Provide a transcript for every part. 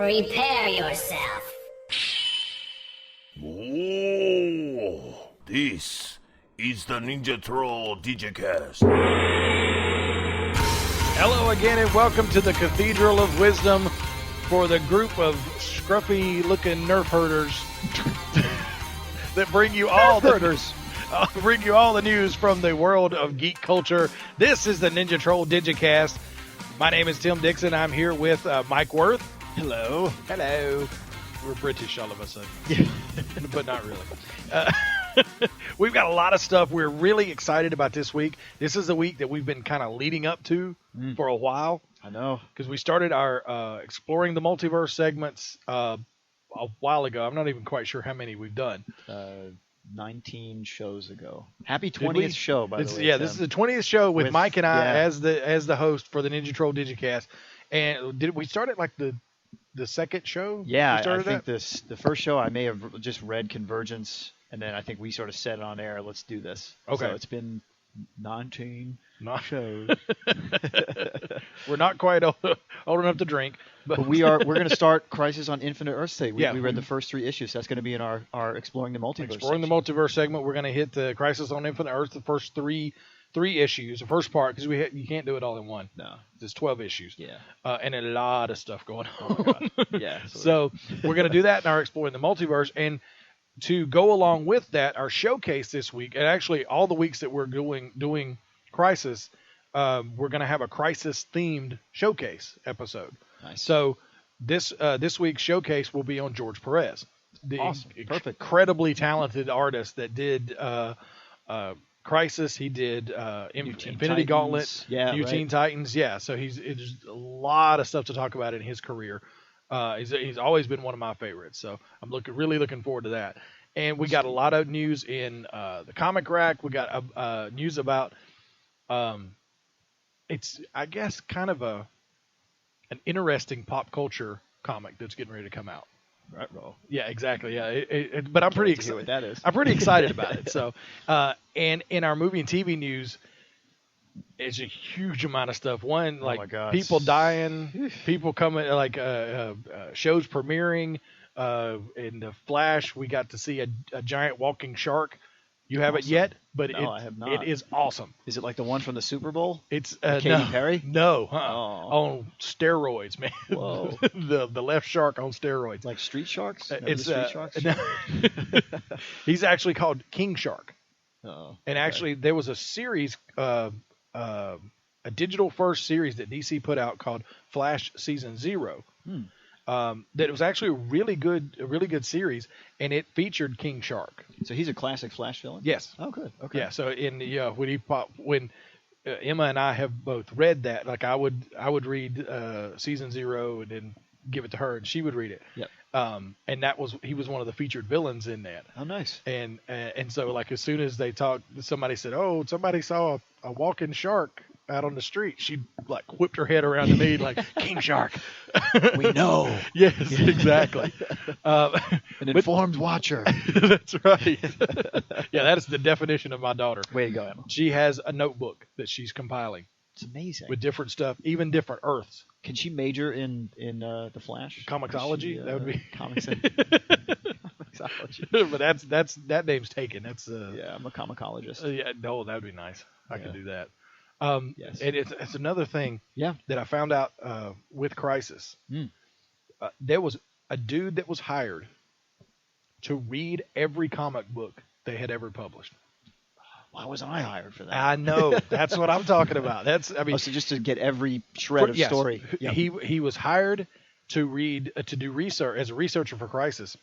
Prepare yourself. Oh, this is the Ninja Troll Digicast. Hello again and welcome to the Cathedral of Wisdom for the group of scruffy-looking nerf herders that bring you all the news from the world of geek culture. This is the Ninja Troll Digicast. My name is Tim Dixon. I'm here with Mike Worth. Hello. Hello. We're British all of a sudden, but not really. We've got a lot of stuff. We're really excited about this week. This is a week that we've been kind of leading up to for a while. I know. Because we started our Exploring the Multiverse segments a while ago. I'm not even quite sure how many we've done. 19 shows ago. Happy 20th show, by the way. Yeah, this is the 20th show with Mike and I yeah. as the host for the Ninja Troll Digicast. And did we start at like the second show? Yeah, I think the first show I may have just read Convergence, and then I think we sort of said on air, let's do this. Okay. So it's been 19 shows. We're not quite old enough to drink. But we're going to start Crisis on Infinite Earths today. We read the first 3 issues. So that's going to be in our Exploring the Multiverse the Multiverse segment. We're going to hit the Crisis on Infinite Earths, the first three issues, the first part, because you can't do it all in one. No. There's 12 issues. Yeah. And a lot of stuff going on. Oh, my God. Yeah. So we're going to do that in our Exploring the Multiverse. And to go along with that, our showcase this week, and actually all the weeks that we're doing Crisis, we're going to have a Crisis-themed showcase episode. Nice. So this week's showcase will be on George Perez, the Perfect. incredibly talented artist that did Crisis. He did Infinity Gauntlet, New Teen Titans. Yeah, so there's a lot of stuff to talk about in his career. He's always been one of my favorites, so I'm really looking forward to that. And we got a lot of news in the comic rack. We got news about it's, I guess, kind of an interesting pop culture comic that's getting ready to come out. Right, bro. Yeah, exactly. Yeah, but I'm pretty excited. What that is. I'm pretty excited about it. So, and in our movie and TV news, it's a huge amount of stuff. One, like people dying, people coming, like shows premiering. In the Flash, we got to see a giant walking shark. You haven't yet, but I have not. It is awesome. Is it like the one from the Super Bowl? It's Katy Perry? No, on steroids, man. Whoa. the left shark on steroids. Like Street Sharks? It's Street Sharks? He's actually called King Shark. Oh. And actually, there was a series, a digital first series that DC put out called Flash Season 0. That it was actually a really good series, and it featured King Shark. So he's a classic Flash villain? Yes. Oh, good. Okay. Yeah. So when Emma and I have both read that, like I would read Season 0 and then give it to her, and she would read it. Yep. And he was one of the featured villains in that. Oh, nice. And so like as soon as they talked, somebody said, "Oh, somebody saw a walking shark out on the street." She like whipped her head around to me like, "King Shark." We know. Yes, exactly. An informed watcher. That's right. Yeah, that is the definition of my daughter. Way to go, Emma. She has a notebook that she's compiling. It's amazing. With different stuff, even different Earths. Can she major in the Flash? Comicsology? That would be comics. Comicsology. But that name's taken. That's yeah, I'm a comicologist. Yeah, no, that would be nice. I could do that. Yes. And it's another thing that I found out with Crisis. There was a dude that was hired to read every comic book they had ever published. Why wasn't I hired for that? I know. That's what I'm talking about. So just to get every shred of story. Yep. He was hired to do research as a researcher for Crisis,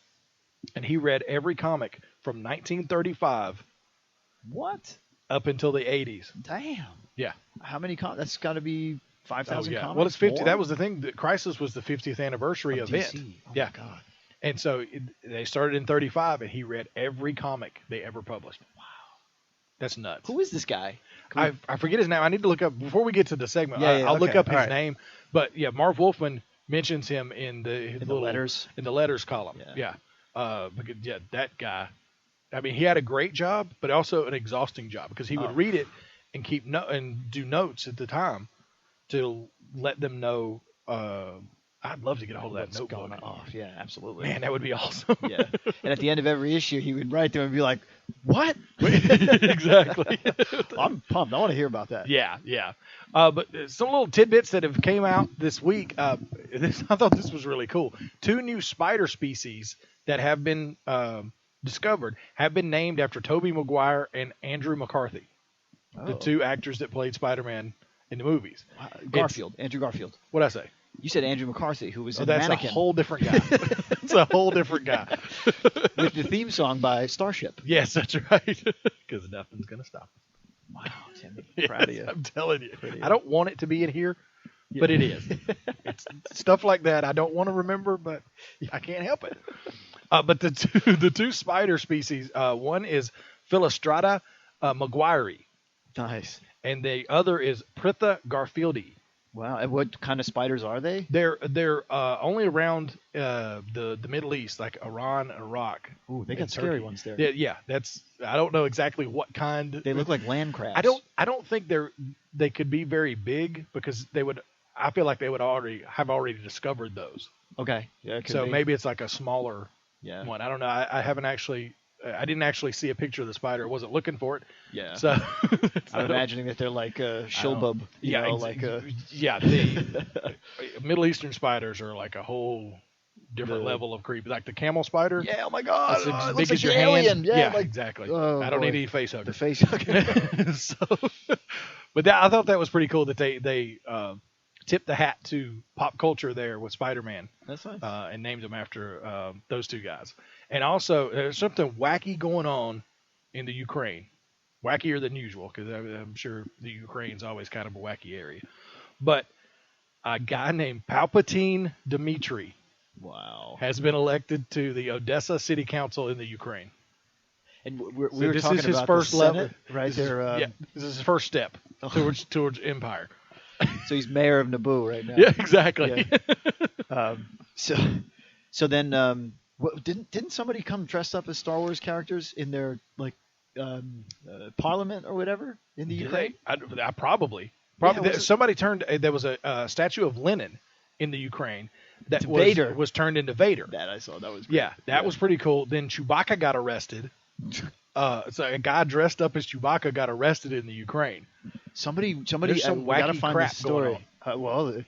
and he read every comic from 1935. What? Up until the 80s. Damn. Yeah. How many comics? That's got to be 5,000 comics. Well, it's 50. More? That was the thing. Crisis was the 50th anniversary event. DC. Oh, yeah. My God. And so they started in 35, and he read every comic they ever published. Wow. That's nuts. Who is this guy? I forget his name. I need to look up before we get to the segment. I'll look up his name. But yeah, Marv Wolfman mentions him in the letters column. Yeah. That guy. I mean, he had a great job, but also an exhausting job because he would read it and and do notes at the time to let them know I'd love to get a hold of that what's notebook. going off. Yeah, absolutely. Man, that would be awesome. Yeah. And at the end of every issue, he would write to him and be like, "What?" Exactly. I'm pumped. I want to hear about that. Yeah. But some little tidbits that have came out this week. I thought this was really cool. 2 new spider species that have been discovered have been named after Tobey Maguire and Andrew McCarthy, the 2 actors that played Spider-Man in the movies. Andrew Garfield. What'd I say? You said Andrew McCarthy, who was in That's Mannequin. a whole different guy. It's a whole different guy. With the theme song by Starship. Yes, that's right. Because nothing's going to stop us. Wow, Timmy. Proud of you. I'm telling you. I don't want it to be in here, but it is. It's stuff like that I don't want to remember, but I can't help it. But the two spider species, one is Philostrata maguire, Nice. and the other is Pritha garfieldi. Wow. And what kind of spiders are they? They're only around the Middle East, like Iran, Iraq. Ooh, they got scary ones there. Yeah, I don't know exactly what kind. They look like land crabs. I don't think they could be very big because I feel like they would already discovered those. Okay. Yeah. It could So be. maybe it's like a smaller Yeah. one. I don't know. I didn't actually see a picture of the spider. I wasn't looking for it. Yeah. So I'm imagining that they're like shilbub. The Middle Eastern spiders are like a whole different level of creepy. Like the camel spider. Yeah. Oh my God. It's as it big looks as like your the hand. alien. Yeah. Exactly. Oh, I don't boy. need any face hugger. The face hugger. But I thought that was pretty cool that they tipped the hat to pop culture there with Spider-Man. That's nice. And named them after those 2 guys. And also, there's something wacky going on in the Ukraine. Wackier than usual, because I'm sure the Ukraine's always kind of a wacky area. But a guy named Palpatine Dmitri Wow. has been elected to the Odessa City Council in the Ukraine. And we So were this talking is his about first the level, Senate, right? This is his first step towards empire. So he's mayor of Naboo right now. Yeah, exactly. Yeah. So then, didn't somebody come dressed up as Star Wars characters in their parliament or whatever in the Ukraine? I probably. Yeah, Somebody turned. There was a statue of Lenin in the Ukraine that Vader. was turned into Vader. That I saw. That was great. Yeah, that was pretty cool. Then Chewbacca got arrested. So a guy dressed up as Chewbacca got arrested in the Ukraine. Somebody. There's some we gotta wacky find crap this story. going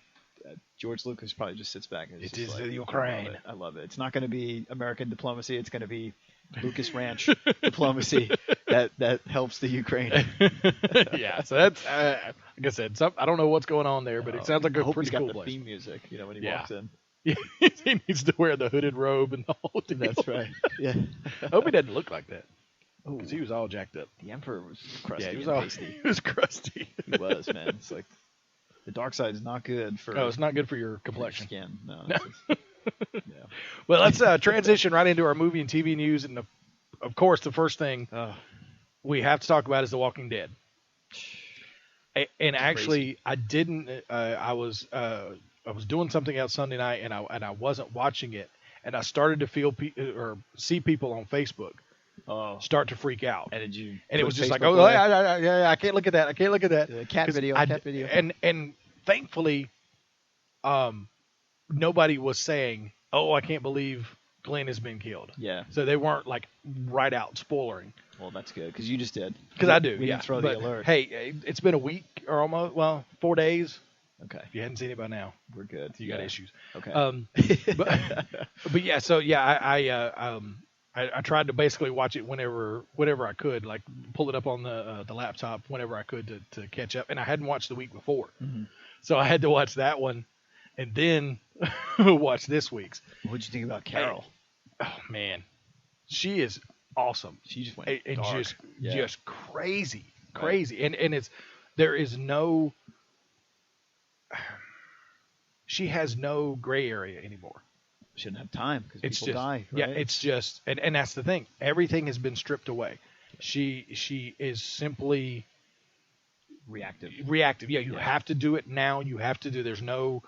George Lucas probably just sits back and It just is like, the Ukraine. I love it. It's not going to be American diplomacy. It's going to be Lucas Ranch diplomacy that helps the Ukraine. Yeah, so that's like I said. I don't know what's going on there, but it sounds like I a hope pretty he's got cool the place. theme music. When he Yeah. walks in. Yeah, he needs to wear the hooded robe and the whole deal. That's right. Yeah. I hope he doesn't look like that because he was all jacked up. The Emperor was crusty Yeah, he was and all pasty. he was crusty. He was, man. It's like the dark side is not good for Oh, it's not good for your your complexion. skin. No. Yeah. Well, let's transition right into our movie and TV news, and of course, the first thing we have to talk about is The Walking Dead. And actually, I didn't. I was doing something else Sunday night, and I wasn't watching it, and I started to feel or see people on Facebook start to freak out. And did you? And it put was just like, Facebook oh, away? yeah, I can't look at that. I can't look at that. Cat 'Cause video. Cat video. And thankfully, nobody was saying, "Oh, I can't believe Glenn has been killed." Yeah. So they weren't like right out spoilering. Well, that's good because you just did. Because I do. We Yeah. didn't throw But, the alert. Hey, it's been a week or almost 4 days. Okay. If you hadn't seen it by now, We're good. you got issues. Okay. But yeah. So yeah, I tried to basically watch it whenever I could, like pull it up on the laptop whenever I could to catch up. And I hadn't watched the week before, so I had to watch that one, and then watch this week's. What'd you think about Carol? Oh man, she is awesome. She just went and dark. just crazy, and there is no. She has no gray area anymore. Shouldn't have time because It's people just die. yeah. right? It's just and that's the thing. Everything has been stripped away. She is simply reactive. reactive. Yeah, you have to do it now. You have to do. There's no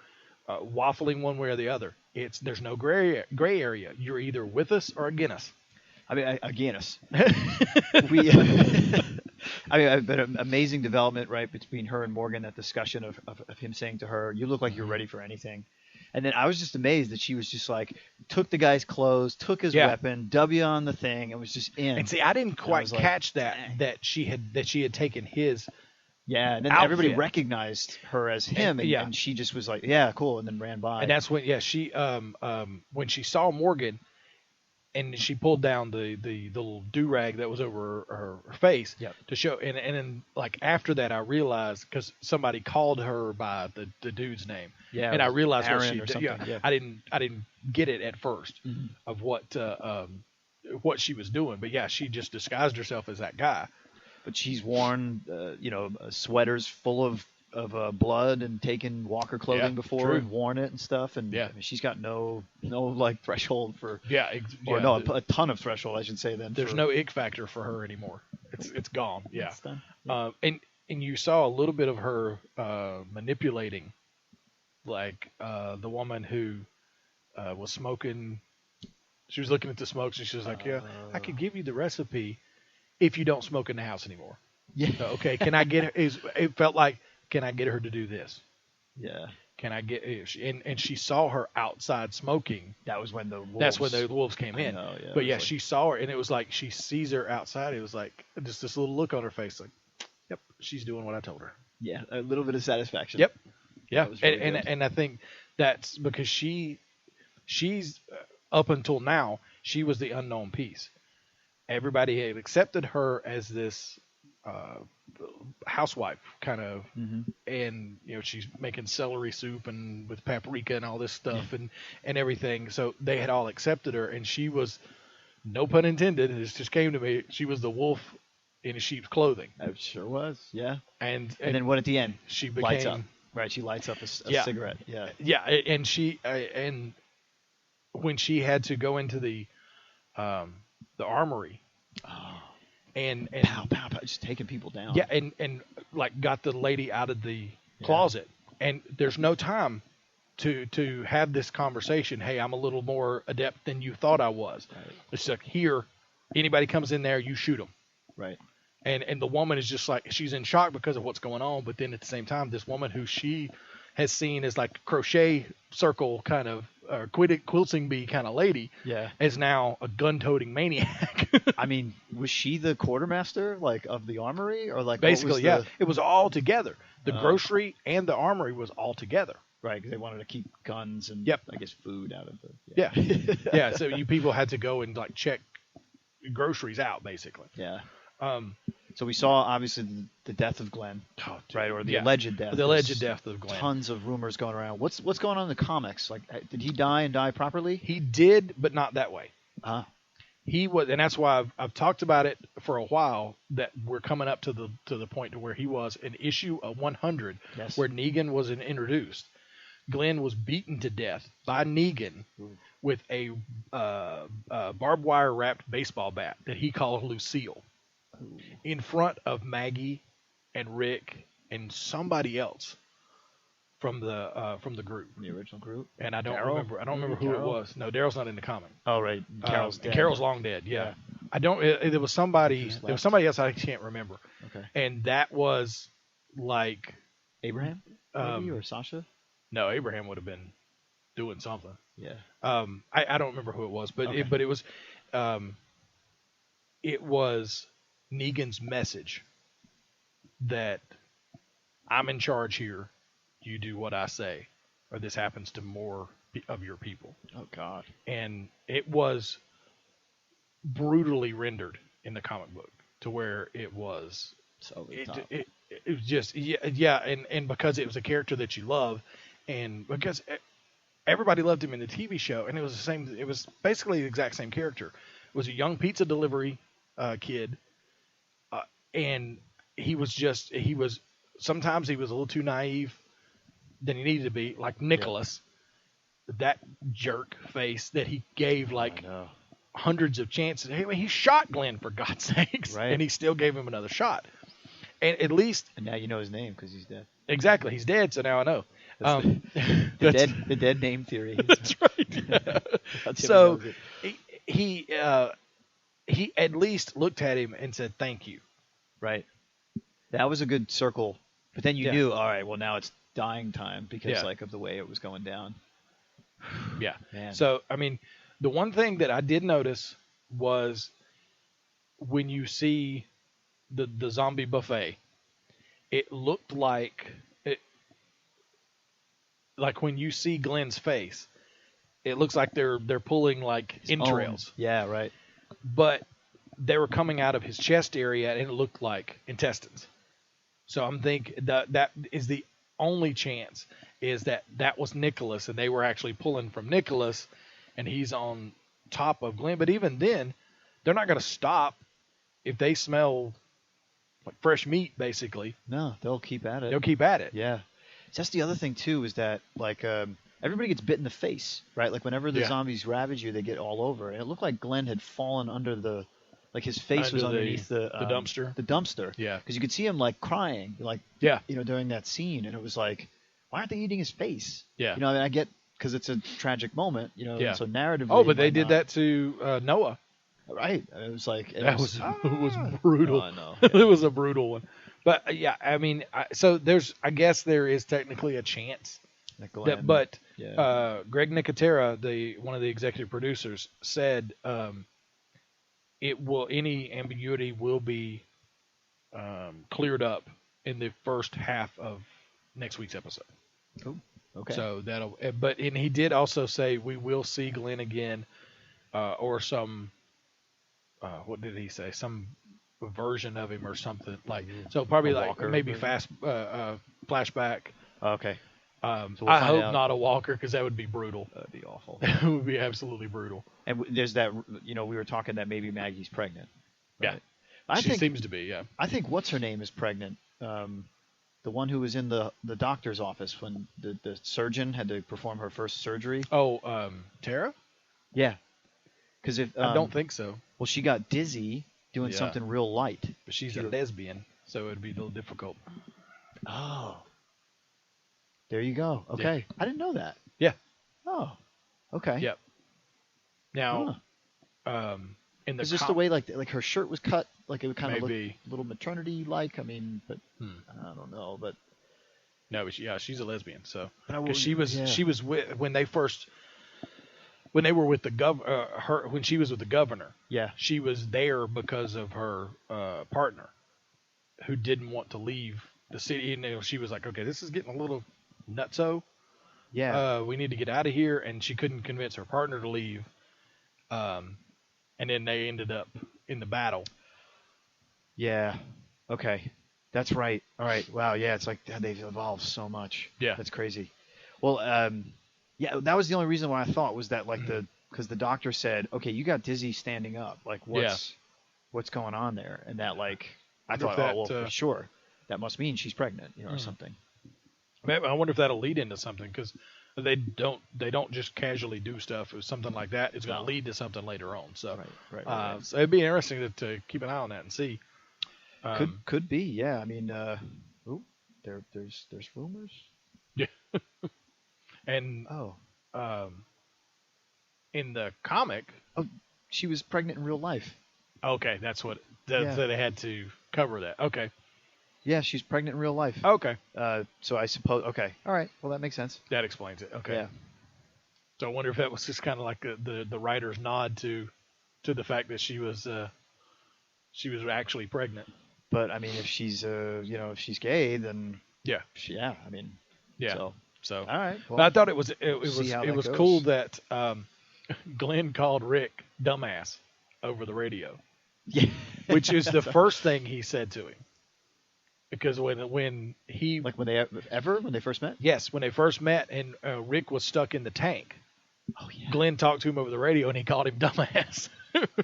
waffling one way or the other. There's no gray area. You're either with us or against us. I mean, again, us. I mean, but an amazing development, right, between her and Morgan. That discussion of him saying to her, "You look like you're ready for anything," And then I was just amazed that she was just like, took the guy's clothes, took his weapon, W on the thing, and was just in. And see, I didn't quite catch like, that she had taken his. Yeah, and then outfit. everybody recognized her as him, and she just was like, yeah, cool, and then ran by. And that's when, she when she saw Morgan, and she pulled down the little do-rag that was over her face to show, and then like after that I realized, because somebody called her by the dude's name, and I realized Aaron what she or did. something. I didn't get it at first of what she was doing, but she just disguised herself as that guy. But she's worn, sweaters full of blood and taken Walker clothing before and worn it and stuff. And I mean, she's got no like threshold for a ton of threshold, I should say. Then there's no ick factor for her anymore. It's gone. Yeah. It's done. And you saw a little bit of her manipulating, like the woman who was smoking. She was looking at the smokes and she was like, I could give you the recipe if you don't smoke in the house anymore. Yeah. So, okay, can I get her? It felt like, can I get her to do this? Yeah. Can I get? And she saw her outside smoking. That was when the wolves. That's when the wolves came in. Know, yeah, but she saw her, and it was like she sees her outside. It was like just this little look on her face, like, yep, she's doing what I told her. Yeah, a little bit of satisfaction. Yep. Yeah, really and I think that's because she's up until now she was the unknown piece. Everybody had accepted her as this housewife kind of, and she's making celery soup and with paprika and all this stuff and everything. So they had all accepted her, and she was, no pun intended, it just came to me, she was the wolf in sheep's clothing. It sure was, yeah. And then what at the end? She became, lights up. Right, she lights up a cigarette. Yeah. Yeah, and she and when she had to go into the armory. And pow, pow, pow, just taking people down. Yeah, and like got the lady out of the closet, and there's no time to have this conversation. Hey, I'm a little more adept than you thought I was. Right. It's like, here, anybody comes in there, you shoot them. Right. And the woman is just like, she's in shock because of what's going on, but then at the same time, this woman who she has seen as like crochet circle kind of quilting bee kind of lady, is now a gun-toting maniac. I mean, was she the quartermaster of the armory, or like basically? It was all together. The grocery and the armory was all together. Right, because they wanted to keep guns and I guess food out of the. Yeah. So you people had to go and like check groceries out, basically. Yeah. So we saw obviously the death of Glenn, right, or the alleged death. The alleged death of Glenn. Tons of rumors going around. What's going on in the comics? Like, did he die properly? He did, but not that way. He was, and that's why I've talked about it for a while. That we're coming up to the point to where he was in issue 100, where Negan was introduced. Glenn was beaten to death by Negan with a barbed wire wrapped baseball bat that he called Lucille. In front of Maggie and Rick and somebody else from the group, the original group, and I don't remember who it was. No, Daryl's not in the comic. Oh right, Carol's dead. Carol's long dead. Yeah. I don't. There was somebody. There was somebody else I can't remember. Okay. And that was like Abraham, maybe, or Sasha. No, Abraham would have been doing something. Yeah. I don't remember who it was, but it was Negan's message that I'm in charge here. You do what I say, or this happens to more of your people. Oh God! And it was brutally rendered in the comic book to where it was so it was just and because it was a character that you love, and because everybody loved him in the TV show, and it was the same. It was basically the exact same character. It was a young pizza delivery kid. And sometimes he was a little too naive than he needed to be, like Nicholas, that jerk face that he gave hundreds of chances. He shot Glenn, for God's sakes, and he still gave him another shot. And at least, and now you know his name because he's dead. Exactly, he's dead, so now I know. The dead name theory. That's right. So he at least looked at him and said, "Thank you." Right. That was a good circle. But then you knew, all right, well, now it's dying time because of the way it was going down. Yeah. Man. So I mean, the one thing that I did notice was when you see the zombie buffet, it looked like when you see Glenn's face, it looks like they're pulling like entrails. Yeah, right. But they were coming out of his chest area, and it looked like intestines. So I'm thinking that is the only chance is that was Nicholas, and they were actually pulling from Nicholas, and he's on top of Glenn. But even then, they're not going to stop if they smell like fresh meat, basically. No, they'll keep at it. They'll keep at it. Yeah. That's the other thing too, is that like everybody gets bit in the face, right? Like whenever the zombies ravage you, they get all over. And it looked like Glenn had fallen under the, like his face was underneath the dumpster. The dumpster. Yeah. Because you could see him like crying, like during that scene, and it was like, why aren't they eating his face? Yeah. I mean, I get because it's a tragic moment, Yeah. So narratively. Oh, but they did that to Noah. Right. It was like it was brutal. I know. Yeah. It was a brutal one. But yeah, I mean, so I guess there is technically a chance but Greg Nicotera, one of the executive producers, said any ambiguity will be cleared up in the first half of next week's episode. Oh, okay. So and he did also say we will see Glenn again, or some. What did he say? Some version of him or something like. So probably like maybe flashback. Okay. So I hope not a walker, because that would be brutal. That'd be awful. It would be absolutely brutal. And there's that, we were talking that maybe Maggie's pregnant. Right? Yeah, she seems to be. Yeah, I think what's her name is pregnant. The one who was in the doctor's office when the surgeon had to perform her first surgery. Oh, Tara? Yeah. Because I don't think so. Well, she got dizzy doing something real light. But she's a lesbian, so it would be a little difficult. Oh. There you go. Okay. Yeah. I didn't know that. Yeah. Oh. Okay. Yep. Now, in the it's just the way like her shirt was cut, like it would kind of look a little maternity like. I mean, but I don't know. But no, she's a lesbian. So because she was with when they were with the when she was with the governor. Yeah. She was there because of her partner, who didn't want to leave the city. She was like, okay, this is getting a little nutso. Yeah. We need to get out of here, and she couldn't convince her partner to leave. And then they ended up in the battle. Yeah. Okay. That's right. All right. Wow. Yeah. It's like they've evolved so much. Yeah. That's crazy. Well, yeah, that was the only reason why I thought was that like because the doctor said, okay, you got dizzy standing up. Like what's going on there? And that like, I thought, for sure, that must mean she's pregnant, or something. I wonder if that'll lead into something, because they don't just casually do stuff. If something like that, it's going to lead to something later on. So, right. So it'd be interesting to keep an eye on that and see. Could be, yeah. I mean, there's rumors. Yeah. And in the comic, she was pregnant in real life. Okay, that's what they had to cover that. Okay. Yeah, she's pregnant in real life. Okay. So I suppose. Okay. All right. Well, that makes sense. That explains it. Okay. Yeah. So I wonder if that was just kind of like the writer's nod to the fact that she was actually pregnant. But I mean, if she's if she's gay, then yeah. I mean. Yeah. So all right. Well, but I thought it was cool that Glenn called Rick dumbass over the radio. Yeah. Which is the first thing he said to him. Because when they first met? Yes, when they first met, and Rick was stuck in the tank. Oh yeah. Glenn talked to him over the radio, and he called him dumbass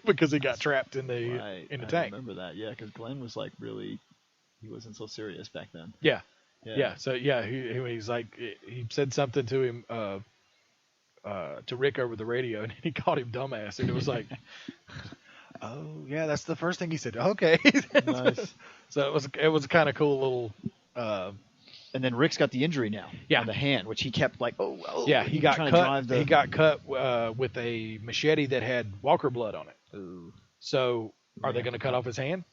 because he got trapped in the tank. I remember that. Yeah, because Glenn was like he wasn't so serious back then. Yeah. So he's like he said something to him to Rick over the radio, and he called him dumbass, and it was like. Oh yeah, that's the first thing he said. Okay, nice. So it was kind of cool little. And then Rick's got the injury now. Yeah. On the hand, which he kept like, Yeah, he got cut. He got cut with a machete that had Walker blood on it. Ooh. So are they going to cut off his hand?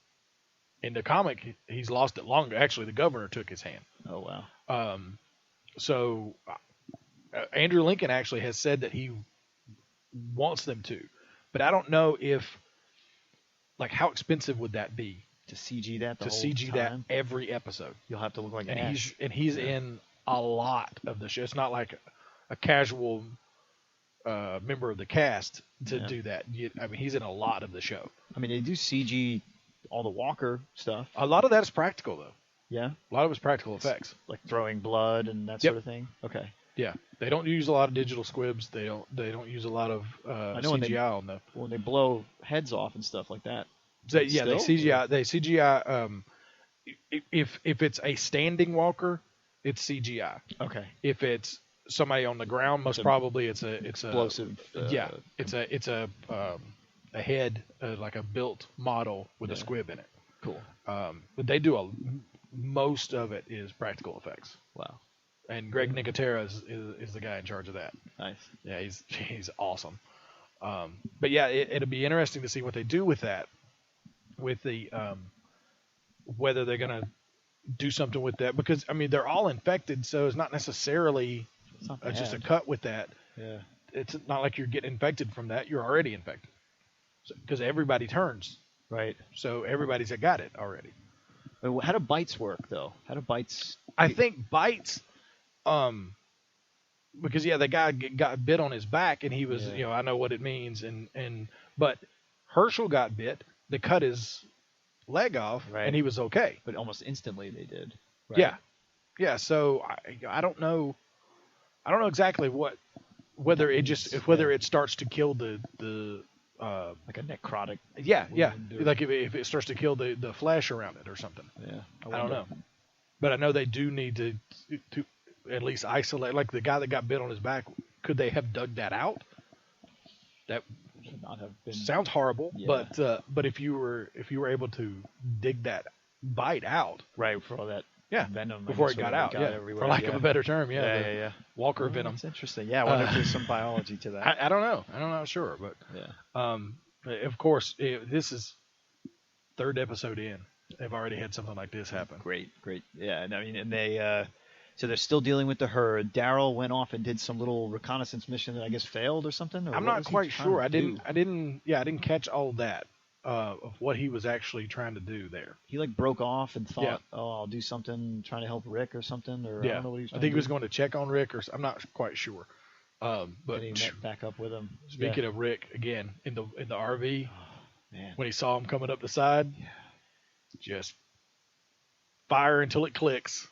In the comic, he's lost it longer. Actually, the governor took his hand. Oh wow. So Andrew Lincoln actually has said that he wants them to, but I don't know if, like, how expensive would that be to CG that that every episode? You'll have to look like Ash. He's in a lot of the show. It's not like a casual member of the cast to do that. I mean, he's in a lot of the show. I mean, they do CG all the Walker stuff. A lot of that is practical, though. Yeah? A lot of it's practical effects. Like throwing blood and that sort of thing? Okay. Yeah. They don't use a lot of digital squibs. They don't use a lot of CGI on them. When they blow heads off and stuff like that. They CGI. They CGI. If it's a standing walker, it's CGI. Okay. If it's somebody on the ground, most probably it's explosive. It's a head, like a built model with a squib in it. Cool. But they do most of it is practical effects. Wow. And Greg Nicotera is the guy in charge of that. Nice. Yeah, he's awesome. But yeah, it'll be interesting to see what they do with that, with the whether they're gonna do something with that, because I mean they're all infected, so it's not necessarily just a cut with that. Yeah. It's not like you're getting infected from that. You're already infected, because everybody turns. Right. So everybody's got it already. How do bites work though? How do bites? I think bites. Because the guy got bit on his back, and he was, I know what it means, but Herschel got bit. They cut his leg off, and he was okay. But almost instantly they did. Right? Yeah. So I don't know exactly whether it starts to kill the like a necrotic. Yeah. Like if it starts to kill the flesh around it or something. Yeah. I don't know. But I know they do need to at least isolate, like the guy that got bit on his back. Could they have dug that out? That would not have been. Sounds horrible, but if you were able to dig that bite out, right, for all that venom before it got out, for lack of a better term, Walker venom. That's interesting. Yeah, I wonder if there's some biology to that. I don't know. I'm not sure, but of course, this is third episode in. They've already had something like this happen. Great. Yeah, and I mean, and they. So they're still dealing with the herd. Daryl went off and did some little reconnaissance mission that I guess failed or something. Or I'm not quite sure. I didn't catch all that of what he was actually trying to do there. He like broke off and thought, I'll do something, trying to help Rick or something. Or I don't know what he was. I think he was going to check on Rick, or I'm not quite sure. But he met back up with him. Speaking of Rick, again in the RV, man, when he saw him coming up the side, just fire until it clicks.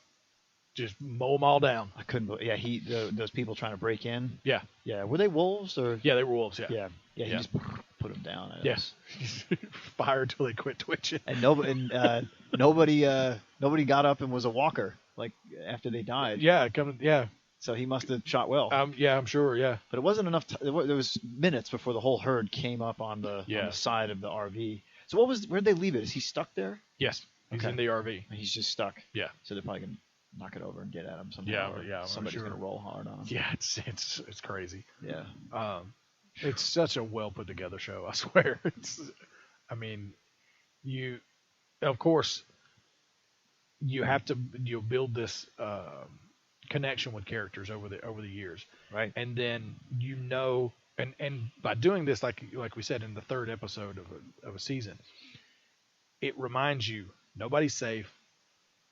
Just mow them all down. I couldn't believe. Yeah, those people trying to break in. Yeah. Were they wolves or? Yeah, they were wolves. Yeah. He just put them down. Yes. Fire until they quit twitching. And nobody got up and was a walker like after they died. Yeah. So he must have shot well. I'm sure. Yeah. But it wasn't enough. There was minutes before the whole herd came up on the side of the RV. So where'd they leave it? Is he stuck there? Yes. He's in the RV. He's just stuck. Yeah. So they're probably gonna knock it over and get at him somehow. Yeah. Somebody's gonna roll hard on him. Yeah, it's crazy. Yeah. It's such a well put together show. I swear. Of course, you'll build this connection with characters over the years, right? And then and by doing this, like we said in the third episode of a season, it reminds you nobody's safe.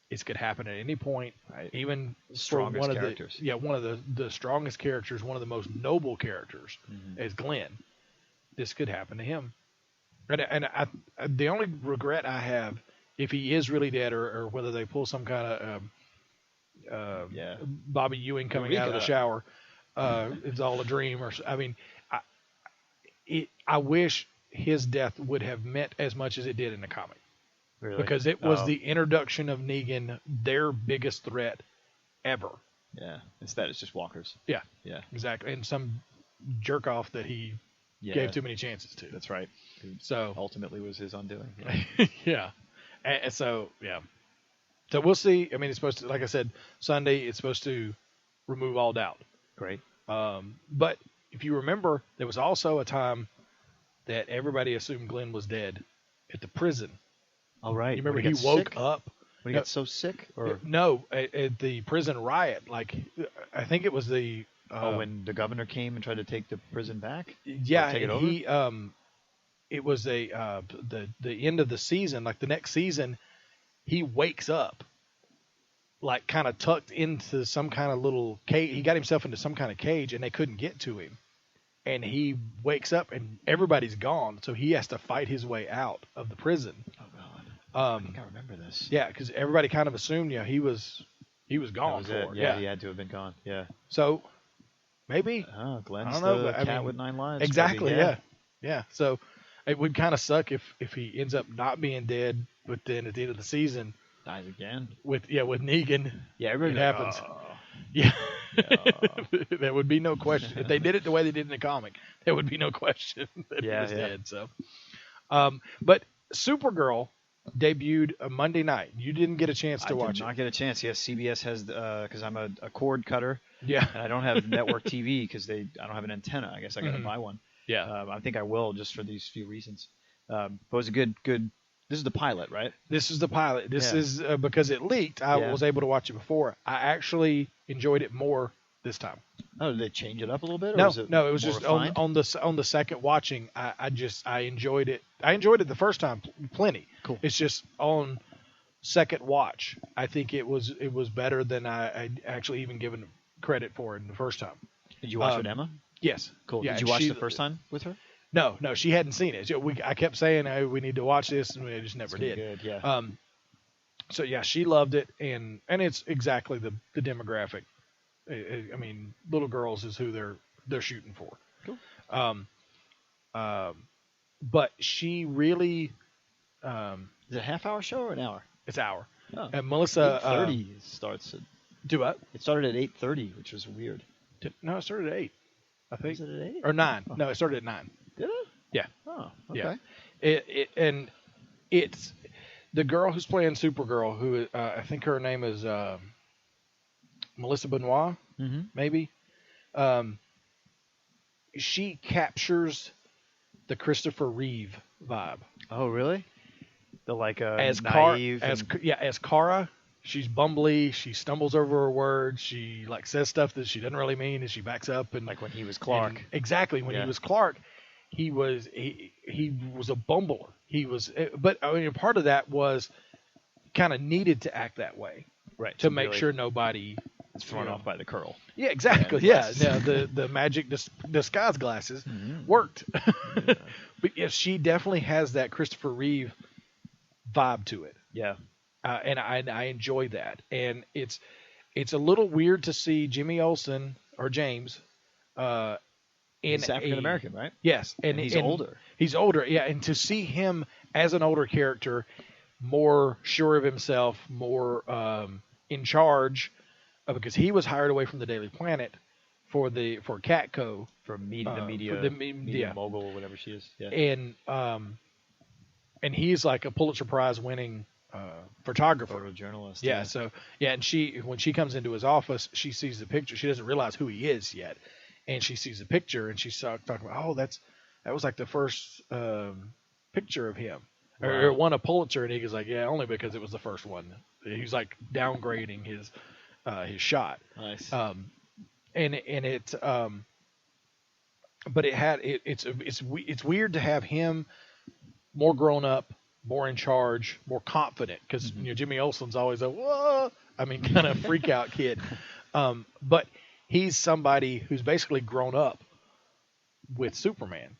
It could happen at any point, right. Even strongest one of characters. One of the strongest characters, one of the most noble characters, is Glenn. This could happen to him, and the only regret I have, if he is really dead, or whether they pull some kind of Bobby Ewing coming out of the shower, it's all a dream, I wish his death would have meant as much as it did in the comic. Really? Because it was the introduction of Negan, their biggest threat ever. Yeah. Instead, it's just walkers. Yeah. Yeah. Exactly. And some jerk off that he gave too many chances to. That's right. So ultimately was his undoing. Yeah. And so we'll see. I mean, it's supposed to, like I said, Sunday, it's supposed to remove all doubt. Great. But if you remember, there was also a time that everybody assumed Glenn was dead at the prison. All right. You remember he woke up when he got so sick? Or no, at the prison riot. Like, I think it was the when the governor came and tried to take the prison back. Yeah, take it over? he it was the end of the season, like the next season, he wakes up like kind of tucked into some kind of little cage. He got himself into some kind of cage, and they couldn't get to him. And he wakes up, and everybody's gone, so he has to fight his way out of the prison. Oh God! I think I remember this. Yeah, because everybody kind of assumed, he was gone. Yeah, he had to have been gone. Yeah. So maybe Glenn's the cat with 9 lives. Exactly. Maybe. Yeah. So it would kind of suck if he ends up not being dead, but then at the end of the season dies again with Negan. Yeah, it happens. Yeah. There would be no question if they did it the way they did in the comic. There would be no question that he was dead. So, but Supergirl debuted a Monday night. You didn't get a chance to watch it. I did not get a chance. Yes, CBS has because I'm a cord cutter. Yeah. And I don't have network TV because I don't have an antenna. I guess I got to buy one. Yeah. I think I will just for these few reasons. But it was a good. This is the pilot, right? This is the pilot. This is because it leaked. I was able to watch it before. I actually enjoyed it more this time. Oh, did they change it up a little bit? Or no. It was just on the second watching. I enjoyed it. I enjoyed it the first time plenty. Cool. It's just on second watch. I think it was better than I actually even given credit for in the first time. Did you watch with Emma? Yes. Cool. Yeah, did you watch the first time with her? No, she hadn't seen it. I kept saying, "Hey, we need to watch this," and we just never did. Good, yeah. So yeah, she loved it, and it's exactly the demographic. I mean, little girls is who they're shooting for. Cool. But she really. Is it a half-hour show or an hour? It's an hour. Oh. And Melissa 8:30 starts. Do what? It started at 8:30, which was weird. No, it started at 8. I think. Was it at 8? Or 9. Oh. No, it started at 9. Did it? Yeah. Oh, okay. Yeah. And it's the girl who's playing Supergirl, who I think her name is Melissa Benoist, maybe. She captures the Christopher Reeve vibe. Oh, really? The as naive. As Kara. She's bumbly. She stumbles over her words. She says stuff that she doesn't really mean, and she backs up. And like when he was Clark. Exactly when he was Clark, he was a bumbler. But I mean, part of that was kind of needed to act that way, right? To make sure nobody is thrown off by the curl. Yeah, exactly. Yeah. Now the magic disguise glasses worked, but yes, she definitely has that Christopher Reeve vibe to it. Yeah. And I enjoy that, and it's a little weird to see Jimmy Olsen or James, he's African American, right? Yes, and he's older. He's older, yeah, and to see him as an older character, more sure of himself, more in charge, because he was hired away from the Daily Planet for Catco, for media mogul or whatever she is, yeah, and he's like a Pulitzer Prize winning. Photographer, photojournalist. Yeah. So and when she comes into his office, she sees the picture. She doesn't realize who he is yet, and she sees the picture, and she's talking about, that was like the first picture of him, or won a Pulitzer, and he goes like, yeah, only because it was the first one. He's like downgrading his shot. Nice. And it's but it's weird to have him more grown up, more in charge, more confident, because Jimmy Olsen's always a whoa, kind of freak out kid, but he's somebody who's basically grown up with Superman,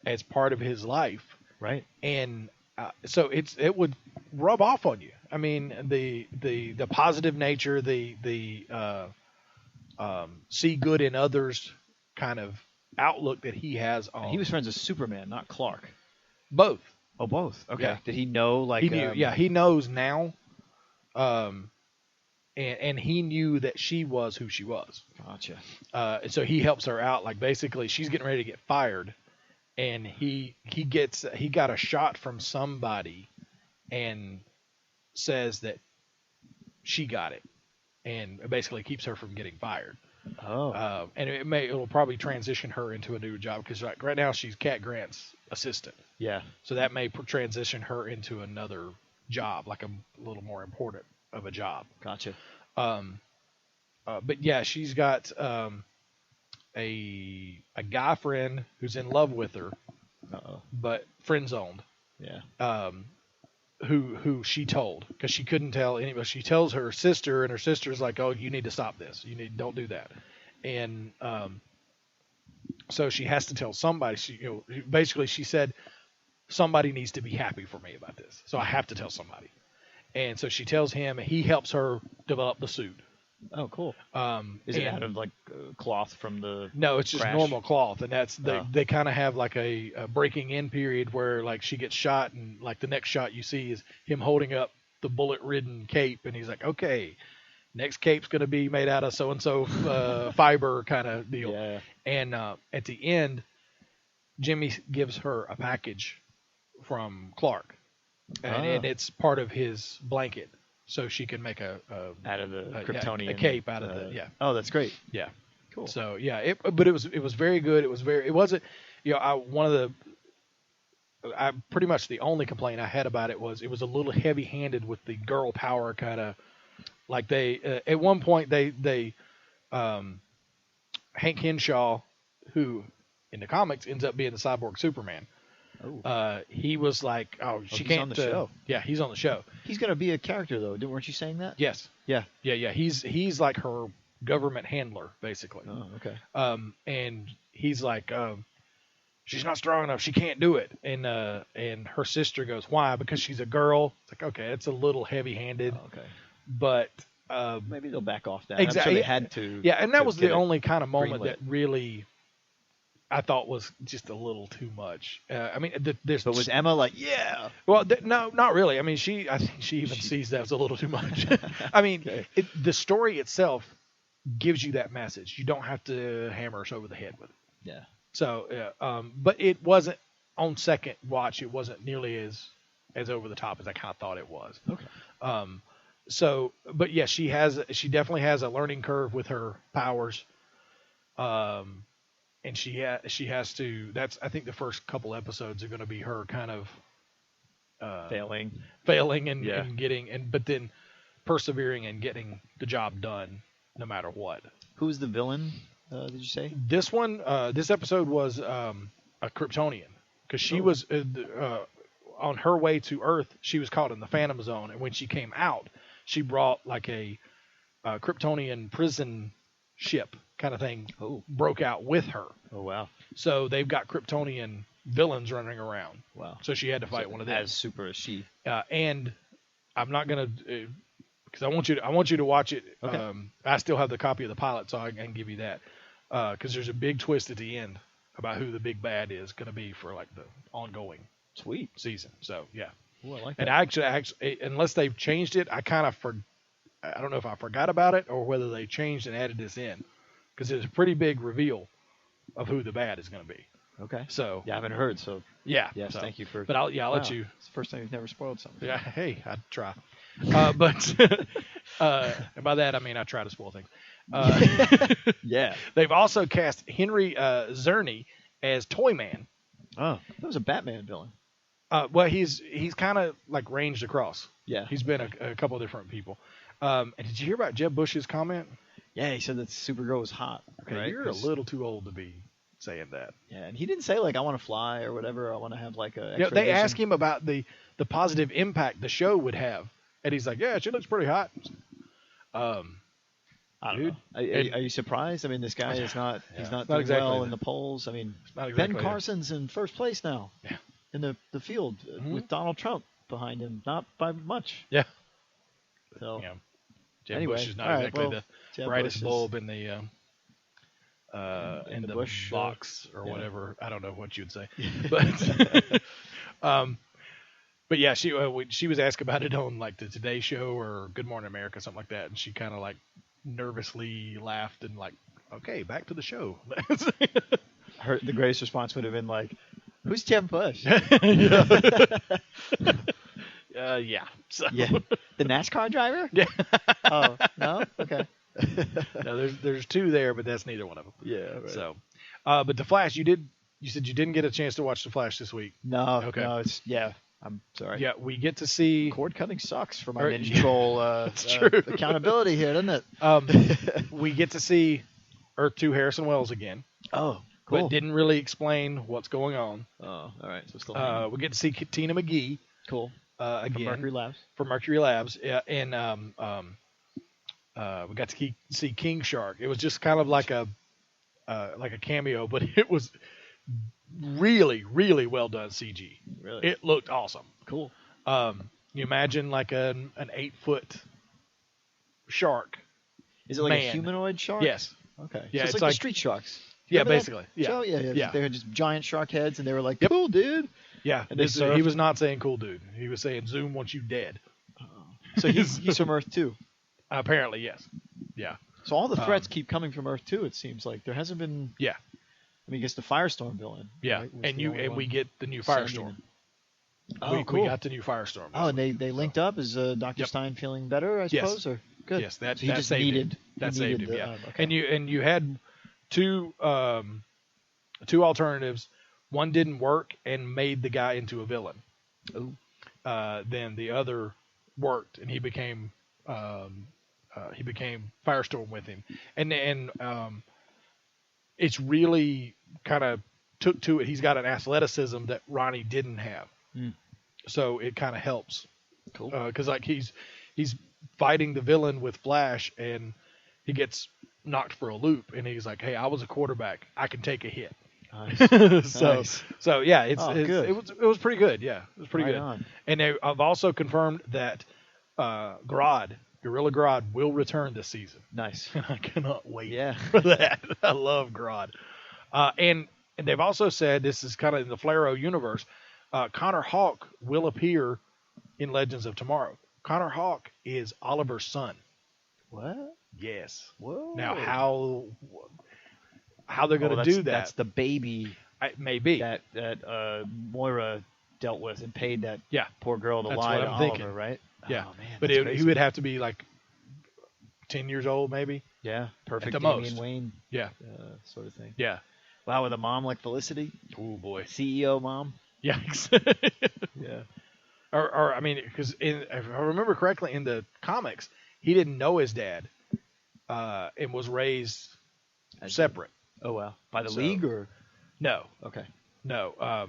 as part of his life, right? And so it would rub off on you. I mean, the positive nature, the see good in others kind of outlook that he has on. He was friends with Superman, not Clark. Both. Oh, both. Okay. Yeah. Did he know? He knew. He knows now. And he knew that she was who she was. Gotcha. So he helps her out. Like basically, she's getting ready to get fired, and he got a shot from somebody, and says that she got it, and it basically keeps her from getting fired. Oh. And it'll probably transition her into a new job, because right now she's Cat Grant's assistant. Yeah. So that may transition her into another job, like a little more important of a job. Gotcha. But yeah, she's got a guy friend who's in love with her, but friend zoned. Yeah. Who she told, because she couldn't tell anybody. She tells her sister, and her sister's like, "Oh, you need to stop this. Don't do that." And so she has to tell somebody. Basically she said, somebody needs to be happy for me about this, so I have to tell somebody. And so she tells him, and he helps her develop the suit. Oh, cool. Is it out of like cloth from the? No, it's just crash? normal cloth, and that's they kind of have like a breaking in period where like she gets shot, and like the next shot you see is him holding up the bullet-ridden cape, and he's like, okay, next cape's gonna be made out of so and so fiber kind of deal. Yeah. And at the end, Jimmy gives her a package from Clark, and it's part of his blanket. So she can make out of the Kryptonian a cape out of the Oh, that's great. Yeah, cool. So yeah, but it was very good. It wasn't, I pretty much the only complaint I had about it was a little heavy handed with the girl power kind of, like they at one point they Hank Henshaw, who in the comics ends up being the cyborg Superman. Oh. He was like, she can't. On the show. Yeah, he's on the show. He's gonna be a character though. Weren't you saying that? Yes. Yeah. Yeah. He's like her government handler, basically. Oh, okay. And he's like, she's not strong enough. She can't do it. And her sister goes, why? Because she's a girl. It's like, okay, it's a little heavy-handed. Oh, okay. But maybe they'll back off that. Exactly. I'm sure they had to. Yeah, and that was the only kind of moment greenlit. that really I thought was just a little too much. I mean, there's. But was Emma like, yeah? Well, no, not really. I mean, I think she even sees that as a little too much. I mean, Okay. The story itself gives you that message. You don't have to hammer us over the head with it. Yeah. So, but it wasn't on second watch. It wasn't nearly as over the top as I kind of thought it was. Okay. So, but yeah, she definitely has a learning curve with her powers. And she has to. I think the first couple episodes are going to be her kind of failing and getting but then persevering and getting the job done no matter what. Who's the villain? Did you say this one? This episode was a Kryptonian, because she was on her way to Earth. She was caught in the Phantom Zone, and when she came out, she brought like a Kryptonian prison ship kind of thing. Broke out with her. Oh wow! So they've got Kryptonian villains running around. Wow! So she had to fight one of them. As super as she. And I'm not gonna, because I want you to watch it. Okay. I still have the copy of the pilot, so I can give you that. Because there's a big twist at the end about who the big bad is going to be for like the ongoing season. So yeah. Ooh, I like that. And actually, unless they've changed it, I don't know if I forgot about it or whether they changed and added this in, because it's a pretty big reveal of who the bad is going to be. Okay. So yeah, I haven't heard. So yeah. Yes, so, thank you for. But I'll let you. It's the first time you've never spoiled something. Yeah. Hey, I'd try. But and by that I mean I try to spoil things. Yeah. They've also cast Henry Czerny as Toyman. Oh, that was a Batman villain. Well, he's kind of like ranged across. Yeah. He's been a couple of different people. And did you hear about Jeb Bush's comment? Yeah, he said that Supergirl was hot. Okay, right? You're a little too old to be saying that. Yeah, and he didn't say like I want to fly or whatever. I want to have like a. Yeah, they asked him about the positive impact the show would have, and he's like, "Yeah, she looks pretty hot." I don't know. Are you surprised? I mean, this guy is not. He's not doing exactly well in the polls. I mean, Ben Carson's in first place now. Yeah. In the field with Donald Trump behind him, not by much. Yeah. So. Yeah. Jeb Bush is not exactly the brightest bulb in the bush box or whatever. I don't know what you'd say, but yeah, she was asked about it on like the Today Show or Good Morning America, something like that, and she kind of like nervously laughed and like, okay, back to the show. The greatest response would have been like, "Who's Jeb Bush?" Yeah. So. Yeah. The NASCAR driver? Yeah. Oh, no? Okay. No, there's two there, but that's neither one of them. Yeah. Right. So, but the Flash, you said you didn't get a chance to watch the Flash this week. No. Okay. No, I'm sorry. Yeah, we get to see cord cutting sucks for my Ninja Troll That's true. accountability here, doesn't it? We get to see Earth 2 Harrison Wells again. Oh, cool. But didn't really explain what's going on. Oh, all right. So still we get to see Tina McGee. Cool. Again. From Mercury Labs. Yeah, and we got to see King Shark. It was just kind of like a cameo, but it was really, really well done CG. Really? It looked awesome. Cool. You imagine like an 8-foot shark. Is it like a humanoid shark? Yes. Okay. Yeah, so it's like the street sharks. Yeah, basically. Yeah. Yeah. They had just giant shark heads, and they were like, cool, dude. Yeah. And he was not saying cool, dude. He was saying Zoom wants you dead. So he's from Earth 2. Apparently, yes. Yeah. So all the threats keep coming from Earth 2, it seems like. There hasn't been... Yeah. I mean, I guess the Firestorm villain. Yeah. Right, and we get the new Firestorm. Oh, cool. We got the new Firestorm. Oh, and they linked up. Is Dr. Stein feeling better, I suppose? Or good. Yes, that so he just needed... That saved him, yeah. Okay. And you had two alternatives. One didn't work and made the guy into a villain. Ooh. Then the other worked, and he became Firestorm with him. And it's really kind of took to it. He's got an athleticism that Ronnie didn't have, so it kind of helps. Cool. Because like he's fighting the villain with Flash, and he gets knocked for a loop, and he's like, "Hey, I was a quarterback. I can take a hit." Nice. So yeah, it was pretty good. Yeah, it was pretty good. On. And I've also confirmed that Gorilla Grodd will return this season. Nice. And I cannot wait Yeah. for that. I love Grodd. And they've also said, this is kind of in the Flaro universe, Connor Hawke will appear in Legends of Tomorrow. Connor Hawke is Oliver's son. What? Yes. Whoa. Now how they're going to do that? That's the baby. Maybe that Moira dealt with and paid that poor girl to That's lie what to I'm Oliver, thinking. right? Yeah. Oh, man, but he would have to be like 10 years old, maybe. Yeah. Perfect at the Damian most. Wayne. Yeah. Sort of thing. Yeah. Wow, with a mom like Felicity. Oh boy. CEO mom. Yeah. Yeah. Or I mean, because if I remember correctly, in the comics, he didn't know his dad, and was raised separate. Oh wow. By the league or no? Okay. No.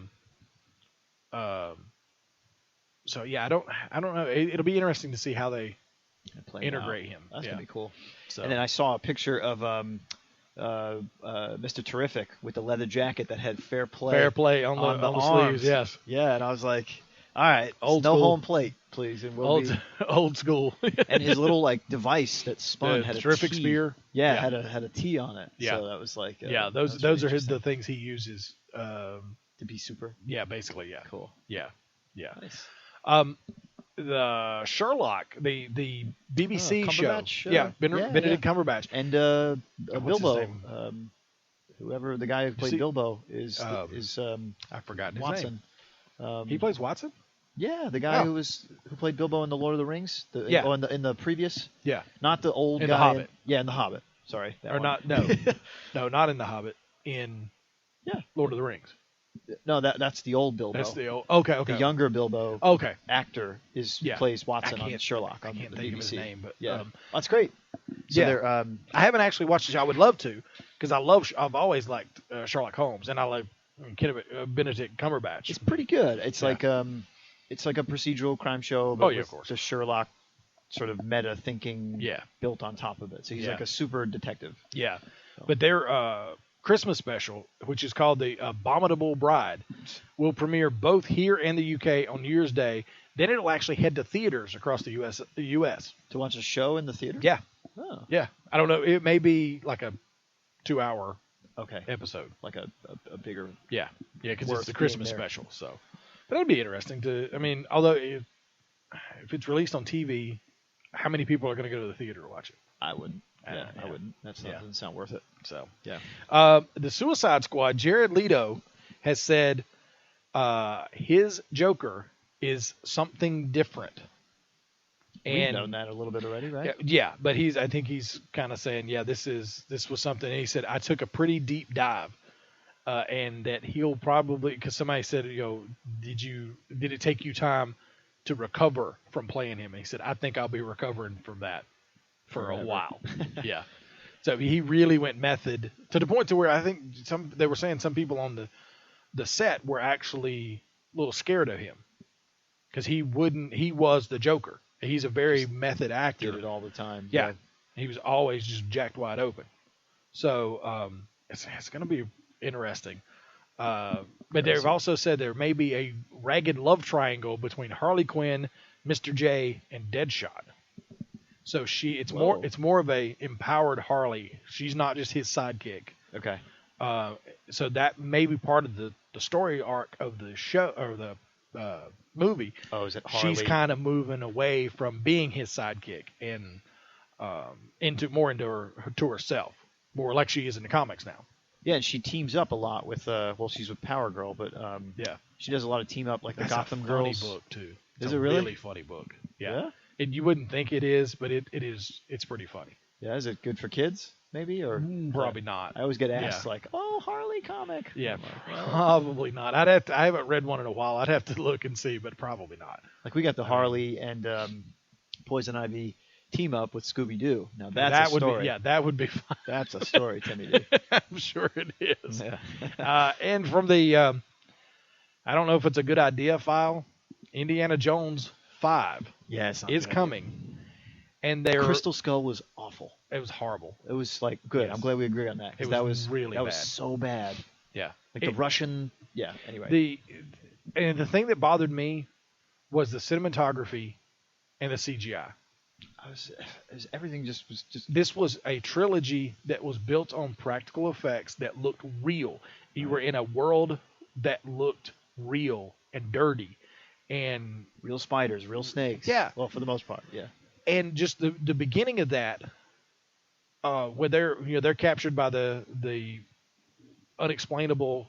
So yeah, I don't know. It'll be interesting to see how they integrate him. That's gonna be cool. So. And then I saw a picture of Mr. Terrific with the leather jacket that had fair play on the arms. sleeves. Yes. Yeah, and I was like, all right, old no school. home plate, please. And old school. And his little like device that spun had a terrific T. spear. Yeah, had a T on it. Yeah. So that was like those are the things he uses to be super. Yeah, basically, yeah. Cool. Yeah. Nice. The Sherlock, the BBC show. Benedict Cumberbatch and Bilbo. Whoever the guy who played Bilbo is I forgot his Watson. name. He plays Watson. Yeah, the guy who played Bilbo in the Lord of the Rings. In the previous. Yeah. Not the old in guy. The Hobbit. In the Hobbit. Sorry. Not not in the Hobbit. In Lord of the Rings. No, that's the old Bilbo. That's the old. Okay. The younger Bilbo. Okay. Actor plays Watson on Sherlock. I can't think of his name, but that's great. So I haven't actually watched the show. I would love to, because I've always liked Sherlock Holmes, and I like Benedict Cumberbatch. It's pretty good. It's like a procedural crime show, but of course, the Sherlock sort of meta thinking built on top of it. So he's like a super detective. Yeah, but their Christmas special, which is called The Abominable Bride, will premiere both here and the UK on New Year's Day. Then it'll actually head to theaters across the US. To watch a show in the theater? Yeah. Oh. Yeah. I don't know. It may be like a 2-hour episode. Like a bigger... Yeah. Yeah, because it's the Christmas special. So that'll be interesting to... I mean, although if it's released on TV, how many people are going to go to the theater to watch it? I wouldn't. I wouldn't. That doesn't sound worth it. So yeah. The Suicide Squad, Jared Leto has said his Joker is something different. We've known that a little bit already, right? Yeah, but I think he's kind of saying, this was something. And he said, I took a pretty deep dive, and that he'll probably, because somebody said, did it take you time to recover from playing him? And he said, I think I'll be recovering from that for a while. Yeah. So he really went method to the point to where I think they were saying some people on the set were actually a little scared of him because he was the Joker. He's a very method actor. Did it all the time. Yeah. He was always just jacked wide open. So it's going to be interesting. But they've also said there may be a ragged love triangle between Harley Quinn, Mr. J, and Deadshot. So it's more of a empowered Harley. She's not just his sidekick. Okay. So that may be part of the story arc of the show or the movie. Oh, is it Harley? She's kind of moving away from being his sidekick and into to herself, more like she is in the comics now. Yeah, and she teams up a lot with she's with Power Girl, but she does a lot of team up like the Gotham Girls. Funny book too. Is it really? Really funny book. Yeah. And you wouldn't think it is, but it is. It's pretty funny. Yeah, is it good for kids? Maybe or probably not. I always get asked like, "Oh, Harley comic." Yeah, probably not. I haven't read one in a while. I'd have to look and see, but probably not. Like we got the Harley and Poison Ivy team up with Scooby Doo. Now that's a story. That would be fun. That's a story, Timmy D. I'm sure it is. Yeah. And from the, I don't know if it's a good idea file, Indiana Jones 5 is coming. And Crystal Skull was awful. It was horrible. It was like good. Yes. I'm glad we agree on that. That was really bad. Was so bad. Yeah. Like the Russian. Yeah. Anyway. The thing that bothered me was the cinematography and the CGI. Everything was just. This was a trilogy that was built on practical effects that looked real. You were in a world that looked real and dirty, and real spiders, real snakes. Yeah. Well, for the most part, yeah. And just the beginning of that, where they're captured by the unexplainable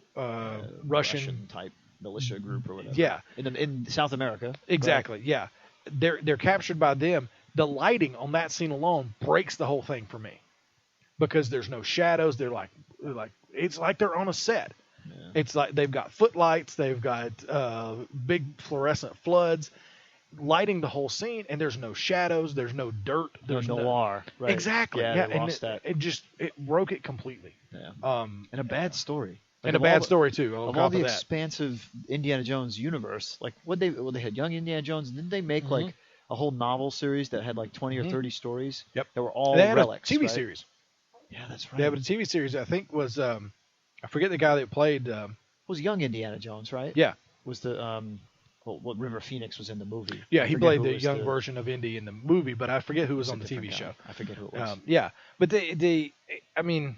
Russian type militia group or whatever. Yeah. In South America. Exactly. Right? Yeah. They're captured by them. The lighting on that scene alone breaks the whole thing for me, because there's no shadows. They're like it's like they're on a set. Yeah. It's like they've got footlights. They've got big fluorescent floods lighting the whole scene, and there's no shadows. There's no dirt. There's no noir. Right. Exactly. Yeah. And lost that. It broke it completely. Yeah. And a bad story. Like and a bad story too. Of all the expansive Indiana Jones universe, like they had Young Indiana Jones. Didn't they make like a whole novel series that had like 20 or 30 stories? Yep. That were all they had relics. A TV right? series. Yeah, that's right. They had a TV series. I think was I forget the guy that played. Was Young Indiana Jones, right? Yeah. Was the what River Phoenix was in the movie? Yeah, he played the young version of Indy in the movie, but I forget who was on the TV show. I forget who it was. Yeah, but I mean,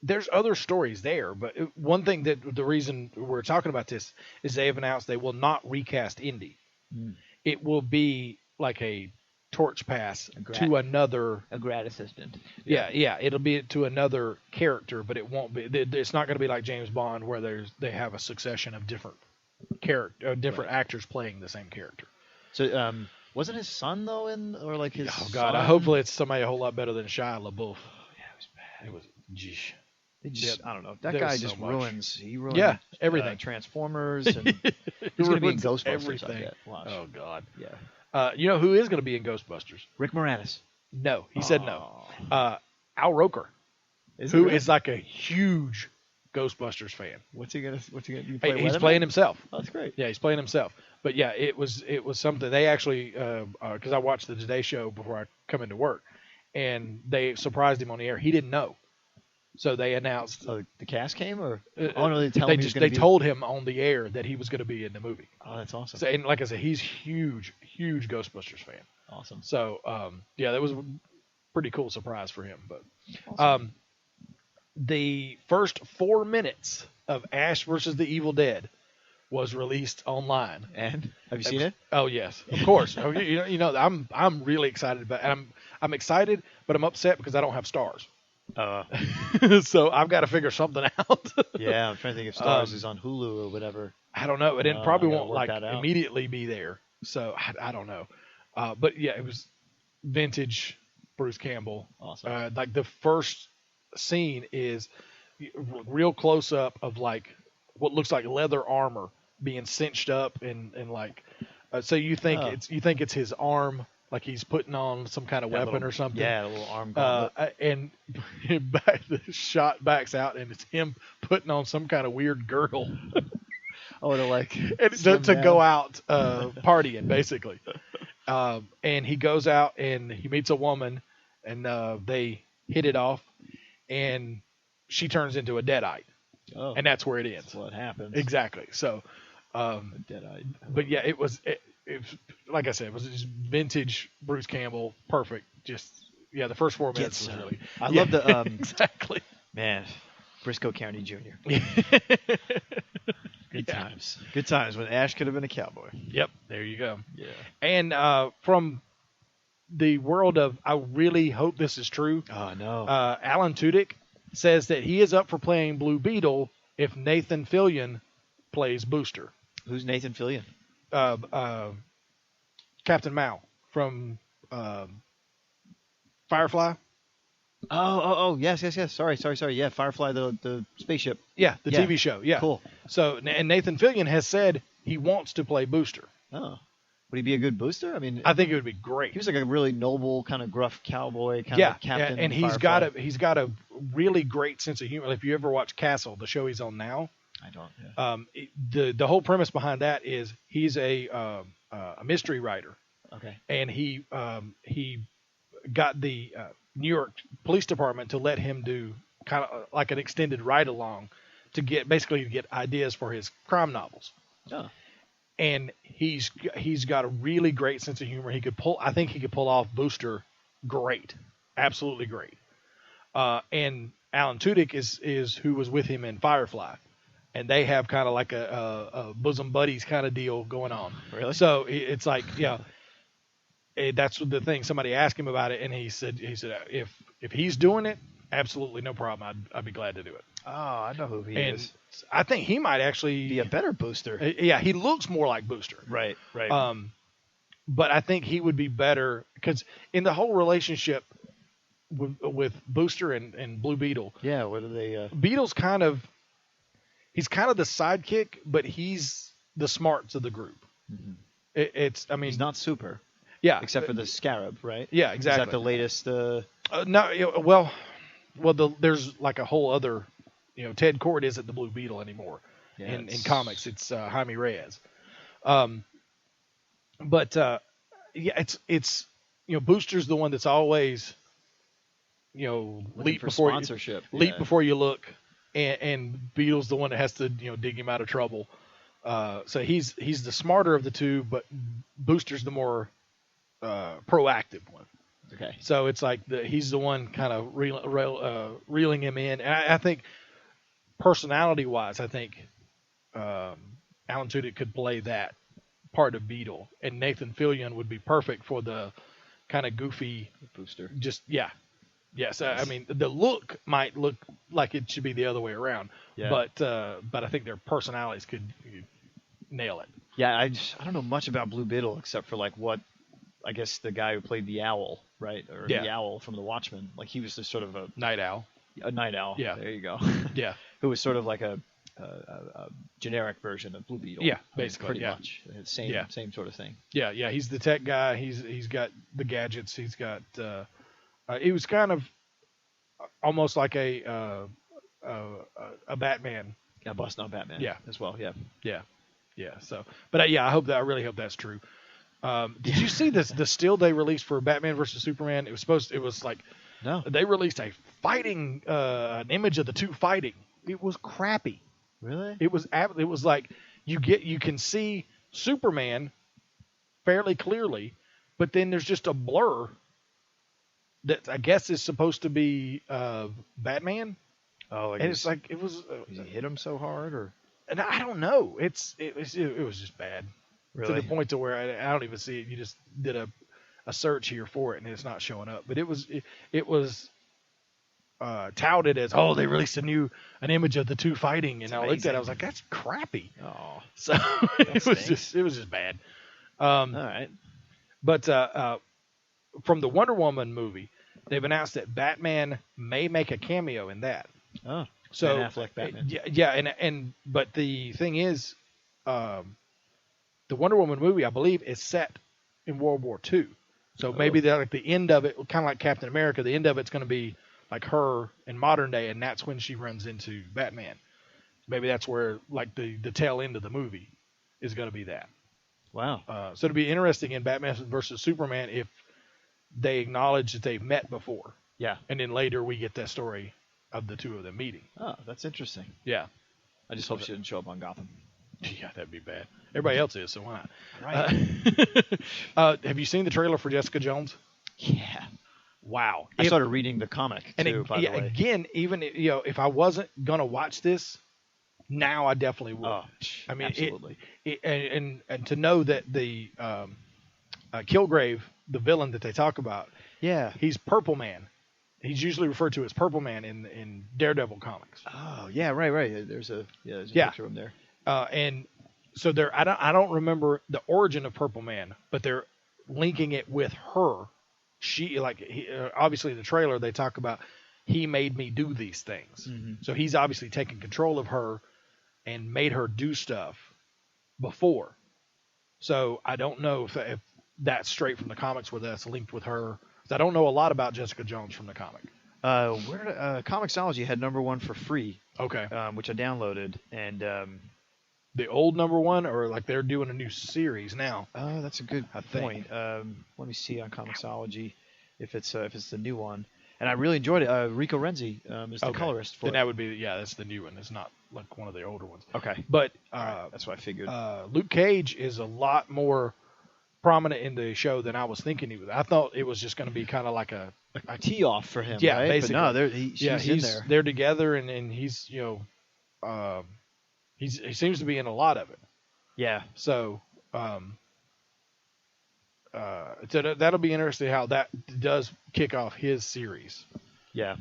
there's other stories there, but one thing that the reason we're talking about this is they have announced they will not recast Indy. It will be like a torch pass to another grad assistant. Yeah, it'll be to another character, but it won't be. It's not going to be like James Bond where they have a succession of different actors playing the same character. So wasn't his son though or like his? Oh God! Hopefully it's somebody a whole lot better than Shia LaBeouf. Yeah, it was bad. It was. Geesh. I don't know. That guy just ruins. He ruins. Yeah, everything. Transformers and he's going to be in Ghostbusters. Everything. Watch. Oh God. Yeah. You know who is going to be in Ghostbusters? Rick Moranis. No, he said no. Al Roker, is like a huge Ghostbusters fan. What's he gonna? He's playing himself. Oh, that's great. Yeah, he's playing himself. But yeah, it was something. They actually, because I watched the Today Show before I come into work, and they surprised him on the air. He didn't know. So they announced. Oh, the cast came, or no, they told him on the air that he was going to be in the movie. Oh, that's awesome. So, and like I said, he's huge Ghostbusters fan. Awesome. So that was a pretty cool surprise for him. But awesome. The first 4 minutes of Ash versus the Evil Dead was released online. And have you seen it? Oh yes, of course. you know, I'm really excited about it. I'm excited, but I'm upset because I don't have Stars. So I've got to figure something out. Yeah, I'm trying to think if Stars is on Hulu or whatever. I don't know. It probably won't immediately be there. So I don't know. But yeah, it was vintage Bruce Campbell. Awesome. Like the first scene is real close up of like what looks like leather armor being cinched up and like so you think it's his arm like he's putting on some kind of weapon or something. Yeah, a little arm gauntlet. And the shot backs out, and it's him putting on some kind of weird girdle. To like to go out partying, basically. And he goes out and he meets a woman, and they hit it off, and she turns into a deadite. Oh, and that's where it ends. That's what happens. Exactly. So, deadite. But yeah, it was like I said, it was just vintage Bruce Campbell, perfect. Just the first 4 minutes was really. I love the exactly. Man, Briscoe County Jr. Good times. Good times when Ash could have been a cowboy. Yep, there you go. Yeah. And from the world of, I really hope this is true. Oh, no. Alan Tudyk says that he is up for playing Blue Beetle if Nathan Fillion plays Booster. Who's Nathan Fillion? Captain Mao from Firefly. Oh, yes. Sorry. Yeah, Firefly, the spaceship. Yeah, the TV show. Yeah. Cool. So, and Nathan Fillion has said he wants to play Booster. Oh. Would he be a good Booster? I mean, I think it would be great. He was like a really noble, kind of gruff cowboy kind of captain. Yeah, and he's got a really great sense of humor. If you ever watch Castle, the show he's on now, I don't. Yeah. The whole premise behind that is he's a mystery writer. Okay. And he got the New York Police Department to let him do kind of like an extended ride along to get ideas for his crime novels. Oh. And he's got a really great sense of humor. I think he could pull off Booster great. Absolutely great. And Alan Tudyk is who was with him in Firefly. And they have kind of like a bosom buddies kind of deal going on. Really? So it's like, that's the thing. Somebody asked him about it, and he said if he's doing it, absolutely no problem. I'd be glad to do it. Oh, I know who he is. I think he might actually be a better Booster. Yeah, he looks more like Booster. Right. But I think he would be better because in the whole relationship with Booster and Blue Beetle. Yeah, what are they? Beetle's he's kind of the sidekick, but he's the smarts of the group. Mm-hmm. He's not super. Yeah, except for the Scarab, right? Yeah, exactly. Is that the latest? No, there's like a whole other. Ted Kord isn't the Blue Beetle anymore. Yeah, in comics, it's Jaime Reyes. It's Booster's the one that's always leap before sponsorship, leap before you look, and Beetle's the one that has to dig him out of trouble. So he's the smarter of the two, but Booster's the more proactive one. Okay. So it's like he's the one kind of reeling him in. And I think personality-wise, Alan Tudyk could play that part of Beetle, and Nathan Fillion would be perfect for the kind of goofy Booster. Just yes. The look might look like it should be the other way around. Yeah. But I think their personalities could nail it. Yeah, I don't know much about Blue Beetle except for like what. I guess the guy who played the owl, right? Or the owl from The Watchmen. Like he was just sort of a night owl. A night owl. Yeah. There you go. Yeah. Who was sort of like a generic version of Blue Beetle. Yeah, basically. Pretty much. Same sort of thing. Yeah, yeah. He's the tech guy. He's got the gadgets. He's got. He was kind of almost like a Batman. Yeah, busting on Batman. Yeah. As well. Yeah. Yeah. Yeah. So, but I really hope that's true. Did you see the still they released for Batman versus Superman? It was like no. They released a fighting an image of the two fighting. It was crappy. Really? It was like you can see Superman fairly clearly, but then there's just a blur that I guess is supposed to be Batman. Oh, and it's like it was. Did he hit him so hard, or? And I don't know. It was just bad. Really? To the point to where I don't even see it. You just did a search here for it, and it's not showing up. But it was touted as, they released an image of the two fighting, and I looked at it, I was like, that's crappy. Oh, so it was just bad. All right. But from the Wonder Woman movie, they've announced that Batman may make a cameo in that. Oh, so Ben Affleck Batman. Yeah, but the thing is, the Wonder Woman movie, I believe, is set in World War II. So maybe like the end of it, kind of like Captain America, the end of it's going to be like her in modern day, and that's when she runs into Batman. Maybe that's where like the tail end of the movie is going to be that. Wow. So it'll be interesting in Batman versus Superman if they acknowledge that they've met before. Yeah. And then later we get that story of the two of them meeting. Oh, that's interesting. Yeah. I just hope she didn't show up on Gotham. Yeah, that'd be bad. Everybody else is, so why not? Right. Have you seen the trailer for Jessica Jones? Yeah. Wow. I started reading the comic too, by the way. Again, even if I wasn't gonna watch this, now I definitely would. Oh, I mean, absolutely. And to know that the Kilgrave, the villain that they talk about, he's Purple Man. He's usually referred to as Purple Man in Daredevil comics. Oh, yeah, right. There's a picture of him there. And so I don't remember the origin of Purple Man, but they're linking it with her. She obviously the trailer they talk about he made me do these things. Mm-hmm. So he's obviously taken control of her and made her do stuff before. So I don't know if that's straight from the comics, whether that's linked with her. I don't know a lot about Jessica Jones from the comic. Comixology had #1 for free. Okay. Which I downloaded, and the old #1, or like they're doing a new series now. Oh, that's a good point. Let me see on Comixology if it's the new one. And I really enjoyed it. Rico Renzi is the colorist for it. Then that would be that's the new one. It's not like one of the older ones. Okay. But that's what I figured. Luke Cage is a lot more prominent in the show than I was thinking he was. I thought it was just going to be kind of like a tee off for him. Yeah, right? basically. But no, he's in there. They're together, and he's he seems to be in a lot of it. Yeah. So that'll be interesting how that does kick off his series. Yeah.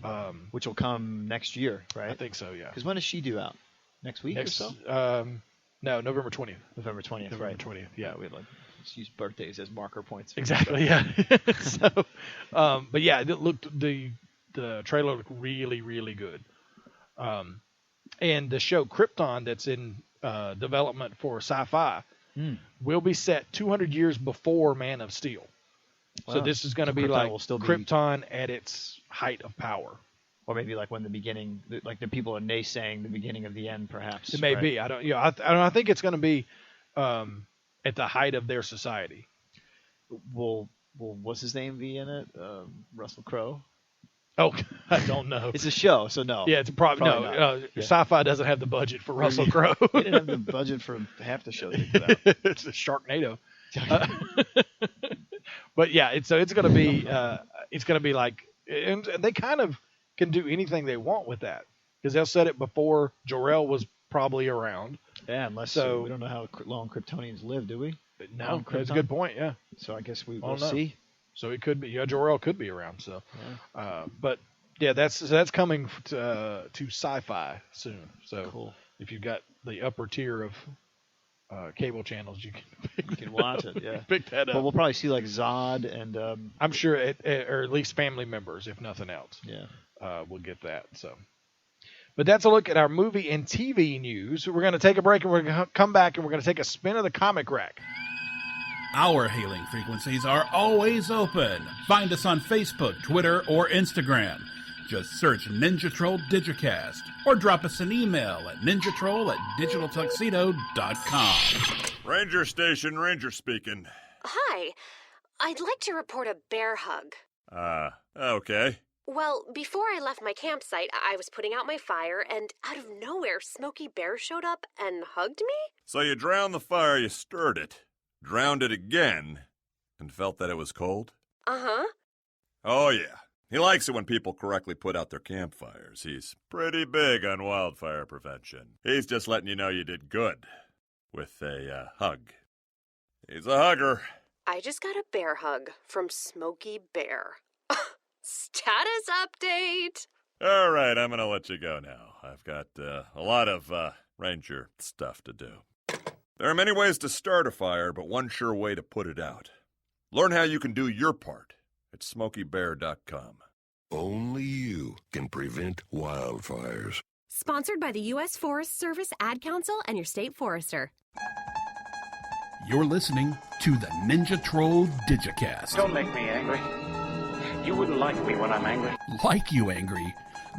Which will come next year, right? I think so. Yeah. Because when is she due out? Next week or so? No, November 20th. November 20th. November right. 20th. Yeah. We just use birthdays as marker points. Exactly. Yeah. So, but yeah, the trailer looked really, really good. And the show Krypton that's in development for sci-fi will be set 200 years before Man of Steel. Wow. So this is going to be like Krypton at its height of power. Or maybe like when the beginning, like the people are naysaying the beginning of the end, perhaps. It may be. I don't. I think it's going to be at the height of their society. Will what's his name be in it? Russell Crowe. Oh, I don't know. It's a show, so no. Yeah, it's probably no. Sci-fi doesn't have the budget for Russell Crowe. They didn't have the budget for half the show they put out. It's a Sharknado. But yeah, it's going to be like, and they kind of can do anything they want with that because they'll set it before Jor-El was probably around. Yeah, unless we don't know how long Kryptonians live, do we? No, that's a good point. Yeah. So I guess we'll see. So it could be, Jor-El could be around. So, but yeah, that's coming to sci-fi soon. So cool. If you've got the upper tier of cable channels, you can watch it. Yeah, pick that up. But we'll probably see like Zod and I'm sure, or at least family members, if nothing else. Yeah, we'll get that. So, but that's a look at our movie and TV news. We're going to take a break and we're going to come back and we're going to take a spin of the comic rack. Our hailing frequencies are always open. Find us on Facebook, Twitter, or Instagram. Just search Ninja Troll Digicast or drop us an email at ninjatroll@digitaltuxedo.com. Ranger Station, Ranger speaking. Hi. I'd like to report a bear hug. Okay. Well, before I left my campsite, I was putting out my fire, and out of nowhere, Smokey Bear showed up and hugged me? So you drowned the fire, you stirred it, drowned it again, and felt that it was cold? Uh-huh. Oh, yeah. He likes it when people correctly put out their campfires. He's pretty big on wildfire prevention. He's just letting you know you did good with a hug. He's a hugger. I just got a bear hug from Smokey Bear. Status update! All right, I'm going to let you go now. I've got a lot of ranger stuff to do. There are many ways to start a fire, but one sure way to put it out. Learn how you can do your part at SmokeyBear.com. Only you can prevent wildfires. Sponsored by the U.S. Forest Service, Ad Council, and your state forester. You're listening to the Ninja Troll Digicast. Don't make me angry. You wouldn't like me when I'm angry. Like you angry?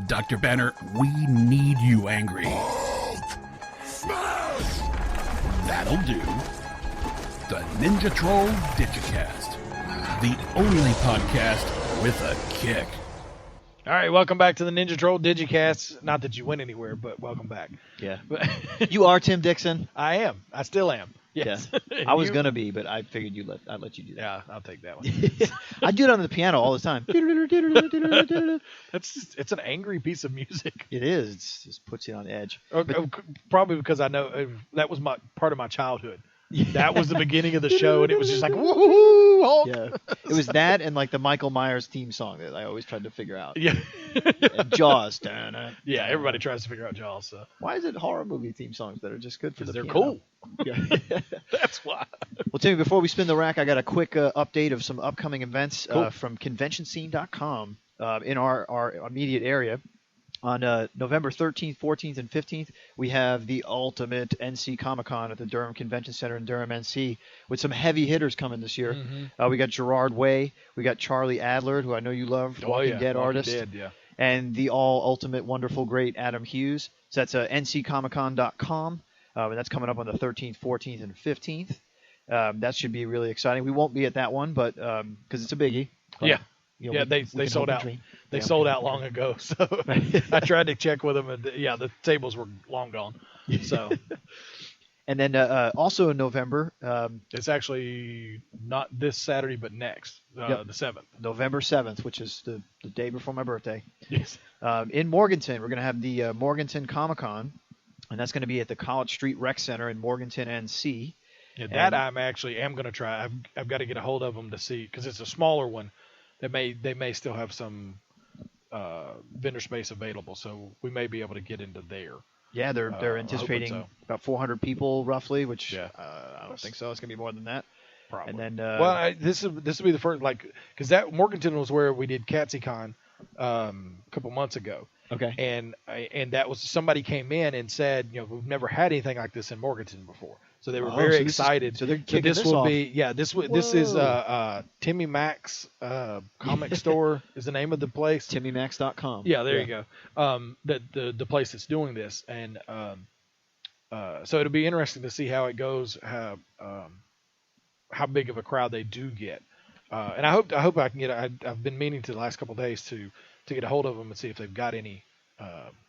Dr. Banner, we need you angry. Smash! That'll do. The Ninja Troll Digicast. The only podcast with a kick. All right, welcome back to the Ninja Troll Digicast. Not that you went anywhere, but welcome back. Yeah. You are Tim Dixon. I am. I still am. Yes. Yeah. I was going to be, but I figured I'd let you do that. Yeah, I'll take that one. I do it on the piano all the time. It's an angry piece of music. It is. It just puts you on edge. Probably because I know that was part of my childhood. That was the beginning of the show, and it was just like, woohoo, Hulk. Yeah. It was that and like the Michael Myers theme song that I always tried to figure out. Yeah. And Jaws. Yeah, everybody tries to figure out Jaws. So. Why is it horror movie theme songs that are just good for the they're piano? Cool. Yeah. That's why. Well, Timmy, before we spin the rack, I got a quick update of some upcoming events from ConventionScene.com in our immediate area. On November 13th, 14th, and 15th, we have the ultimate NC Comic-Con at the Durham Convention Center in Durham, NC, with some heavy hitters coming this year. Mm-hmm. We got Gerard Way, we got Charlie Adler, who I know you love, Walking Dead artist, and the all-ultimate, wonderful, great Adam Hughes. So that's nccomiccon.com, and that's coming up on the 13th, 14th, and 15th. That should be really exciting. We won't be at that one, but because it's a biggie. But, yeah. They sold out. They sold out long ago. So I tried to check with them, and the tables were long gone. So, and then also in November, it's actually not this Saturday, but next, the 7th, November 7th, which is the day before my birthday. Yes. In Morganton, we're going to have the Morganton Comic-Con, and that's going to be at the College Street Rec Center in Morganton, NC. Yeah, that I'm going to try. I've got to get a hold of them to see, because it's a smaller one. They may still have some vendor space available, so we may be able to get into there. Yeah, they're anticipating about 400 people roughly, which I don't think so. It's gonna be more than that. Probably. And then this will be the first, because that Morganton was where we did CatsyCon a couple months ago. Okay. And that was, somebody came in and said, we've never had anything like this in Morganton before. So they were very excited. So they're kicking this will be this is Timmy Mac's comic store is the name of the place. TimmyMax.com. Yeah, there you go. The place that's doing this, and so it'll be interesting to see how it goes, how big of a crowd they do get, and I hope I can get. I've been meaning to the last couple of days to get a hold of them and see if they've got any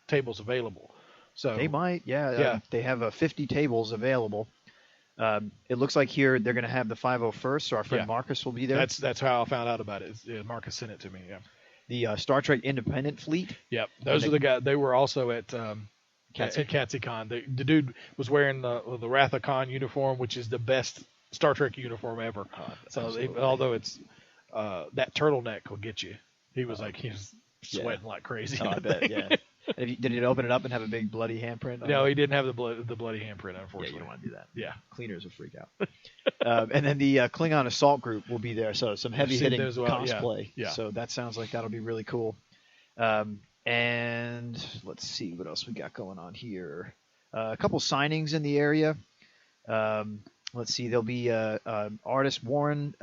tables available. So they might, yeah. They have 50 tables available. It looks like here they're going to have the 501st, so our friend Marcus will be there. That's how I found out about it. Marcus sent it to me. Yeah. The Star Trek Independent Fleet. Yep, those are the guys. They were also at CatsyCon. The dude was wearing the Wrath of Khan uniform, which is the best Star Trek uniform ever. Although it's that turtleneck will get you. He was sweating like crazy. I bet. Yeah. Did it open it up and have a big bloody handprint? No, he didn't have the bloody handprint, unfortunately. Yeah, you don't want to do that. Yeah. Cleaners will freak out. And then the Klingon Assault Group will be there, so some heavy-hitting cosplay. Yeah. So that sounds like that'll be really cool. And let's see what else we got going on here. A couple signings in the area. Let's see. There'll be artist Warren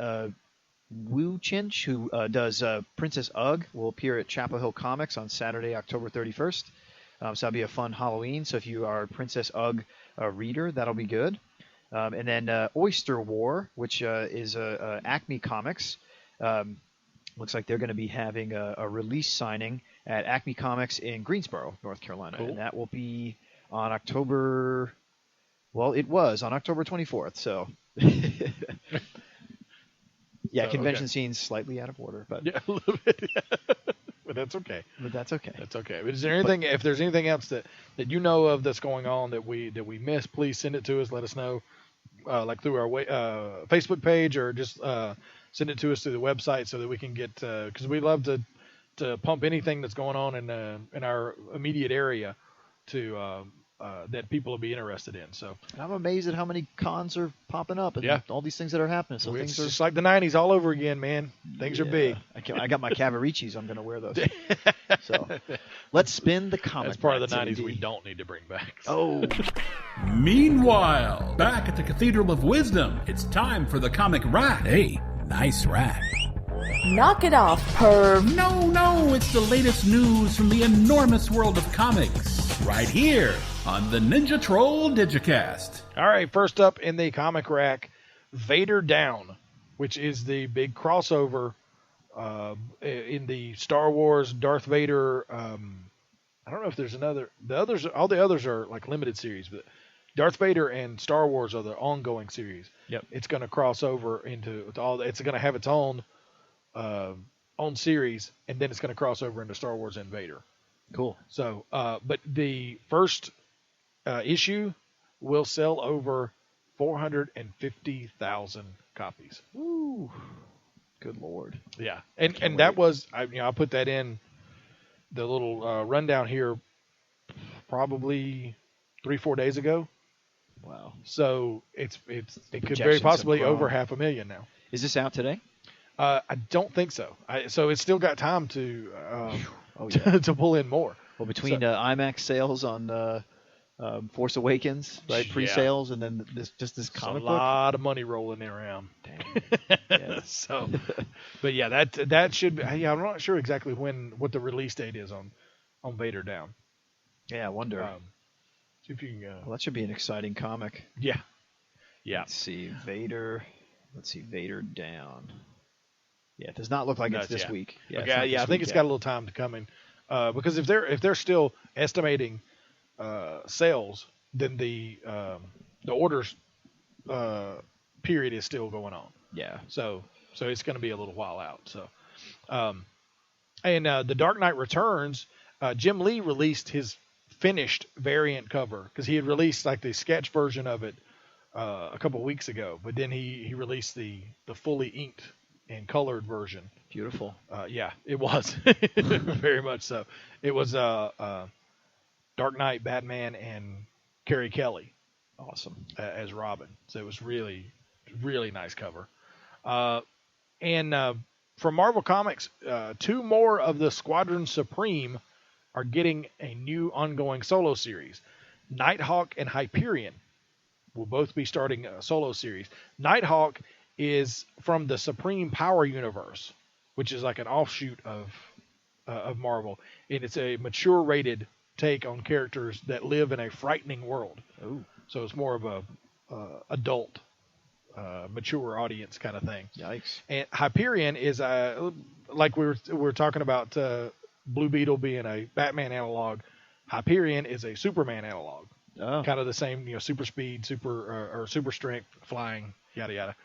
Wuchinch, who does Princess Ugg, will appear at Chapel Hill Comics on Saturday, October 31st. So that'll be a fun Halloween. So if you are a Princess Ugg reader, that'll be good. And then Oyster War, which is Acme Comics. Looks like they're going to be having a release signing at Acme Comics in Greensboro, North Carolina. Cool. And that will be on October... Well, it was on October 24th, so... Yeah, convention scene's slightly out of order, but a little bit. But that's okay. That's okay. But is there anything? If there's anything else that you know of that's going on that we missed, please send it to us. Let us know, like through our Facebook page, or just send it to us through the website so that we can get. Because we love to pump anything that's going on in our immediate area to that people will be interested in. So I'm amazed at how many cons are popping up and all these things that are happening. So it's things are just like the 90s all over again, man. Things are big. I got my Cavaricis. I'm going to wear those. So let's spin the comic. That's part of the back 90s we don't need to bring back. Oh. Meanwhile, back at the Cathedral of Wisdom, it's time for the comic rack. Hey, nice rack. Knock it off, perv. No, it's the latest news from the enormous world of comics. Right here on the Ninja Troll Digicast. All right, first up in the comic rack, Vader Down, which is the big crossover in the Star Wars Darth Vader. I don't know if there's another. All the others are like limited series, but Darth Vader and Star Wars are the ongoing series. Yep. It's going to cross over into all. It's going to have its own series, and then it's going to cross over into Star Wars and Vader. Cool. So, but the first issue will sell over 450,000 copies. Woo! Good Lord. Yeah, and that was I put that in the little rundown here probably 3-4 days ago. Wow. So it could very possibly over 500,000 now. Is this out today? I don't think so. So it's still got time to to pull in more. Well, between IMAX sales on Force Awakens, right, pre-sales, and then this comic book, a lot of money rolling around. Dang. Yeah. So, but yeah, that should be. Yeah, I'm not sure exactly what the release date is on Vader Down. Yeah, I wonder. See if you can. Well, that should be an exciting comic. Yeah. Let's see Vader Down. Yeah, it does not look like it's this week. Yeah, okay, I think it's got a little time to come in, because if they're still estimating sales, then the orders period is still going on. Yeah. So it's going to be a little while out. So, and the Dark Knight Returns, Jim Lee released his finished variant cover because he had released like the sketch version of it a couple weeks ago, but then he released the fully inked and colored version. Beautiful. Yeah, it was very much so. It was Dark Knight, Batman, and Carrie Kelly. Awesome. As Robin. So it was really, really nice cover. And from Marvel Comics, 2 more of the Squadron Supreme are getting a new ongoing solo series. Nighthawk and Hyperion will both be starting a solo series. Nighthawk is from the Supreme Power universe, which is like an offshoot of Marvel. And it's a mature rated take on characters that live in a frightening world. Ooh. So it's more of a adult, mature audience kind of thing. Yikes. And Hyperion is like we were talking about Blue Beetle being a Batman analog. Hyperion is a Superman analog. Oh. Kind of the same, super speed, super strength, flying, yada yada.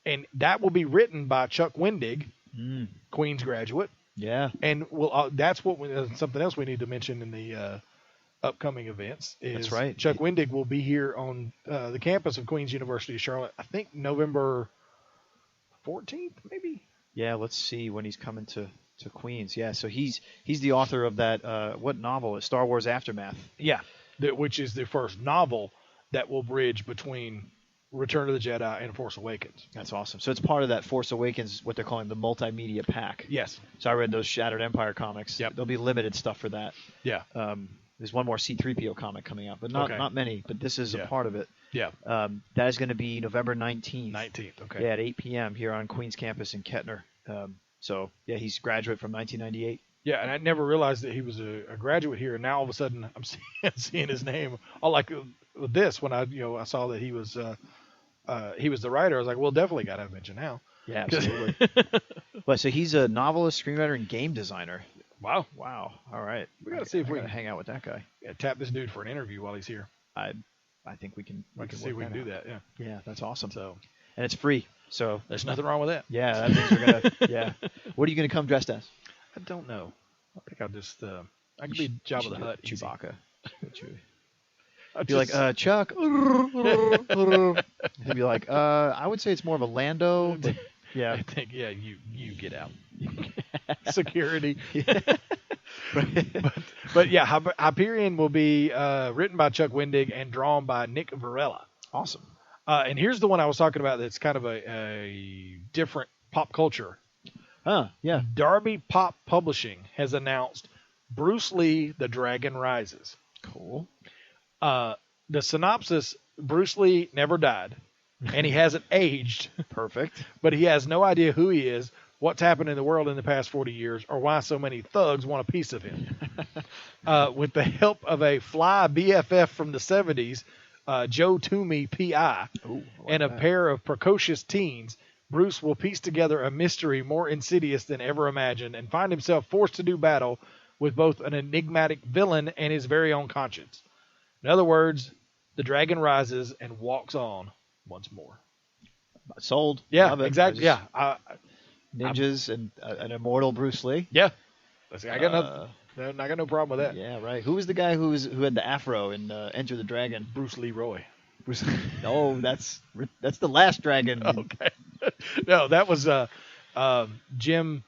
And that will be written by Chuck Wendig, Queen's graduate. Yeah. And that's something else we need to mention in the upcoming events. That's right. Chuck Wendig will be here on the campus of Queen's University of Charlotte, I think November 14th, maybe? Yeah, let's see when he's coming to Queens. Yeah, so he's the author of that, what novel? Star Wars Aftermath. Yeah, which is the first novel that will bridge between Return of the Jedi and Force Awakens. That's awesome. So it's part of that Force Awakens, what they're calling the multimedia pack. Yes. So I read those Shattered Empire comics. Yep. There'll be limited stuff for that. Yeah. There's one more C-3PO comic coming out, but not many. But this is a part of it. Yeah. That is going to be November 19th. 19th, okay. Yeah, at 8 p.m. here on Queens campus in Kettner. So, yeah, he's a graduate from 1998. Yeah, and I never realized that he was a graduate here. And now all of a sudden I'm seeing his name. All like with this, when I saw that he was the writer, I was like, well, definitely got to mention now. Yeah, absolutely. Well, so he's a novelist, screenwriter, and game designer. Wow. All right. We got to see if we can hang out with that guy. Yeah, tap this dude for an interview while he's here. I think we can. We can see if we can do that. Yeah. Yeah, that's awesome. So, and it's free. So there's nothing wrong with that. Yeah, that means we're gonna. Yeah. What are you gonna come dressed as? I don't know. I think I'll just. I could be Jabba the Hutt. Chewbacca. Be like, Chuck. He'd be like, I would say it's more of a Lando. But yeah. I think, you get out. Security. but yeah, Hyperion will be written by Chuck Wendig and drawn by Nick Varela. Awesome. And here's the one I was talking about that's kind of a different pop culture. Yeah. Darby Pop Publishing has announced Bruce Lee, The Dragon Rises. Cool. The synopsis, Bruce Lee never died, and he hasn't aged. Perfect. But he has no idea who he is, what's happened in the world in the past 40 years, or why so many thugs want a piece of him. With the help of a fly BFF from the 70s, Joe Toomey, P.I., and a pair of precocious teens, Bruce will piece together a mystery more insidious than ever imagined and find himself forced to do battle with both an enigmatic villain and his very own conscience. In other words, the dragon rises and walks on once more. Sold. Yeah, Love it. exactly. Ninjas and an immortal Bruce Lee. Yeah. I got nothing. I got no problem with that. Yeah, right. Who was the guy who had the afro in Enter the Dragon? Bruce Leroy. No, that's the last dragon. Okay. No, that was Jim.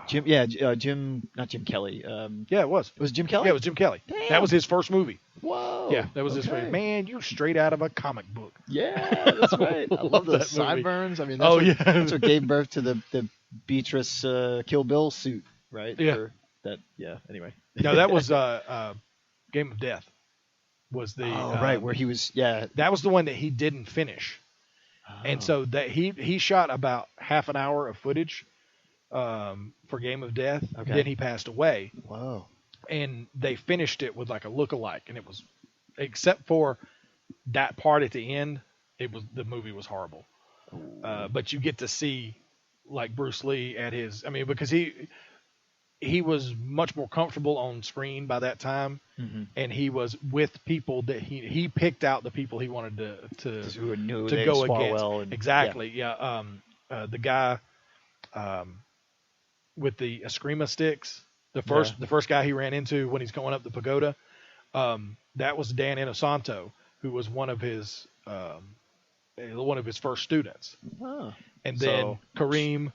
Jim, not Jim Kelly. Yeah, it was. It was Jim Kelly? Yeah, it was Jim Kelly. Damn. That was his first movie. Whoa. Yeah, that was his first. Man, you're straight out of a comic book. Yeah, that's right. I love those sideburns. I mean, that's what gave birth to the Beatrice Kill Bill suit, right? Yeah. Anyway. No, that was Game of Death. Was the right, where he was, that was the one that he didn't finish. And so that he shot about half an hour of footage for Game of Death. Okay. Then he passed away. Wow. And they finished it with like a look-alike, and it was, except for that part at the end, the movie was horrible. But you get to see like Bruce Lee at his, because he was much more comfortable on screen by that time, and he was with people that he picked out the people he wanted to go against. Well exactly, yeah. The guy with the Eskrima sticks, the first guy he ran into when he's going up the pagoda, that was Dan Inosanto, who was one of his first students. Oh. And then Kareem.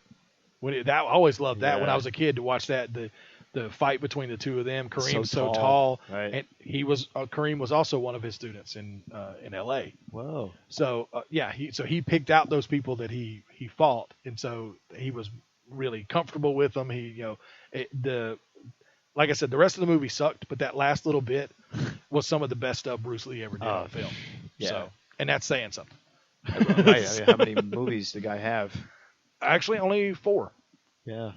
I always loved that when I was a kid to watch that the fight between the two of them. Kareem's so tall, right. And Kareem was also one of his students in L.A. Whoa! So he picked out those people that he fought, and so he was really comfortable with them. Like I said, the rest of the movie sucked, but that last little bit was some of the best stuff Bruce Lee ever did on film. Yeah, so, and that's saying something. Right. How many movies did the guy have? Actually, only 4. Yeah.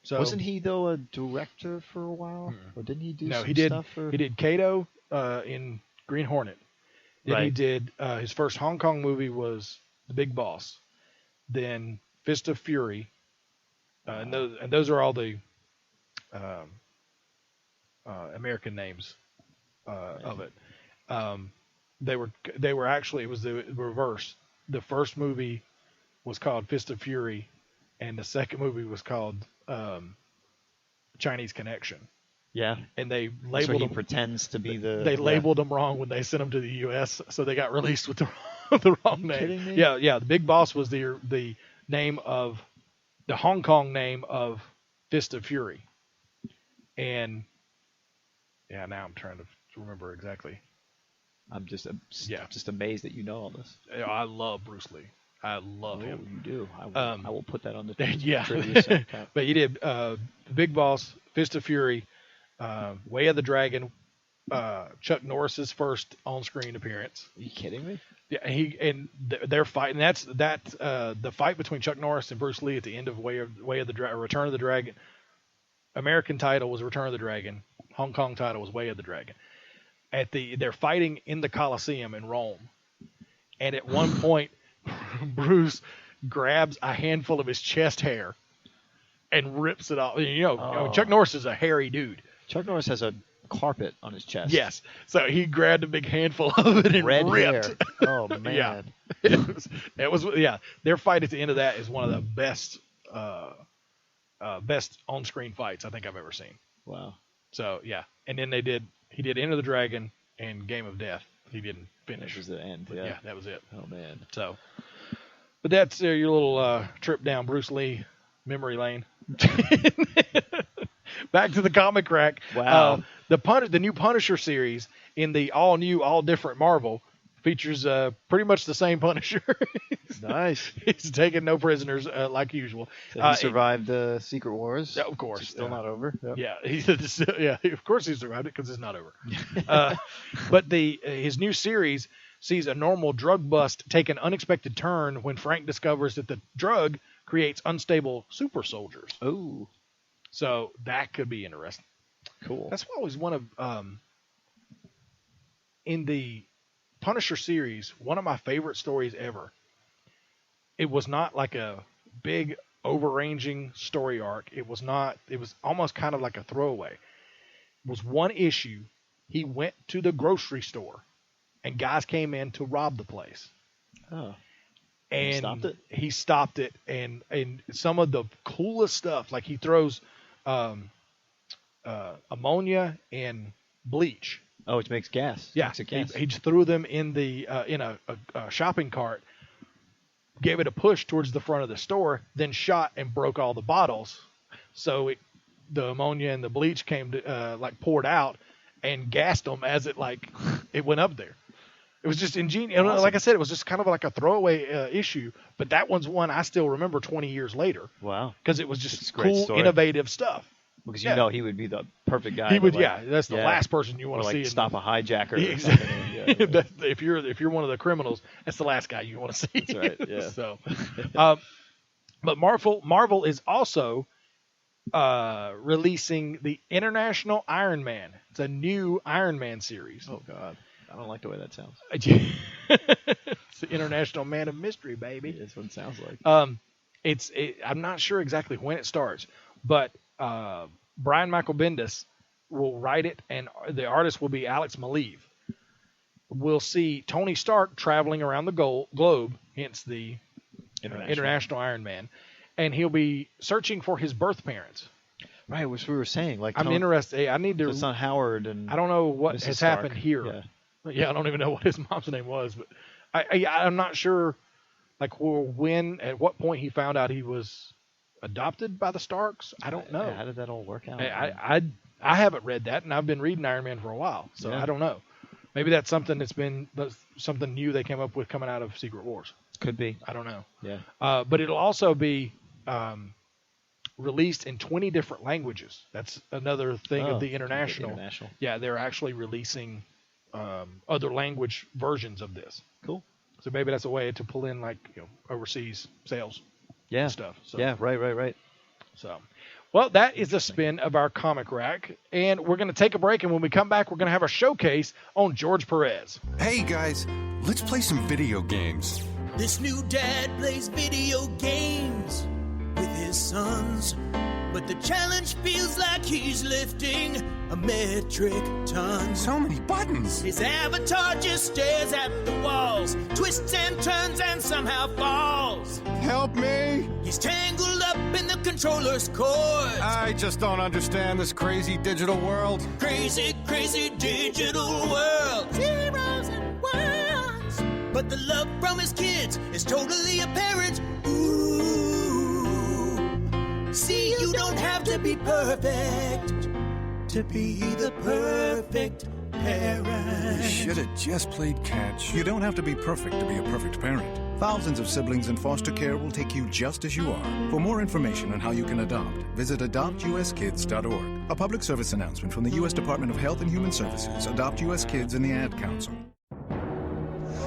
So wasn't he though a director for a while, or didn't he do? No, some he did. Stuff for... He did Kato in Green Hornet. Then he did his first Hong Kong movie was The Big Boss. Then Fist of Fury, and those are all the American names of it. They were actually, it was the reverse. The first movie was called Fist of Fury, and the second movie was called Chinese Connection. Yeah, and they labeled That's where he them. pretends to be the. They labeled them wrong when they sent them to the U.S., so they got released with the wrong name. Kidding me? Yeah. The Big Boss was the name of the Hong Kong name of Fist of Fury, and now I'm trying to remember exactly. I'm just amazed that you know all this. I love Bruce Lee. I love him. You do. I will put that on the yeah. trivia But he did The Big Boss, Fist of Fury, Way of the Dragon, Chuck Norris's first on-screen appearance. Are you kidding me? Yeah, they're fighting. That's the fight between Chuck Norris and Bruce Lee at the end of Return of the Dragon. American title was Return of the Dragon. Hong Kong title was Way of the Dragon. They're fighting in the Colosseum in Rome, and at one point, Bruce grabs a handful of his chest hair and rips it off. Chuck Norris is a hairy dude. Chuck Norris has a carpet on his chest. Yes, so he grabbed a big handful of it and ripped. Hair. Oh man, yeah, it was. Their fight at the end of that is one of the best on-screen fights I think I've ever seen. Wow. So yeah, and then he did Enter the Dragon and Game of Death. He didn't finish. That was the end. Yeah, that was it. Oh man. So, but that's your little trip down Bruce Lee memory lane. back to the comic rack. Wow. The new Punisher series in the all new, all different Marvel features pretty much the same Punisher. Nice. He's taking no prisoners like usual. So he survived the Secret Wars. Of course. Still not over. Yep. Yeah, of course he survived it because it's not over. But his new series sees a normal drug bust take an unexpected turn when Frank discovers that the drug creates unstable super soldiers. Oh. So that could be interesting. Cool. That's why I always one of in the Punisher series, one of my favorite stories ever. It was not like a big overranging story arc. It was almost kind of like a throwaway. It was one issue. He went to the grocery store and guys came in to rob the place. Oh. And he stopped it and some of the coolest stuff, like he throws ammonia and bleach. Oh, which makes gas. Yeah, he just threw them in in a shopping cart, gave it a push towards the front of the store, then shot and broke all the bottles. So the ammonia and the bleach came to poured out and gassed them as it went up there. It was just ingenious. Awesome. Like I said, it was just kind of like a throwaway issue, but that one's one I still remember 20 years later. Wow. Because it was just cool, innovative stuff. Because you know he would be the perfect guy. He would, that's the last person you want to see. Stop a hijacker. Exactly. If you're one of the criminals, that's the last guy you want to see. That's right. Yeah. So, but Marvel is also releasing the International Iron Man. It's a new Iron Man series. Oh God, I don't like the way that sounds. It's the International Man of Mystery, baby. That's what it sounds like. I'm not sure exactly when it starts, but Brian Michael Bendis will write it, and the artist will be Alex Maleev. We'll see Tony Stark traveling around the globe, hence the International Iron Man, and he'll be searching for his birth parents. Right, which we were saying. I'm interested. I need to. It's not Howard and. I don't know what Mrs. has Stark. happened here. Yeah, I don't even know what his mom's name was, but I'm not sure. At what point he found out he was adopted by the Starks. I don't know. How did that all work out? I haven't read that, and I've been reading Iron Man for a while, so I don't know. Maybe that's something that's something new they came up with coming out of Secret Wars. Could be. I don't know. Yeah. But it'll also be released in 20 different languages. That's another thing of the international. Yeah, they're actually releasing other language versions of this. Cool. So maybe that's a way to pull in overseas sales. Yeah. And stuff. So. Yeah. Right. So, well, that is the spin of our comic rack, and we're going to take a break. And when we come back, we're going to have a showcase on George Perez. Hey guys, let's play some video games. This new dad plays video games with his sons, but the challenge feels like he's lifting a metric ton. So many buttons. His avatar just stares at the walls, twists and turns and somehow falls. Help me! He's tangled up in the controller's cords. I just don't understand this crazy digital world. Crazy, crazy digital world. Zeros and ones. But the love from his kids is totally apparent. Ooh. See, you don't have to be perfect to be the perfect parent. You should have just played catch. You don't have to be perfect to be a perfect parent. Thousands of siblings in foster care will take you just as you are. For more information on how you can adopt, visit adoptuskids.org. A public service announcement from the U.S. Department of Health and Human Services, Adopt U.S. Kids, and the Ad Council.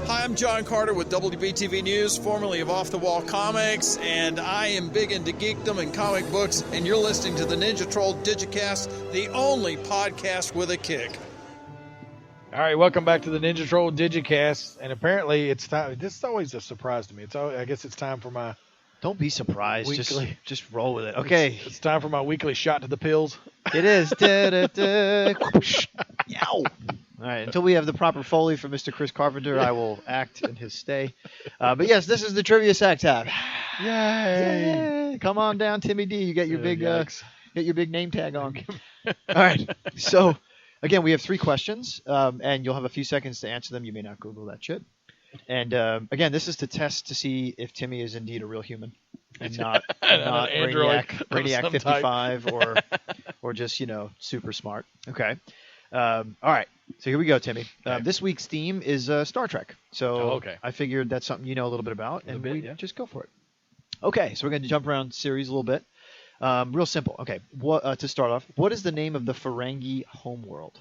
Hi, I'm John Carter with WBTV News, formerly of Off the Wall Comics, and I am big into geekdom and comic books, and you're listening to the Ninja Troll Digicast, the only podcast with a kick. All right, welcome back to the Ninja Troll Digicast, and apparently it's time. This is always a surprise to me. I guess it's time for my. Don't be surprised. Just roll with it. Okay, it's time for my weekly shot to the pills. It is. Yow. All right, until we have the proper Foley from Mr. Chris Carpenter, I will act in his stay. But yes, this is the Trivia Sack tab. Yay! Come on down, Timmy D. You get your big name tag on. All right. So again, we have 3 questions, and you'll have a few seconds to answer them. You may not Google that shit. And again, this is to test to see if Timmy is indeed a real human. and not Android Brainiac 55 or just super smart. Okay. All right. So here we go, Timmy. Okay. This week's theme is Star Trek. So okay. I figured that's something you know a little bit about, and we just go for it. Okay. So we're going to jump around series a little bit. Real simple. Okay. What to start off? What is the name of the Ferengi homeworld?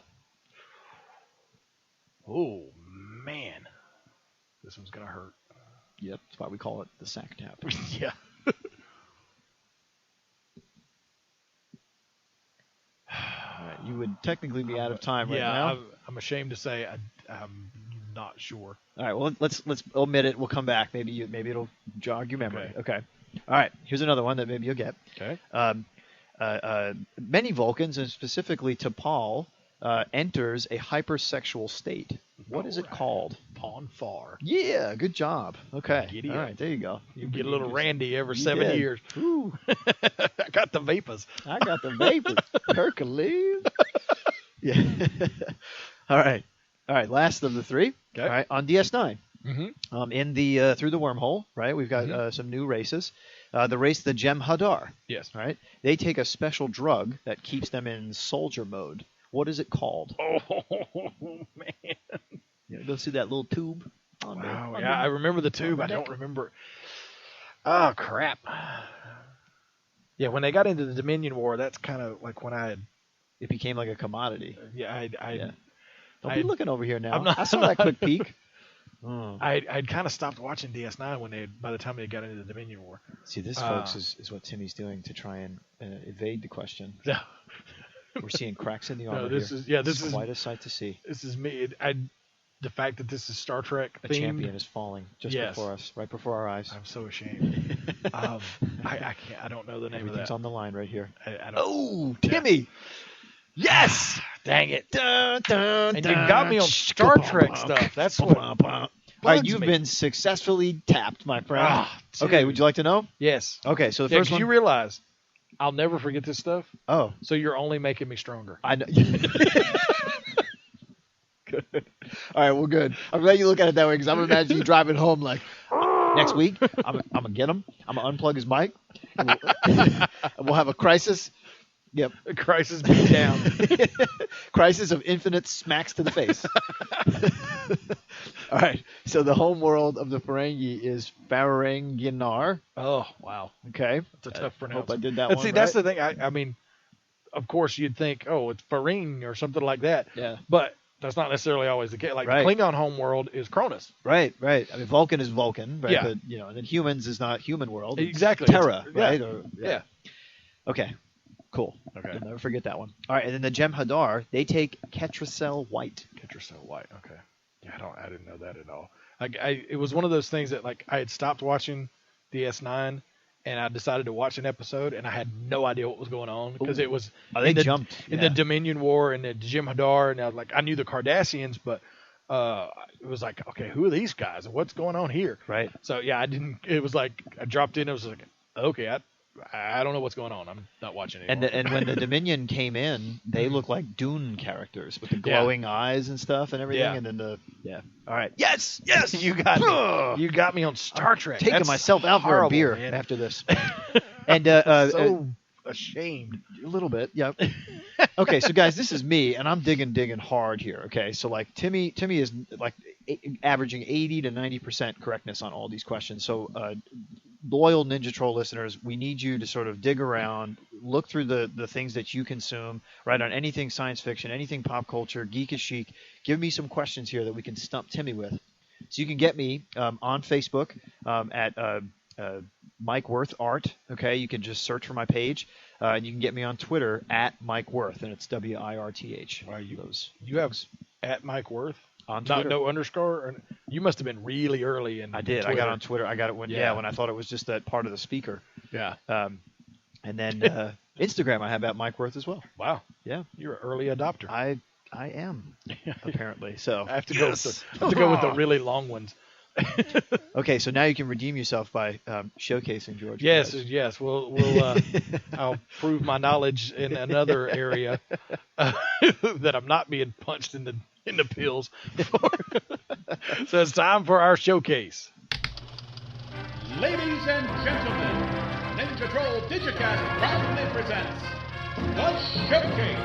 Oh man, this one's gonna hurt. Yep. That's why we call it the sack tap. Yeah. All right, you would technically be out of time right now. I'm ashamed to say I'm not sure. All right, well let's omit it. We'll come back. Maybe it'll jog your memory. Okay. All right. Here's another one that maybe you'll get. Okay. Many Vulcans, and specifically T'Pol, enters a hypersexual state. What is it called? Pon farr. Yeah, good job. Okay. All right, there you go. You get a little randy every 7 years. Ooh. I got the vapors. Hercules. Yeah. All right. Last of the three. Okay. All right. On DS9. Mm-hmm. In the through the wormhole, right? We've got some new races. The race, the Jem'Hadar. Yes. Right. They take a special drug that keeps them in soldier mode. What is it called? Oh man! Go see that little tube. Wow. Yeah, I remember the tube. I don't remember. Oh crap! Yeah, when they got into the Dominion War, that's kind of like when it became like a commodity. Yeah, Don't be looking over here now. I saw that quick peek. I'd kind of stopped watching DS9 by the time they got into the Dominion War. See, this, folks, is what Timmy's doing to try and evade the question. No. We're seeing cracks in the armor this here. is quite a sight to see. This is me. The fact that this is Star Trek a themed, champion is falling just before us, right before our eyes. I'm so ashamed. I can't. I don't know the name Everything's of that. on the line right here. I don't, oh, Timmy! Yes! Dang it! Dun, dun, and you got me on Star Trek stuff. That's what. All right, you've been successfully tapped, my friend. Okay, would you like to know? Yes. Okay, so the first one. You realize I'll never forget this stuff. Oh. So you're only making me stronger. I know. Good. All right, well, good. I'm glad you look at it that way because I'm imagining you driving home like, next week, I'm going to get him. I'm going to unplug his mic. And we'll have a crisis. Yep. A crisis beat down. Crisis of infinite smacks to the face. All right. So the home world of the Ferengi is Ferenginar. Oh, wow. Okay. That's a tough pronouncement. Hope I did that one see, right. that's the thing. I mean, of course, you'd think, oh, it's Ferengi or something like that. Yeah. But that's not necessarily always the case. Like, right. The Klingon home world is Cronus. Right. I mean, Vulcan is Vulcan, right? Yeah. But, and then humans is not human world. Exactly. Terra, yeah. right? Yeah. Okay. Cool. Okay. I'll never forget that one. All right, and then the Jem'Hadar, they take Ketracel White. Ketracel White. Okay. Yeah, I didn't know that at all. It was one of those things that I had stopped watching DS9 and I decided to watch an episode and I had no idea what was going on because it was jumped in the Dominion War and the Jem'Hadar and I knew the Cardassians, but it was like, okay, who are these guys and what's going on here? Right. So yeah, it was like I dropped in. It was like, okay, I don't know what's going on. I'm not watching it anymore. And when the Dominion came in, they looked like Dune characters with the glowing eyes and stuff and everything. Yeah. And then all right. Yes, you got me. You got me on Star Trek. Taking That's myself out for a beer man. after this. And so ashamed. A little bit, yeah. Okay, so guys, this is me, and I'm digging hard here. Okay, so like Timmy is like averaging 80 to 90% correctness on all these questions. So loyal Ninja Troll listeners, we need you to sort of dig around, look through the things that you consume, right, on anything science fiction, anything pop culture, geek is chic. Give me some questions here that we can stump Timmy with. So you can get me on Facebook at Mike Worth Art. Okay, you can just search for my page, and you can get me on Twitter at Mike Worth, and it's WIRTH. You have at Mike Worth on Twitter. No underscore. You must have been really early in. I did. Twitter. I got on Twitter. I got it when I thought it was just that part of the speaker. Yeah. And then Instagram I have at Mike Worth as well. Wow. Yeah. You're an early adopter. I am apparently. So I have to go with the really long ones. Okay, so now you can redeem yourself by showcasing George. Yes, Perez. yes. We'll I'll prove my knowledge in another area that I'm not being punched in the pills for. So it's time for our showcase. Ladies and gentlemen, Ninja Troll Digicast proudly presents The Showcase.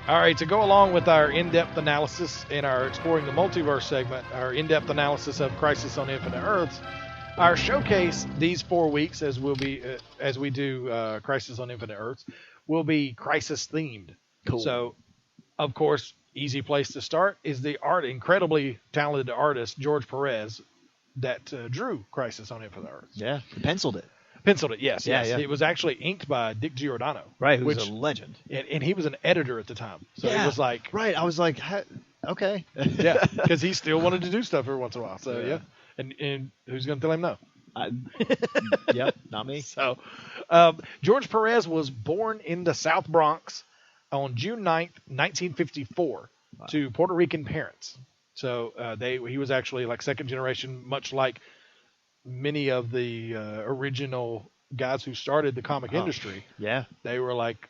All right, to go along with our in-depth analysis in our Exploring the Multiverse segment, our in-depth analysis of Crisis on Infinite Earths, our showcase these 4 weeks, as we do Crisis on Infinite Earths, will be Crisis themed. Cool. So, of course, easy place to start is the incredibly talented artist George Perez that drew Crisis on Infinite Earths. Yeah, penciled it. Yes. Yeah. It was actually inked by Dick Giordano. Right, who's a legend. And he was an editor at the time. So it was like... Right, I was like, okay. Yeah, because he still wanted to do stuff every once in a while. So, yeah. And who's going to tell him no? Yep, not me. So, George Perez was born in the South Bronx on June 9th, 1954, to Puerto Rican parents. So he was actually like second generation, much like many of the original guys who started the comic industry. Yeah, they were like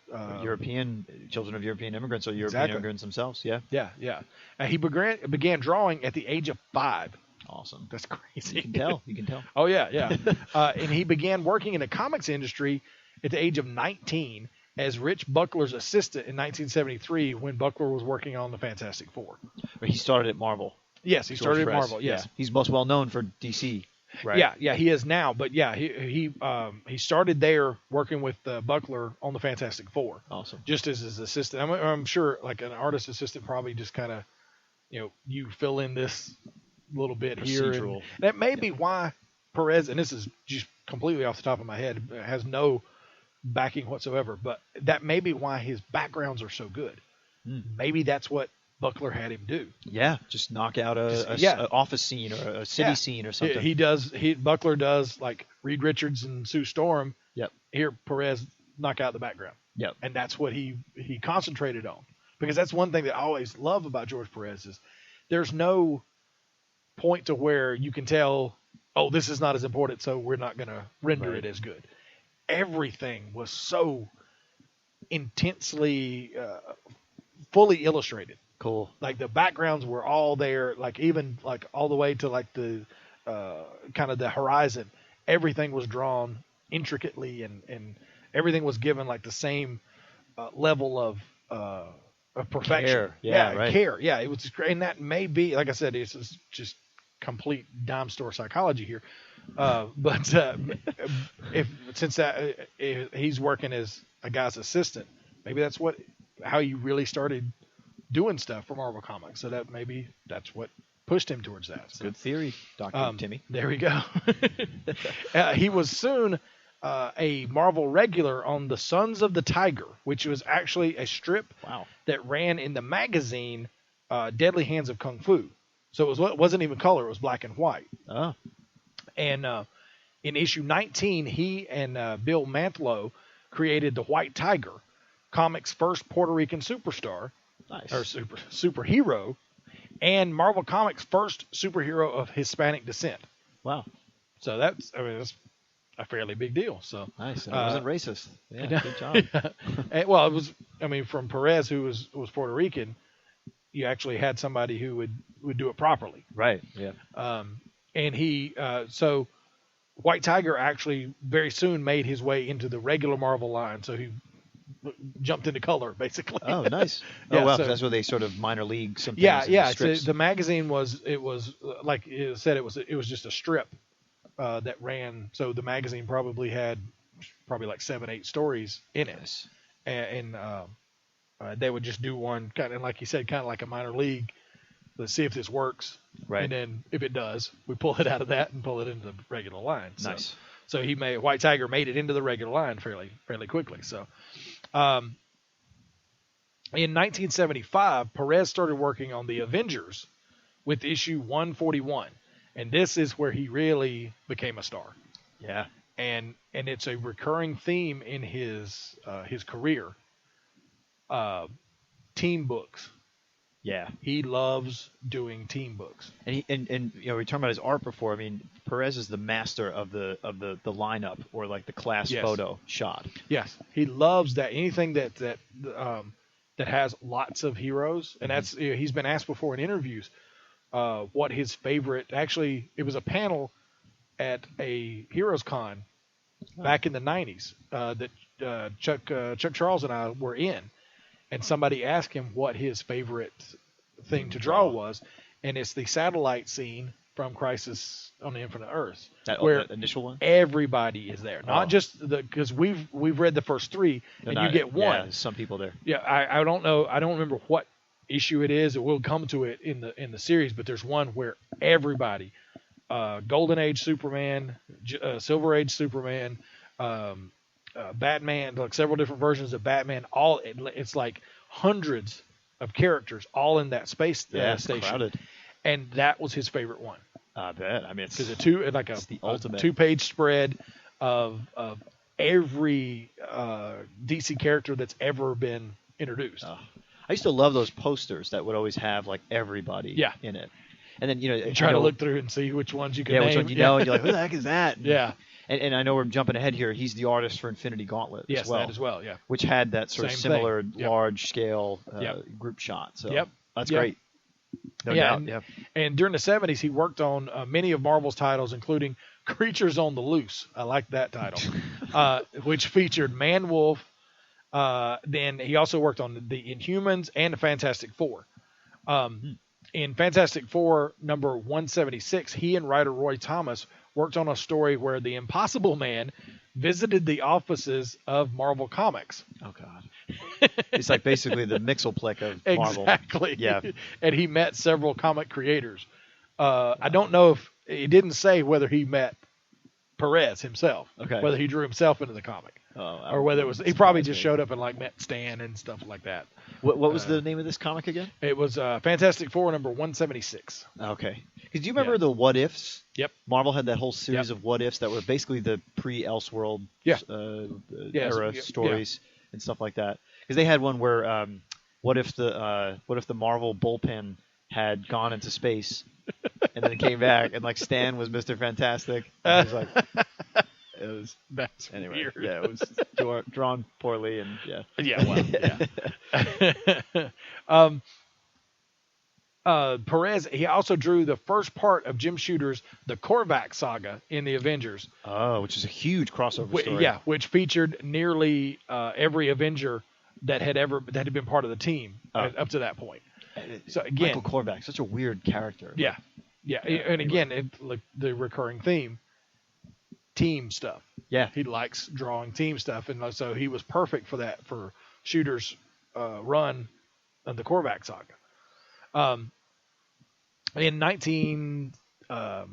children of European immigrants or European immigrants themselves. Yeah. And he began drawing at the age of 5. Awesome. That's crazy. You can tell. Oh yeah. And he began working in the comics industry at the age of 19 as Rich Buckler's assistant in 1973 when Buckler was working on the Fantastic Four. He started at Marvel. Yes, he started at Marvel. Yes, he's most well known for DC. Right. Yeah, he is now. But yeah, he started there working with Buckler on the Fantastic Four. Awesome. Just as his assistant. I'm sure like an artist assistant probably just kind of, you fill in this little bit here. And that may be why Perez, and this is just completely off the top of my head, has no backing whatsoever, but that may be why his backgrounds are so good. Maybe that's what Buckler had him do. Yeah, just knock out a office scene or a city scene or something. Buckler does like Reed Richards and Sue Storm. Yep. Here, Perez knock out the background. Yep. And that's what he concentrated on, because that's one thing that I always love about George Perez is there's no point to where you can tell, oh, this is not as important, so we're not going to render it as good. Everything was so intensely fully illustrated. Cool. Like the backgrounds were all there, like even like all the way to like the kind of the horizon. Everything was drawn intricately and everything was given like the same level of perfection. Care. Yeah, right. Care. Yeah, it was great. And that may be, like I said, it's just complete dime store psychology here. But since he's working as a guy's assistant, maybe that's how he really started doing stuff for Marvel Comics. So that's what pushed him towards that. So, good theory, Dr. Timmy. There we go. He was soon a Marvel regular on The Sons of the Tiger, which was actually a strip that ran in the magazine Deadly Hands of Kung Fu. So it wasn't even color; it was black and white. Oh. And in issue 19, he and Bill Mantlo created the White Tiger, comics' first Puerto Rican superstar, or superhero, and Marvel Comics' first superhero of Hispanic descent. Wow! So that's a fairly big deal. So nice. And it wasn't racist. Yeah, good job. Well, it was. I mean, from Perez, who was Puerto Rican, you actually had somebody who would do it properly. Right. Yeah. And he, so White Tiger actually very soon made his way into the regular Marvel line. So he jumped into color, basically. Oh, nice. Yeah, so that's where they sort of minor league some things. Yeah. The magazine was like it said, it was just a strip that ran. So the magazine probably had like 7-8 stories in it. And they would just do one kind of, like you said, kind of like a minor league. Let's see if this works. Right. And then if it does, we pull it out of that and pull it into the regular line. Nice. So White Tiger made it into the regular line fairly quickly. So, in 1975, Perez started working on the Avengers with issue 141, and this is where he really became a star. Yeah. And it's a recurring theme in his career. Team books. Yeah, he loves doing team books. And we were talking about his art before. I mean, Perez is the master of the lineup or like the class photo shot. Yes, he loves that. Anything that has lots of heroes, and that's he's been asked before in interviews what his favorite. Actually, it was a panel at a Heroes Con back in the 90s that Chuck Charles and I were in, and somebody asked him what his favorite thing to draw was, and it's the satellite scene from Crisis on the Infinite Earths, where that initial one, everybody is there, not just because we've read the first 3, and you get one. Yeah, some people there. Yeah, I don't know. I don't remember what issue it is. It will come to it in the series, but there's one where everybody, Golden Age Superman, Silver Age Superman, Batman, like several different versions of Batman. It's like hundreds of characters all in that space station. Crowded. And that was his favorite one. I bet. I mean, it's because the ultimate 2-page spread of every DC character that's ever been introduced. I used to love those posters that would always have like everybody in it. And then you try to look through and see which ones you can name. Which one you know, and you're like, who the heck is that? Yeah. And I know we're jumping ahead here. He's the artist for Infinity Gauntlet as well. Yeah. Which had that sort of similar large scale group shot. So that's great. No doubt. And during the 70s, he worked on many of Marvel's titles, including Creatures on the Loose. I like that title, which featured Man-Wolf. Then he also worked on the Inhumans and the Fantastic Four. In Fantastic Four number 176, he and writer Roy Thomas worked on a story where the Impossible Man visited the offices of Marvel Comics. Oh, God. It's like basically the Mixelplick of Marvel. Exactly. Yeah. And he met several comic creators. I don't know if it didn't say whether he met Perez himself, whether he drew himself into the comic, or whether it was he probably just showed up and like met Stan and stuff like that. What was the name of this comic again? It was Fantastic Four number 176. Okay. Because do you remember the What Ifs? Yep. Marvel had that whole series of What Ifs that were basically the pre-Elseworld era stories and stuff like that. Because they had one where what if the Marvel bullpen had gone into space and then it came back and like Stan was Mr. Fantastic. And it was like that's weird. Yeah, it was drawn poorly and Perez, he also drew the first part of Jim Shooter's The Korvac Saga in the Avengers. Oh, which is a huge crossover story. Yeah, which featured nearly every Avenger that had been part of the team up to that point. So again, Michael Korvac, such a weird character. Yeah. And again, the recurring theme, team stuff. Yeah, he likes drawing team stuff, and so he was perfect for that for Shooter's run of the Korvac Saga. In 19, hold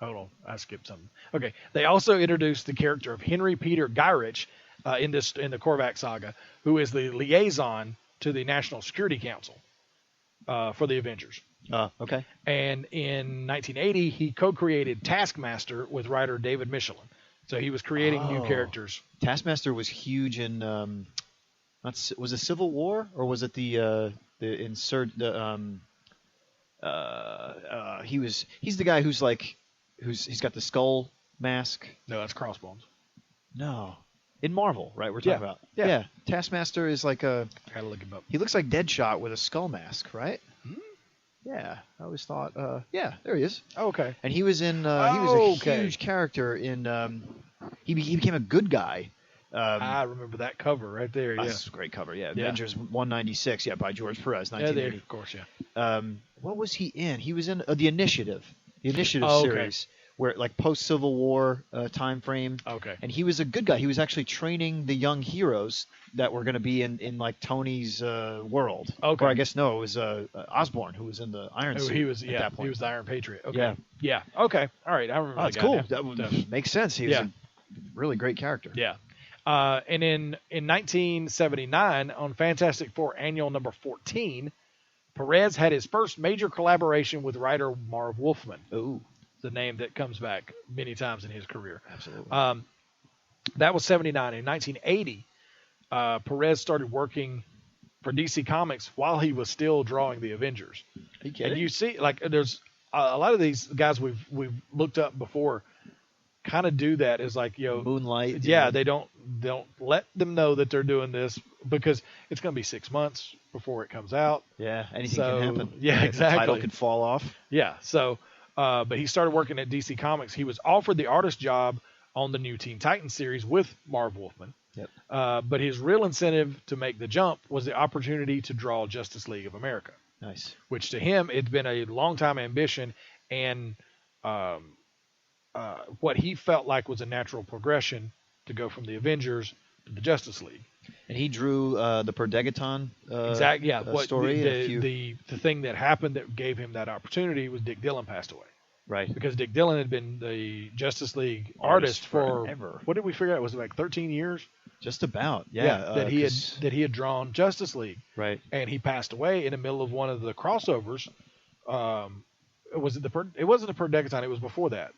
on, I skipped something. Okay, they also introduced the character of Henry Peter Gyrich in the Korvac Saga, who is the liaison to the National Security Council for the Avengers. Okay. And in 1980, he co-created Taskmaster with writer David Michelin. So he was creating new characters. Taskmaster was huge in was it Civil War or was it he's the guy who's he's got the skull mask. No, that's Crossbones. No. In Marvel, right? We're talking about. Yeah. Taskmaster is like gotta look him up. He looks like Deadshot with a skull mask, right? Yeah, I always thought. There he is. Oh, okay. And he was in. He was a huge character in. He became a good guy. I remember that cover right there. Yeah, that's a great cover. Yeah, Avengers 196. Yeah, by George Perez, 1980. Of course. Yeah. What was he in? He was in The Initiative. The Initiative series. Where like post Civil War time frame. Okay. And he was a good guy. He was actually training the young heroes that were going to be in like Tony's world. Okay. Or I guess no, it was Osborn who was in the Iron Suit. He was at that point. He was the Iron Patriot. Okay. Yeah. Okay. All right. I remember. Oh, that's cool. That makes sense. He was a really great character. Yeah. And in 1979 on Fantastic Four Annual number 14, Perez had his first major collaboration with writer Marv Wolfman. Ooh. The name that comes back many times in his career. Absolutely. That was 79. In 1980, Perez started working for DC Comics while he was still drawing the Avengers. And you see, like, there's a lot of these guys we've looked up before kind of do that as like, Moonlight. Yeah, they don't let them know that they're doing this because it's going to be 6 months before it comes out. Yeah, anything can happen. Yeah, exactly. The title could fall off. Yeah, so But he started working at DC Comics. He was offered the artist job on the new Teen Titans series with Marv Wolfman. Yep. But his real incentive to make the jump was the opportunity to draw Justice League of America. Nice. Which to him, it's been a long time ambition, and what he felt like was a natural progression to go from the Avengers to the Justice League. And he drew the Per Degaton exactly. Yeah. Story. The thing that happened that gave him that opportunity was Dick Dillon passed away. Right. Because Dick Dillon had been the Justice League artist for forever. What did we figure out? Was it like 13 years? Just about. Yeah. That he had drawn Justice League. Right. And he passed away in the middle of one of the crossovers. It wasn't the Per Degaton. It was before that.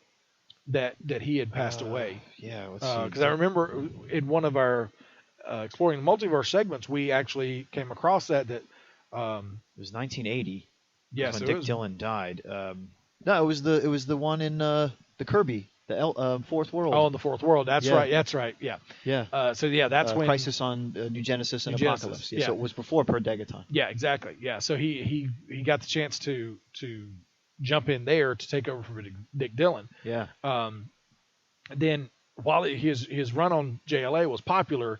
That he had passed away. Yeah. Because I remember in one of our Exploring the Multiverse segments, we actually came across that. It was 1980. Yes, when Dick Dillon died. No, it was the one in the Kirby, the Fourth World. Oh, in the Fourth World. That's right. That's right. Yeah. Yeah. That's when Crisis on New Genesis and Apocalypse. Yeah. So it was before Per Degaton. Yeah, exactly. Yeah. So he got the chance to jump in there to take over for Dick Dillon. Yeah. Then while his run on JLA was popular,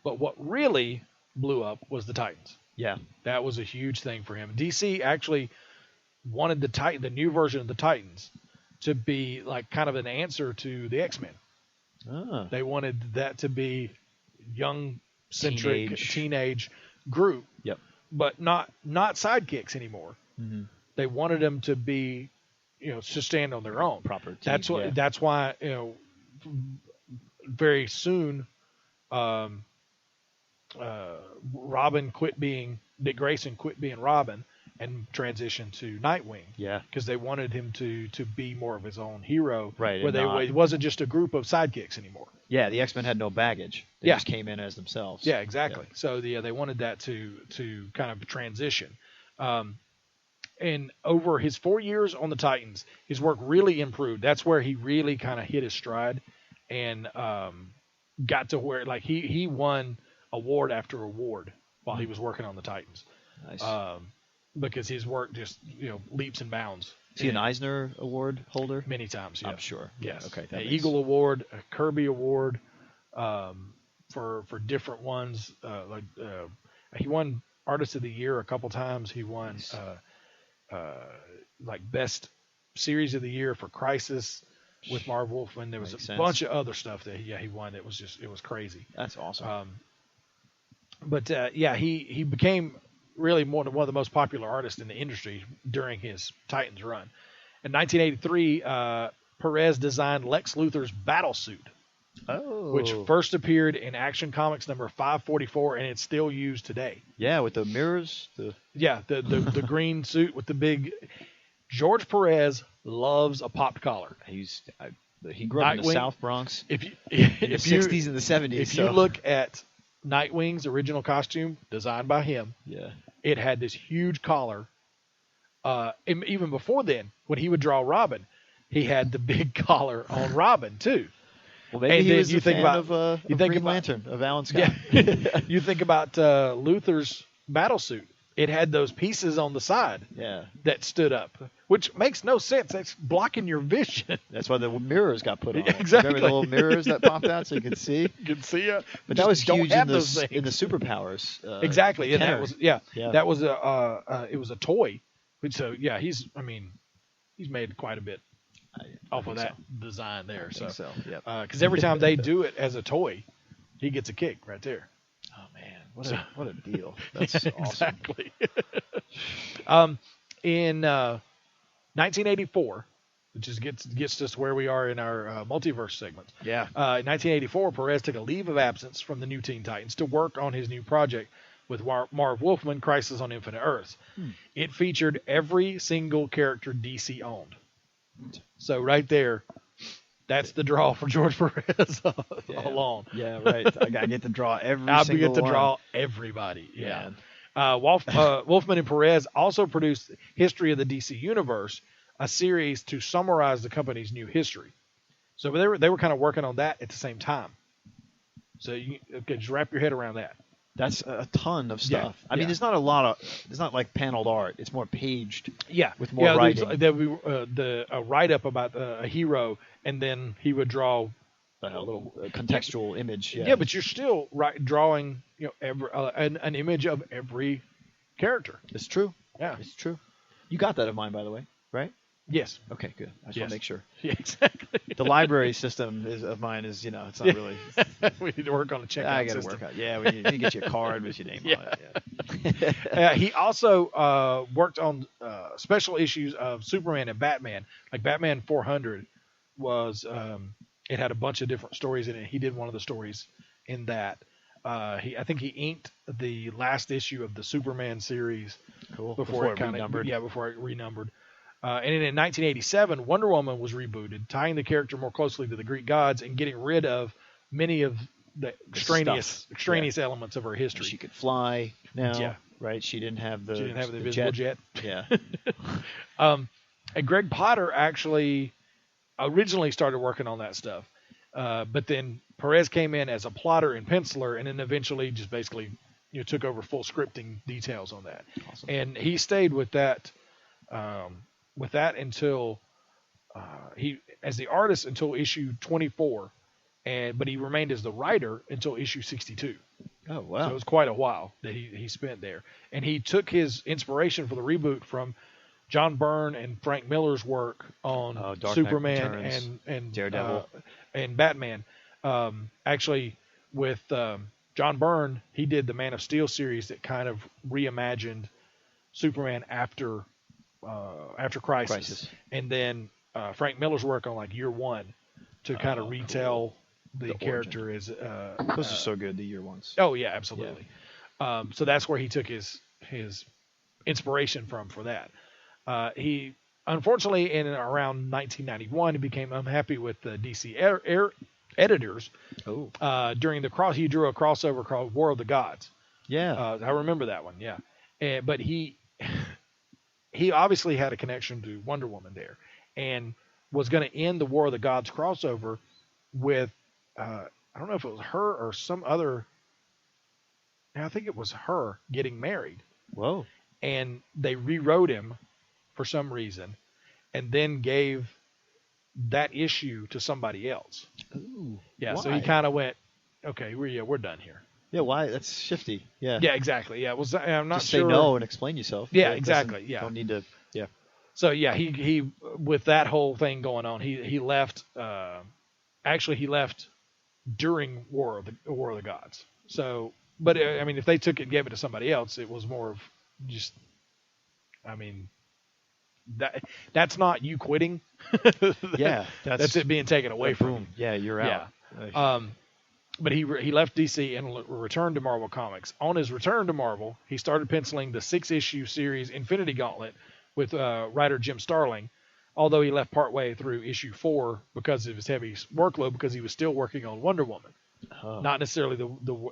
but what really blew up was the Titans. Yeah. That was a huge thing for him. DC actually wanted the new version of the Titans to be like kind of an answer to the X-Men. They wanted that to be young centric teenage group. Yep. But not sidekicks anymore. Mm-hmm. They wanted them to be, to stand on their own. Proper team, That's why, very soon Dick Grayson quit being Robin and transitioned to Nightwing. Yeah. Because they wanted him to be more of his own hero. Right. Where it wasn't just a group of sidekicks anymore. Yeah, the X-Men had no baggage. They just came in as themselves. Yeah, exactly. Yeah. So they wanted that to kind of transition. And over his 4 years on the Titans, his work really improved. That's where he really kind of hit his stride and got to where he won award after award while he was working on the Titans. Nice. Because his work just leaps and bounds. Is he an Eisner Award holder? Many times, yeah. I'm sure. Yes. Okay. An Eagle Award, a Kirby Award, for different ones. He won Artist of the Year a couple times. He won Best Series of the Year for Crisis with Marv Wolfman. There was bunch of other stuff that he won. It was crazy. That's awesome. He became really one of the most popular artists in the industry during his Titans run. In 1983, Perez designed Lex Luthor's battle suit, which first appeared in Action Comics number 544, and it's still used today. Yeah, with the mirrors. The green suit with the big. George Perez loves a popped collar. He grew up in the South Bronx. In the 60s and the 70s. If you look at Nightwing's original costume, designed by him, it had this huge collar. And even before then, when he would draw Robin, he had the big collar on Robin too. Well, maybe he was a fan of Green Lantern, of Alan Scott. Yeah. You think about Luthor's battle suit. It had those pieces on the side that stood up, which makes no sense. That's blocking your vision. That's why the mirrors got put on. Exactly. Remember the little mirrors that popped out so you could see? You could see it. But that was huge in the superpowers. Exactly. And that was that was it was a toy. So he's made quite a bit off of that design there. So because every time they do it as a toy, he gets a kick right there. Oh man, what a deal! That's awesome. Exactly. In 1984, which just gets us where we are in our multiverse segment. Yeah. In 1984, Perez took a leave of absence from the new Teen Titans to work on his new project with Marv Wolfman, Crisis on Infinite Earths. It featured every single character DC owned. So right there, that's the draw for George Perez alone. Yeah, right. I got to get to draw every single one. I get to draw everybody. Yeah. Wolfman and Perez also produced History of the DC Universe, a series to summarize the company's new history. So they were kind of working on that at the same time. So you could just wrap your head around that. That's a ton of stuff. I mean, there's not a lot of. It's not like paneled art. It's more paged. Yeah, with more writing. A write up about a hero, and then he would draw a little contextual image. Yeah, but you're still drawing every an image of every character. It's true. Yeah, it's true. You got that of mine, by the way, right? Yes. Okay, good. I just want to make sure. Yeah, exactly. The library system of mine is, it's not really. We need to work on a checkout I got to system. work out. Yeah, we need to get you a card with your name on it. Yeah. He also worked on special issues of Superman and Batman. Like Batman 400 was, it had a bunch of different stories in it. He did one of the stories in that. I think he inked the last issue of the Superman series. Cool. Before it renumbered. Yeah, before it renumbered. And in 1987, Wonder Woman was rebooted, tying the character more closely to the Greek gods and getting rid of many of the extraneous elements of her history. She could fly now, right? She didn't have the invisible jet. Yeah. And Greg Potter actually originally started working on that stuff, but then Perez came in as a plotter and penciler, and then eventually just basically took over full scripting details on that. Awesome. And he stayed with that. Until as the artist until issue 24, but he remained as the writer until issue 62. Oh wow! So it was quite a while that he spent there, and he took his inspiration for the reboot from John Byrne and Frank Miller's work on Superman and Daredevil and Batman. Actually, with John Byrne, he did the Man of Steel series that kind of reimagined Superman after Crisis. And then Frank Miller's work on like Year One to kind of retell the character as those are so good, the Year Ones. Oh yeah, absolutely. Yeah. So that's where he took his inspiration for that. He unfortunately in around 1991 he became unhappy with the DC editors. During he drew a crossover called War of the Gods. Yeah, I remember that one. Yeah, but he obviously had a connection to Wonder Woman there, and was going to end the War of the Gods crossover with I don't know if it was her or some other. I think it was her getting married. Whoa! And they rewrote him for some reason, and then gave that issue to somebody else. Ooh, yeah. Why? So he kind of went, okay, we're done here. Yeah, why? That's shifty. Yeah. Yeah, exactly. Yeah, I'm not Just sure. say no and explain yourself. Yeah, exactly. Yeah. Don't need to. Yeah. So yeah, he with that whole thing going on, he left. Actually, he left during War of the Gods. So, but I mean, if they took it and gave it to somebody else, it was more of just. I mean, that's not you quitting. Yeah, that's it being taken away from you. Yeah, you're out. Yeah. But he left DC and returned to Marvel Comics. On his return to Marvel, he started penciling the 6-issue series Infinity Gauntlet with writer Jim Starlin, although he left partway through issue 4 because of his heavy workload, because he was still working on Wonder Woman. Oh. Not necessarily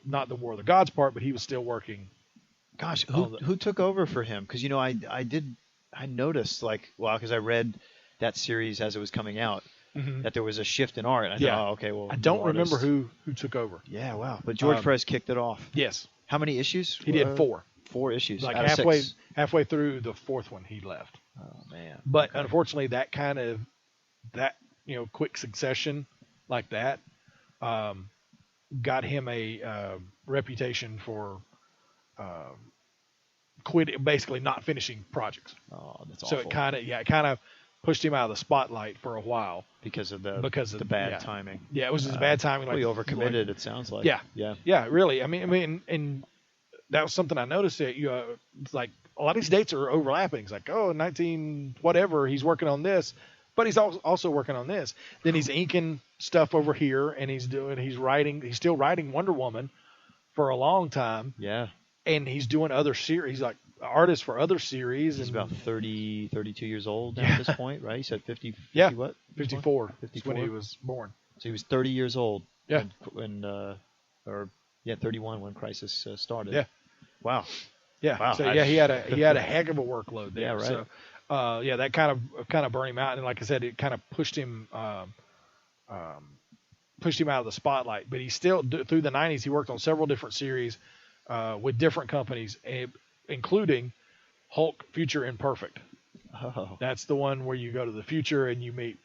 not the War of the Gods part, but he was still working. Gosh, who took over for him? Because I noticed because I read that series as it was coming out. Mm-hmm. That there was a shift in art. And I thought, okay, well, I don't remember who took over. Yeah, wow. But George Perez kicked it off. Yes. How many issues? He did 4. 4 issues. Like out of 6. halfway through the 4th one, he left. Oh man. But unfortunately, that kind of quick succession like that got him a reputation for basically not finishing projects. Oh, that's awful. So it kind of pushed him out of the spotlight for a while because of the bad timing. Yeah, it was just bad timing. We overcommitted. It sounds like. Yeah, really. I mean, and that was something I noticed that it's like a lot of these dates are overlapping. It's like 19 whatever, he's working on this, but he's also working on this. Then he's inking stuff over here, and he's still writing Wonder Woman for a long time. Yeah, and he's doing other series, like artist for other series. He's about 30, 32 years old at this point, right? He said 50 what? 54. 54 when he was born. So he was 30 years old. Yeah. When 31 when Crisis started. Yeah. Wow. Yeah. Wow. So he had a heck of a workload there. Yeah, right. So that kind of burned him out, and like I said, it kind of pushed him out of the spotlight. But he still through the 90s he worked on several different series. with different companies, including Hulk Future Imperfect. Oh. That's the one where you go to the future and you meet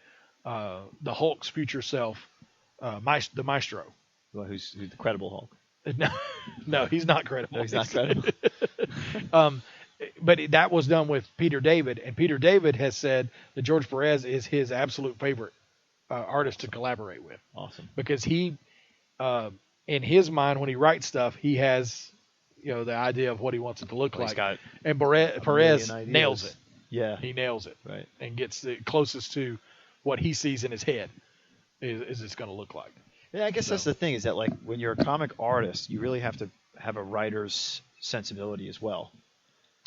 the Hulk's future self, the Maestro. Well, who's the Credible Hulk? No, he's not credible. No, he's not credible. But that was done with Peter David, and Peter David has said that George Perez is his absolute favorite artist to collaborate with. Awesome. Because he, in his mind, when he writes stuff, he has, the idea of what he wants it to look like. And Perez nails it. Yeah. He nails it. Right. And gets the closest to what he sees in his head is it's going to look like. Yeah, I guess that's the thing, is that like when you're a comic artist, you really have to have a writer's sensibility as well.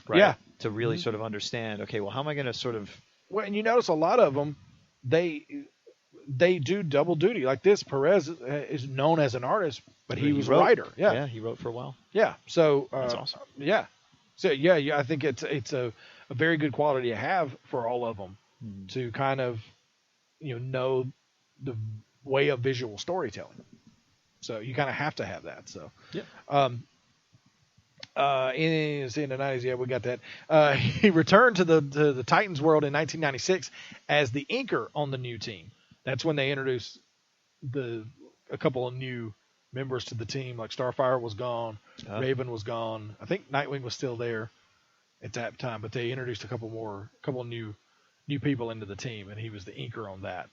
Right? Yeah. To really sort of understand, okay, well, how am I going to sort of... Well, and you notice a lot of them, they do double duty. Like this, Perez is known as an artist, but he was a writer. Yeah. Yeah, he wrote for a while. Yeah. So that's awesome. Yeah. So yeah, I think it's a very good quality to have for all of them to kind of know the way of visual storytelling. So you kind of have to have that. So yeah. In the 90s, yeah, we got that. He returned to the Titans world in 1996 as the inker on the new team. That's when they introduced a couple of new members to the team. Like Starfire was gone, Raven was gone. I think Nightwing was still there at that time, but they introduced a couple new people into the team, and he was the inker on that.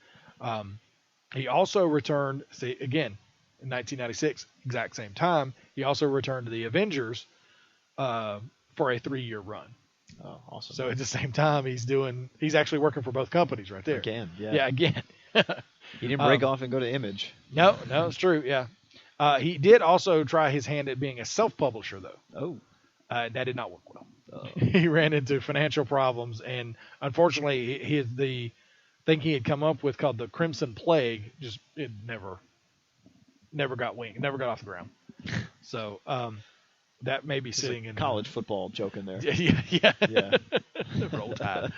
He also returned, again, in 1996, exact same time, he also returned to the Avengers for a 3-year run. Oh, awesome. So at the same time, he's actually working for both companies right there. Again, yeah. Yeah, again. He didn't break off and go to Image. No, it's true, yeah. He did also try his hand at being a self-publisher, though. Oh. That did not work well. He ran into financial problems, and unfortunately, the thing he had come up with called the Crimson Plague, it never got winged, never got off the ground. So that may be sitting in college football joke in there. Yeah. Roll Tide.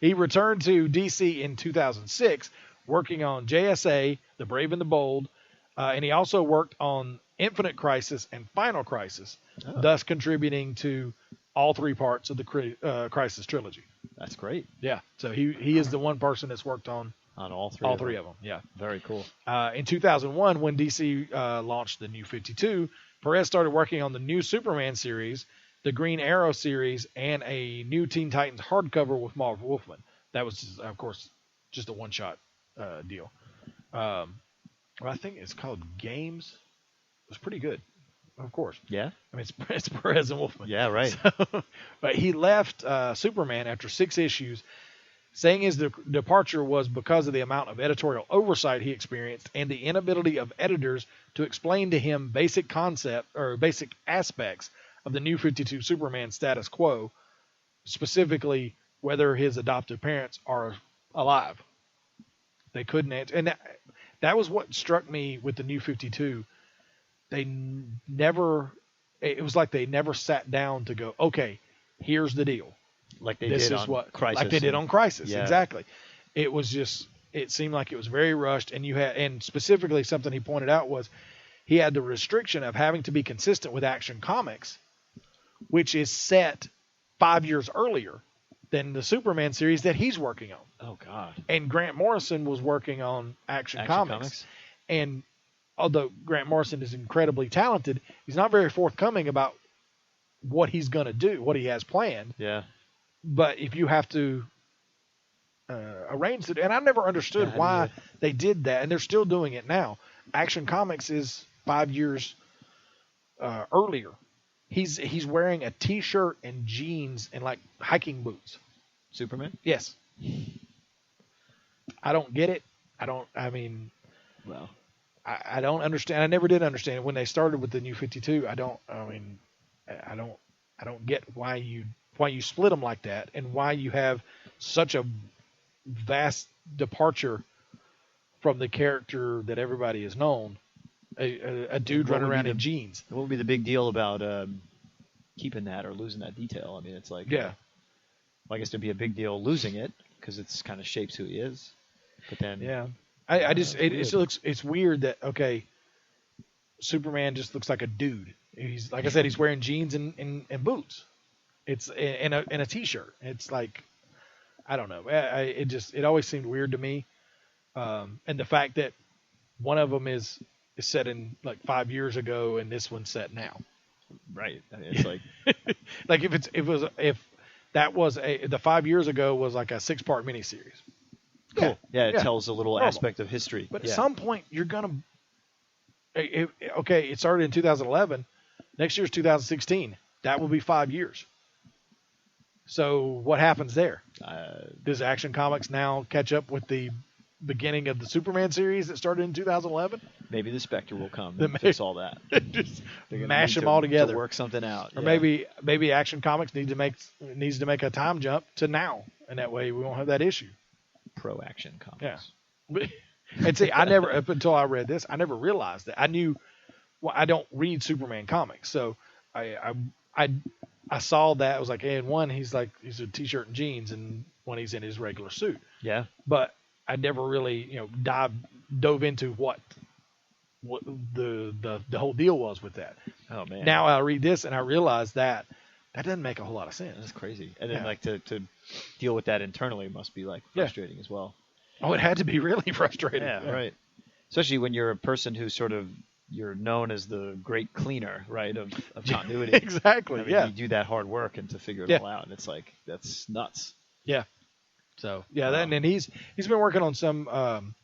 He returned to DC in 2006, working on JSA, The Brave and the Bold, and he also worked on Infinite Crisis and Final Crisis, thus contributing to all 3 parts of the Crisis trilogy. That's great. Yeah, so he is the one person that's worked on all three of them. Yeah, very cool. In 2001, when DC launched the New 52, Perez started working on the new Superman series, the Green Arrow series, and a new Teen Titans hardcover with Marv Wolfman. That was, of course, just a one-shot deal. I think it's called Games. It was pretty good, of course. Yeah? I mean, it's Perez and Wolfman. Yeah, right. So, but he left Superman after 6 issues, saying his departure was because of the amount of editorial oversight he experienced and the inability of editors to explain to him basic aspects of the New 52 Superman status quo, specifically whether his adoptive parents are alive. They couldn't answer. And that was what struck me with the New 52. It was like they never sat down to go, okay, here's the deal. Like they did on Crisis. Like they did on Crisis, yeah. Exactly. It was just, it seemed like it was very rushed, and specifically something he pointed out was he had the restriction of having to be consistent with Action Comics, which is set 5 years earlier than the Superman series that he's working on. Oh, God. And Grant Morrison was working on Action Comics. And although Grant Morrison is incredibly talented, he's not very forthcoming about what he's going to do, what he has planned. Yeah. But if you have to arrange it, and I never understood why they did that, and they're still doing it now. Action Comics is 5 years earlier. He's wearing a T-shirt and jeans and like hiking boots. Superman? Yes. I don't get it. I don't understand. I never did understand it when they started with the New 52. I don't get why you split them like that, and why you have such a vast departure from the character that everybody has known. A dude running around in jeans. What would be the big deal about keeping that or losing that detail? I mean, it's like, yeah. I guess there'd be a big deal losing it because it's kind of shapes who he is. But then, yeah, it's weird that, okay, Superman just looks like a dude. He's like I said, he's wearing jeans and boots. It's in a t-shirt. It's like, I don't know. It always seemed weird to me. And the fact that one of them is set in like 5 years ago and this one's set now. Right. I mean, it's like like if that was the 5 years ago was like a 6-part miniseries. Cool. Yeah, it tells a little aspect of history. But at some point you're gonna. Okay, it started in 2011. Next year's 2016. That will be 5 years. So what happens there? Does Action Comics now catch up with the beginning of the Superman series that started in 2011? Maybe the Spectre will come and fix all that. Just mash them all together, to work something out. Or maybe Action Comics needs to make a time jump to now, and that way we won't have that issue. Pro Action Comics. Yeah. And see, I never up until I read this, I never realized that. I knew. Well, I don't read Superman comics, so I saw that. I was like, and one, he's a t-shirt and jeans, and when he's in his regular suit. Yeah. But I never really, dove into what the whole deal was with that. Oh man. Now I read this and I realize that doesn't make a whole lot of sense. That's crazy. And then to deal with that internally must be like frustrating as well. Oh, it had to be really frustrating. Yeah, right. Especially when you're a person who you're known as the great cleaner, right, of continuity. Exactly. I mean, you do that hard work and to figure it all out, and it's like that's nuts. Yeah. So and then he's been working on some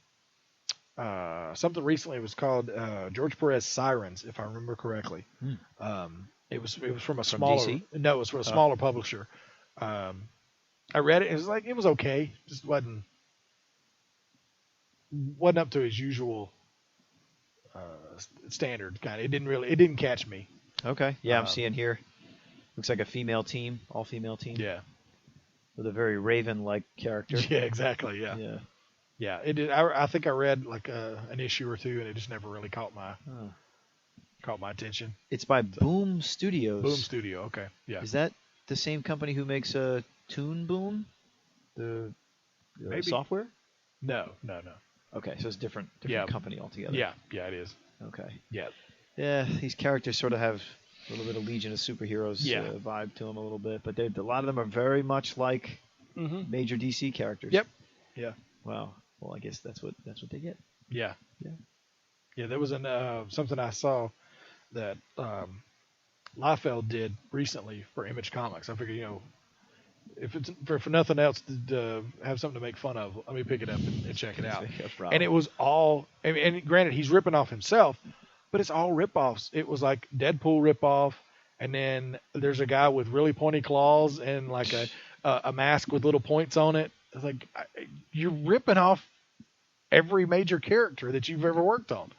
something recently. It was called George Perez Sirens, if I remember correctly. It was from a smaller. DC? No, it was from a smaller publisher. I read it. It was okay. Just wasn't up to his usual standard kind of. It didn't catch me. Okay. Yeah, I'm seeing here. Looks like a female team, all female team. Yeah. With a very Raven-like character. Yeah, exactly. Yeah. Yeah. Yeah. It did. I think I read like an issue or two, and it just never really caught my attention. It's by Boom Studios. Boom Studio. Okay. Yeah. Is that the same company who makes Toon Boom? The software? No. Okay, so it's different company altogether. Yeah, it is. Okay. Yeah. Yeah, these characters sort of have a little bit of Legion of Superheroes vibe to them a little bit, but a lot of them are very much like major DC characters. Yep. Yeah. Wow. Well, I guess that's what they get. Yeah. Yeah. Yeah, there was something I saw that Liefeld did recently for Image Comics. I figured, if it's for nothing else to have something to make fun of, let me pick it up and check it out. And it was all, and granted, he's ripping off himself, but it's all rip-offs. It was like Deadpool rip-off, and then there's a guy with really pointy claws and like a mask with little points on it. It's like, you're ripping off every major character that you've ever worked on.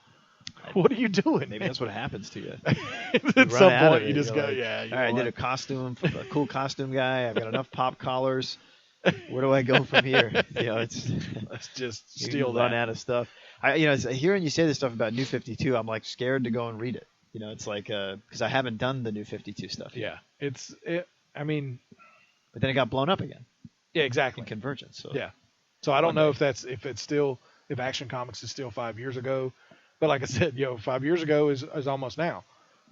What are you doing? Maybe that's what happens to you. At some point, you just go, all right, I did a costume, a cool costume guy. I've got enough pop collars. Where do I go from here? Let's just steal that. Run out of stuff. Hearing you say this stuff about New 52, I'm like scared to go and read it. It's like because I haven't done the New 52 stuff yet. Yeah, but then it got blown up again. Yeah, exactly. In Convergence. So. Yeah. So I don't know if Action Comics is still 5 years ago. But like I said, 5 years ago is almost now.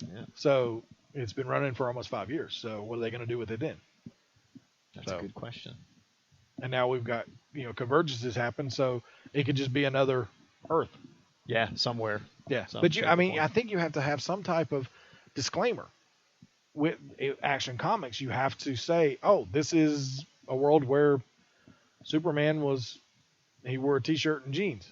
Yeah. So it's been running for almost 5 years. So what are they going to do with it then? That's a good question. And now we've got, Convergence has happened, so it could just be another Earth. Yeah, somewhere. Yeah. But I think you have to have some type of disclaimer. With Action Comics, you have to say, oh, this is a world where Superman he wore a t-shirt and jeans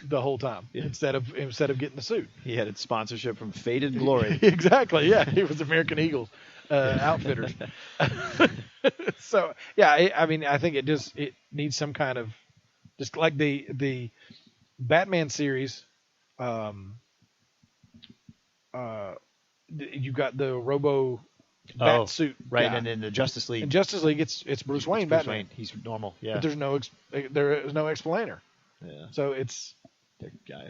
the whole time instead of getting the suit. He had sponsorship from Faded Glory. Exactly. Yeah, he was American Eagles outfitters. So I think it needs some kind of, just like the Batman series. You got the Robo bat suit, right? guy. And in the Justice League, it's Bruce Wayne. Bruce Batman. Wayne. He's normal. Yeah, but there is no explainer. Yeah. So it's the guy.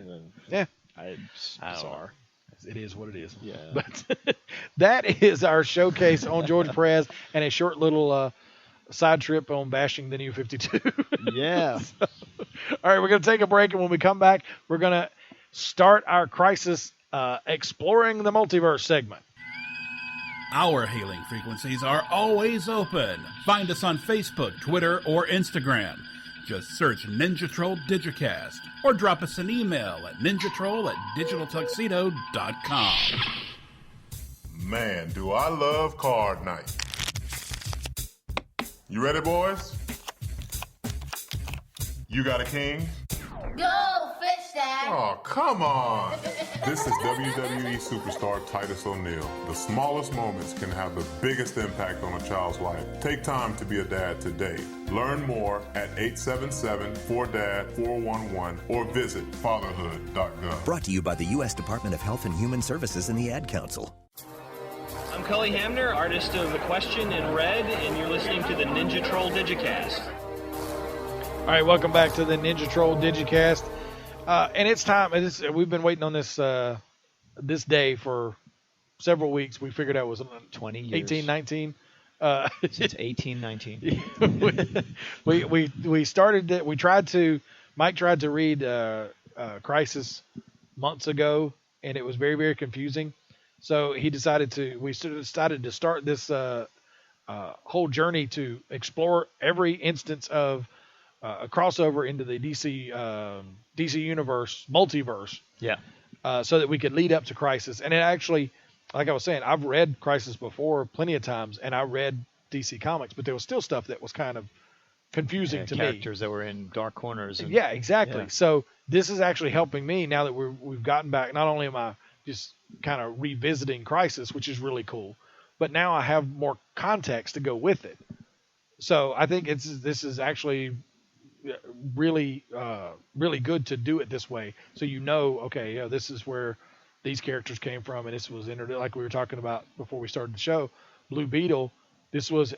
It's bizarre. It is what it is. Yeah. But that is our showcase on George Perez and a short little side trip on bashing the New 52. Yeah. All right, we're going to take a break, and when we come back, we're going to start our Crisis Exploring the Multiverse segment. Our hailing frequencies are always open. Find us on Facebook, Twitter, or Instagram. Just search Ninja Troll Digicast or drop us an email at ninjatroll@digitaltuxedo.com. Man, do I love card night. You ready, boys? You got a king? Go, fish dad. Oh, come on. This is WWE superstar Titus O'Neil. The smallest moments can have the biggest impact on a child's life. Take time to be a dad today. Learn more at 877-4DAD-411 or visit fatherhood.gov. Brought to you by the U.S. Department of Health and Human Services and the Ad Council. I'm Cully Hamner, artist of The Question in Red, and you're listening to the Ninja Troll Digicast. All right, welcome back to the Ninja Troll Digicast. And it's time. We've been waiting on this this day for several weeks. We figured out it was 20 years. 18, 19. Since 1819. we started it. Mike tried to read Crisis months ago, and it was very, very confusing. So we decided to start this whole journey to explore every instance of a crossover into the DC universe, multiverse. Yeah. So that we could lead up to Crisis. And it actually, like I was saying, I've read Crisis before plenty of times, and I read DC Comics, but there was still stuff that was kind of confusing to me. Characters that were in dark corners. Yeah, exactly. Yeah. So this is actually helping me now that we've gotten back. Not only am I just kind of revisiting Crisis, which is really cool, but now I have more context to go with it. So I think this is actually really really good to do it this way, so okay, this is where these characters came from, and this was like we were talking about before we started the show. Blue Beetle, this was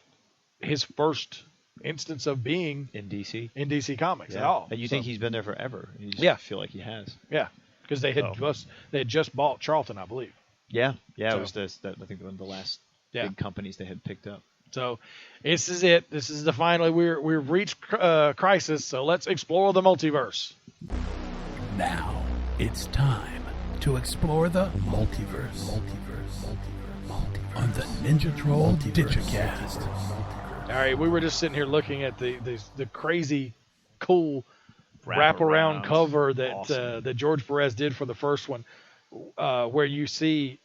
his first instance of being in DC Comics at all. And you think he's been there forever? You just feel like he has. Yeah, because they had just bought Charlton, I believe. Yeah, it was I think one of the last big companies they had picked up. So this is it. This is the final. We've reached Crisis. So let's explore the multiverse. Now it's time to explore the multiverse. On the Ninja Troll Digicast. All right, we were just sitting here looking at the crazy, cool wraparound cover that awesome. That George Perez did for the first one, where you see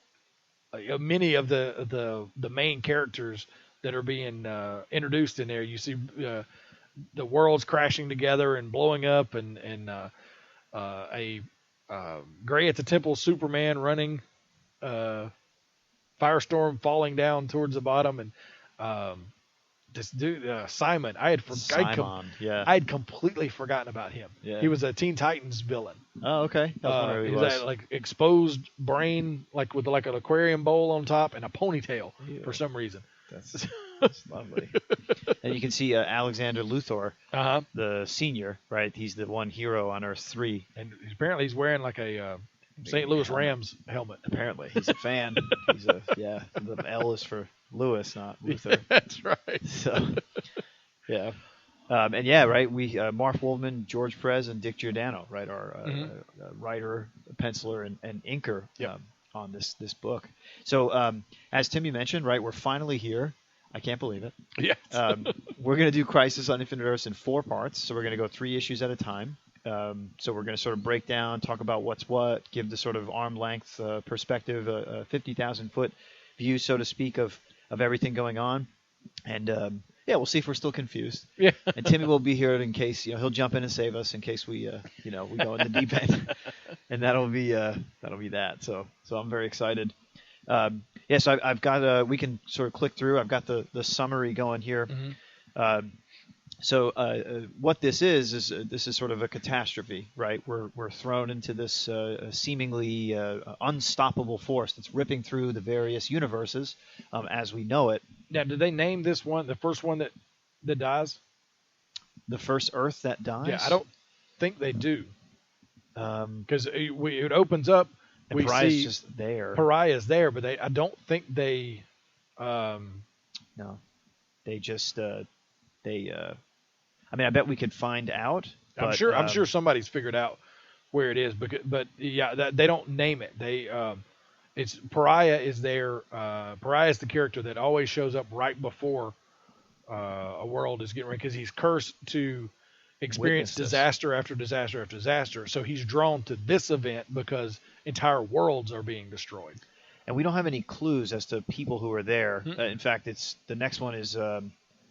many of the main characters that are being introduced in there. You see the worlds crashing together and blowing up, and a Gray at the Temple Superman running, Firestorm falling down towards the bottom, and this dude Simon. I'd completely forgotten about him. Yeah. He was a Teen Titans villain. Oh, okay. He was that, like, exposed brain, like with like an aquarium bowl on top and a ponytail for some reason. That's lovely. And you can see Alexander Luthor, the senior, right? He's the one hero on Earth 3. And apparently he's wearing like a St. Louis Rams helmet. Apparently. He's a fan. The L is for Lewis, not Luthor. That's right. So, yeah. Right, we Mark Wolfman, George Perez, and Dick Giordano, right, our writer, penciler, and inker on this book. So, as Timmy mentioned, right, we're finally here. I can't believe it. Yes. We're going to do Crisis on Infinite Earths in 4 parts, so we're going to go 3 issues at a time. So we're going to sort of break down, talk about what's what, give the sort of arm-length perspective, a 50,000-foot view, so to speak, of everything going on. And, we'll see if we're still confused. Yeah. And Timmy will be here in case, he'll jump in and save us in case we we go in the deep end. And that'll be that. So I'm very excited. So I've got we can sort of click through. I've got the summary going here. Mm-hmm. What this is this is sort of a catastrophe, right? We're thrown into this seemingly unstoppable force that's ripping through the various universes as we know it. Now, did they name this one the first one that dies? The first Earth that dies? Yeah, I don't think they do. Because it opens up. We Pariah's see just there. Pariah's there, but I don't think they. No, they just I bet we could find out. I'm sure somebody's figured out where it is. But they don't name it. They it's Pariah is there. Pariah is the character that always shows up right before a world is getting ready, because he's cursed to experience disaster after disaster after disaster. So he's drawn to this event because entire worlds are being destroyed. And we don't have any clues as to people who are there. In fact, it's the next one is.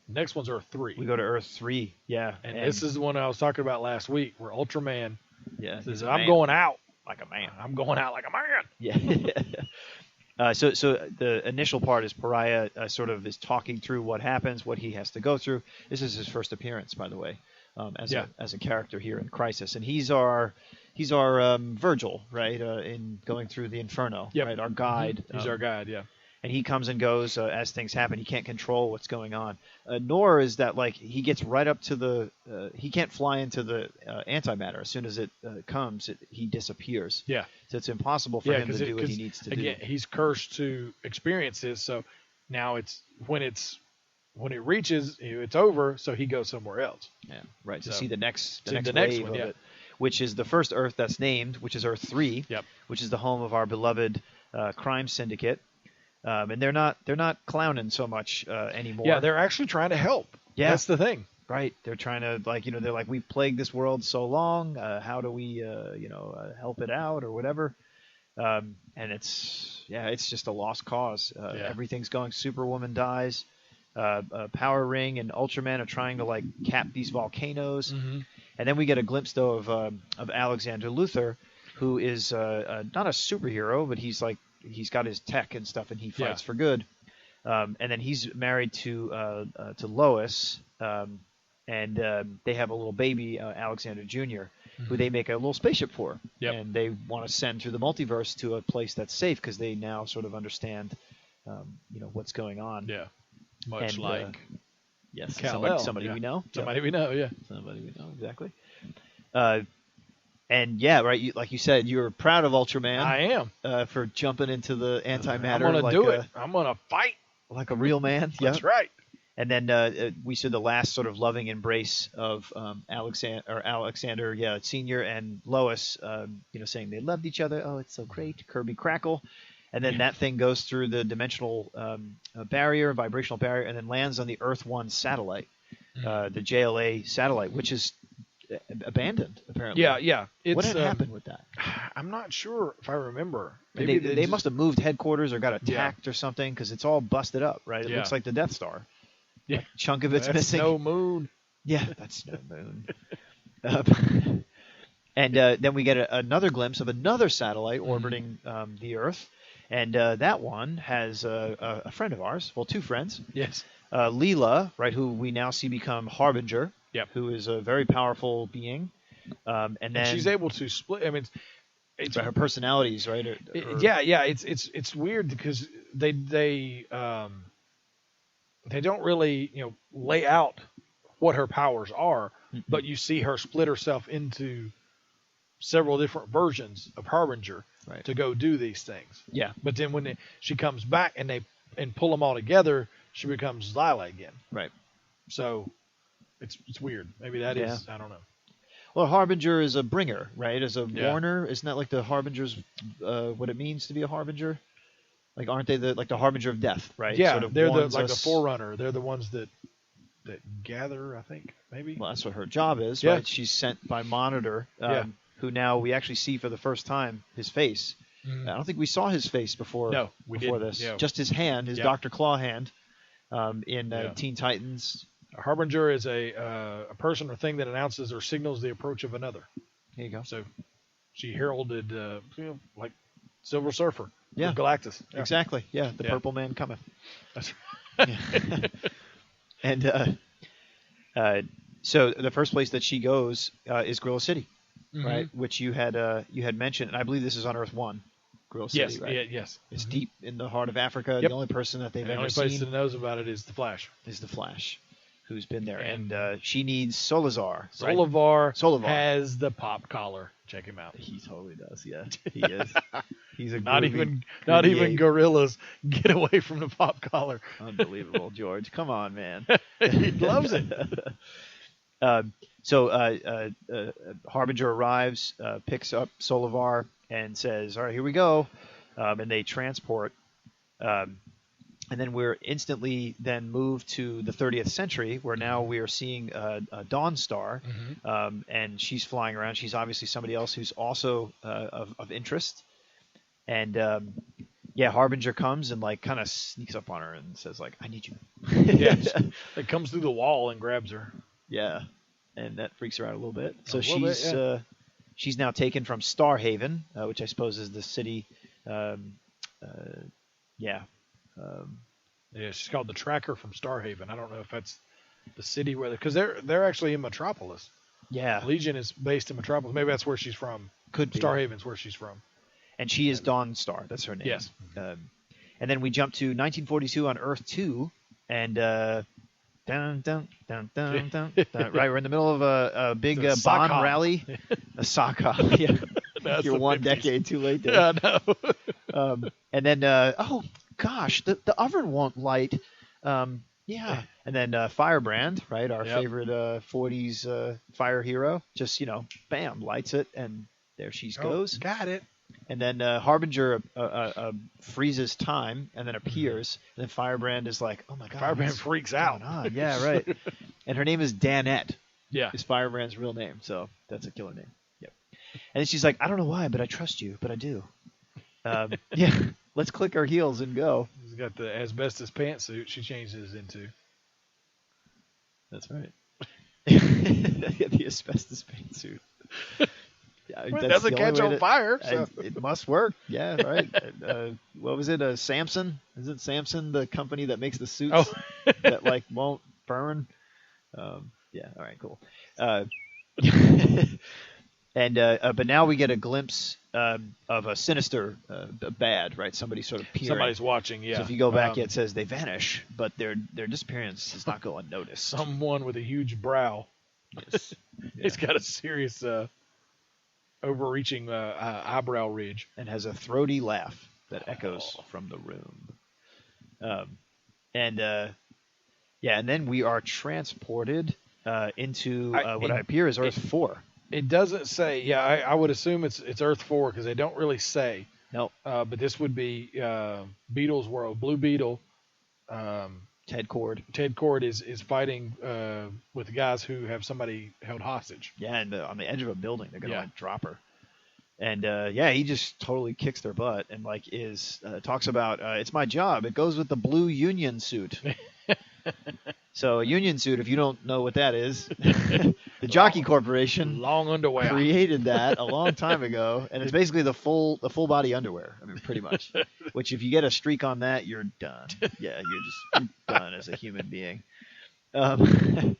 Next one's Earth 3. We go to Earth 3, yeah. And this is the one I was talking about last week, where Ultraman says, I'm man. going out like a man. I'm going out like a man. Yeah. So the initial part is Pariah sort of is talking through what happens, what he has to go through. This is his first appearance, by the way, as a character here in Crisis. And he's our Virgil, right, in going through the Inferno, right, our guide. He's our guide, yeah. And he comes and goes as things happen. He can't control what's going on. Nor is that like he gets right up to the he can't fly into the antimatter. As soon as it comes, he disappears. Yeah. So it's impossible for him to do what he needs to do. Again, he's cursed to experience this. So now it's when it reaches, it's over. So he goes somewhere else. Yeah. Right. To see the next wave one, of it, which is the first Earth that's named, which is Earth 3. Yep. Which is the home of our beloved crime syndicate. And they're not clowning so much anymore. Yeah, they're actually trying to help. Yeah, that's the thing. Right. They're trying to they're like, we've plagued this world so long. How do we help it out or whatever? And it's just a lost cause. Everything's going. Superwoman dies. Power Ring and Ultraman are trying to like cap these volcanoes. Mm-hmm. And then we get a glimpse though of Alexander Luthor, who is not a superhero, but he's got his tech and stuff, and he fights for good. And then he's married to Lois, and they have a little baby, Alexander Jr., who they make a little spaceship for. Yep. And they want to send through the multiverse to a place that's safe because they now sort of understand, what's going on. Yeah. Much like yes, Kal-El. somebody we know. Somebody we know, yeah. Somebody we know, exactly. And yeah, right. Like you said, you were proud of Ultraman. I am for jumping into the antimatter. I'm gonna do it. I'm gonna fight like a real man. That's right. And then we saw the last sort of loving embrace of Alexander, Senior and Lois. Saying they loved each other. Oh, it's so great, Kirby Crackle. And then that thing goes through the dimensional vibrational barrier, and then lands on the Earth 1 satellite, the JLA satellite, which is abandoned apparently. Yeah. What had happened with that? I'm not sure if I remember. Maybe they must have moved headquarters or got attacked or something, because it's all busted up, right? It looks like the Death Star. Yeah, a chunk of it's missing. No moon. Yeah, that's no moon. And then we get another glimpse of another satellite orbiting the Earth, and that one has a friend of ours. Well, two friends. Yes. Leela, right, who we now see become Harbinger. Yep. Who is a very powerful being, and then she's able to split. I mean, it's her personalities, right? Yeah. It's weird because they don't really lay out what her powers are, but you see her split herself into several different versions of Harbinger to go do these things. Yeah. But then when she comes back and pull them all together, she becomes Zyla again. Right. So it's weird. Maybe that is, I don't know. Well, Harbinger is a bringer, right? As a warner, isn't that like the Harbinger's what it means to be a Harbinger? Like, aren't they the Harbinger of death, right? Yeah, sort of they're the forerunner. They're the ones that gather, I think, maybe. Well, that's what her job is, right? She's sent by Monitor, who now we actually see for the first time his face. I don't think we saw his face before. No, before this. Yeah. Just his hand, his Dr. Claw hand, in Teen Titans. A Harbinger is a person or thing that announces or signals the approach of another. There you go. So she heralded, like Silver Surfer. Yeah. Galactus. Yeah. Exactly. Yeah. The Purple Man cometh. That's right. And so the first place that she goes is Gorilla City, right? Which you had mentioned, and I believe this is on Earth 1. Gorilla City, right? Yes. It's deep in the heart of Africa. Yep. The only person that they've ever seen. The only person that knows about it is the Flash. Who's been there, and she needs Solazar. Solivar has the pop collar. Check him out. He totally does. Yeah, he is. He's a not even gorillas get away from the pop collar. Unbelievable, George. Come on, man. He loves it. Harbinger arrives, picks up Solivar, and says, "All right, here we go," and they transport. And then we're instantly then moved to the 30th century, where now we are seeing a Dawn Star, and she's flying around. She's obviously somebody else who's also of interest. And Harbinger comes and like kind of sneaks up on her and says like, "I need you." It comes through the wall and grabs her. Yeah, and that freaks her out a little bit. So she's now taken from Starhaven, which I suppose is the city. She's called the Tracker from Starhaven. I don't know if that's the city where, because they're actually in Metropolis. Yeah, Legion is based in Metropolis. Maybe that's where she's from. Could be. Starhaven's where she's from. And she is Dawn Star. That's her name. Yes. And then we jump to 1942 on Earth 2, and dun, dun, dun, dun, dun, right, we're in the middle of a big Bond rally. A sock hop. Yeah. You're 1 decade too late there. Yeah, I know. And then, oh gosh, the oven won't light. And then Firebrand, right, our favorite 40s fire hero, just, bam, lights it, and there she goes. Got it. And then Harbinger freezes time and then appears. And then Firebrand is like, "Oh my god!" Firebrand freaks out. Yeah, right. And her name is Danette. Yeah, is Firebrand's real name, so that's a killer name. Yep. And then she's like, "I don't know why, but I trust you, but I do." Let's click our heels and go. She's got the asbestos pantsuit she changes into. That's right. The asbestos pantsuit. It doesn't catch on fire. So. It must work. Yeah, right. What was it? Samson? Isn't Samson the company that makes the suits that like won't burn? All right, cool. But now we get a glimpse of a sinister bad, right? Somebody sort of peering. Somebody's watching. Yeah. So if you go back, it says they vanish, but their disappearance does not go unnoticed. Someone with a huge brow. Yes. It's got a serious. Overreaching eyebrow ridge, and has a throaty laugh that echoes from the room. And then we are transported into what I appear is Earth 4. It doesn't say. Yeah, I would assume it's Earth 4 because they don't really say. No. But this would be Beetle's world. Blue Beetle. Ted Cord. Ted Cord is fighting with the guys who have somebody held hostage. Yeah, and on the edge of a building, they're gonna like drop her. And he just totally kicks their butt and like talks about it's my job. It goes with the blue Union suit. So a Union suit, if you don't know what that is, the Jockey Corporation long underwear created that a long time ago, and it's basically the full body underwear. I mean, pretty much. Which if you get a streak on that, you're done. Yeah, you're done as a human being. And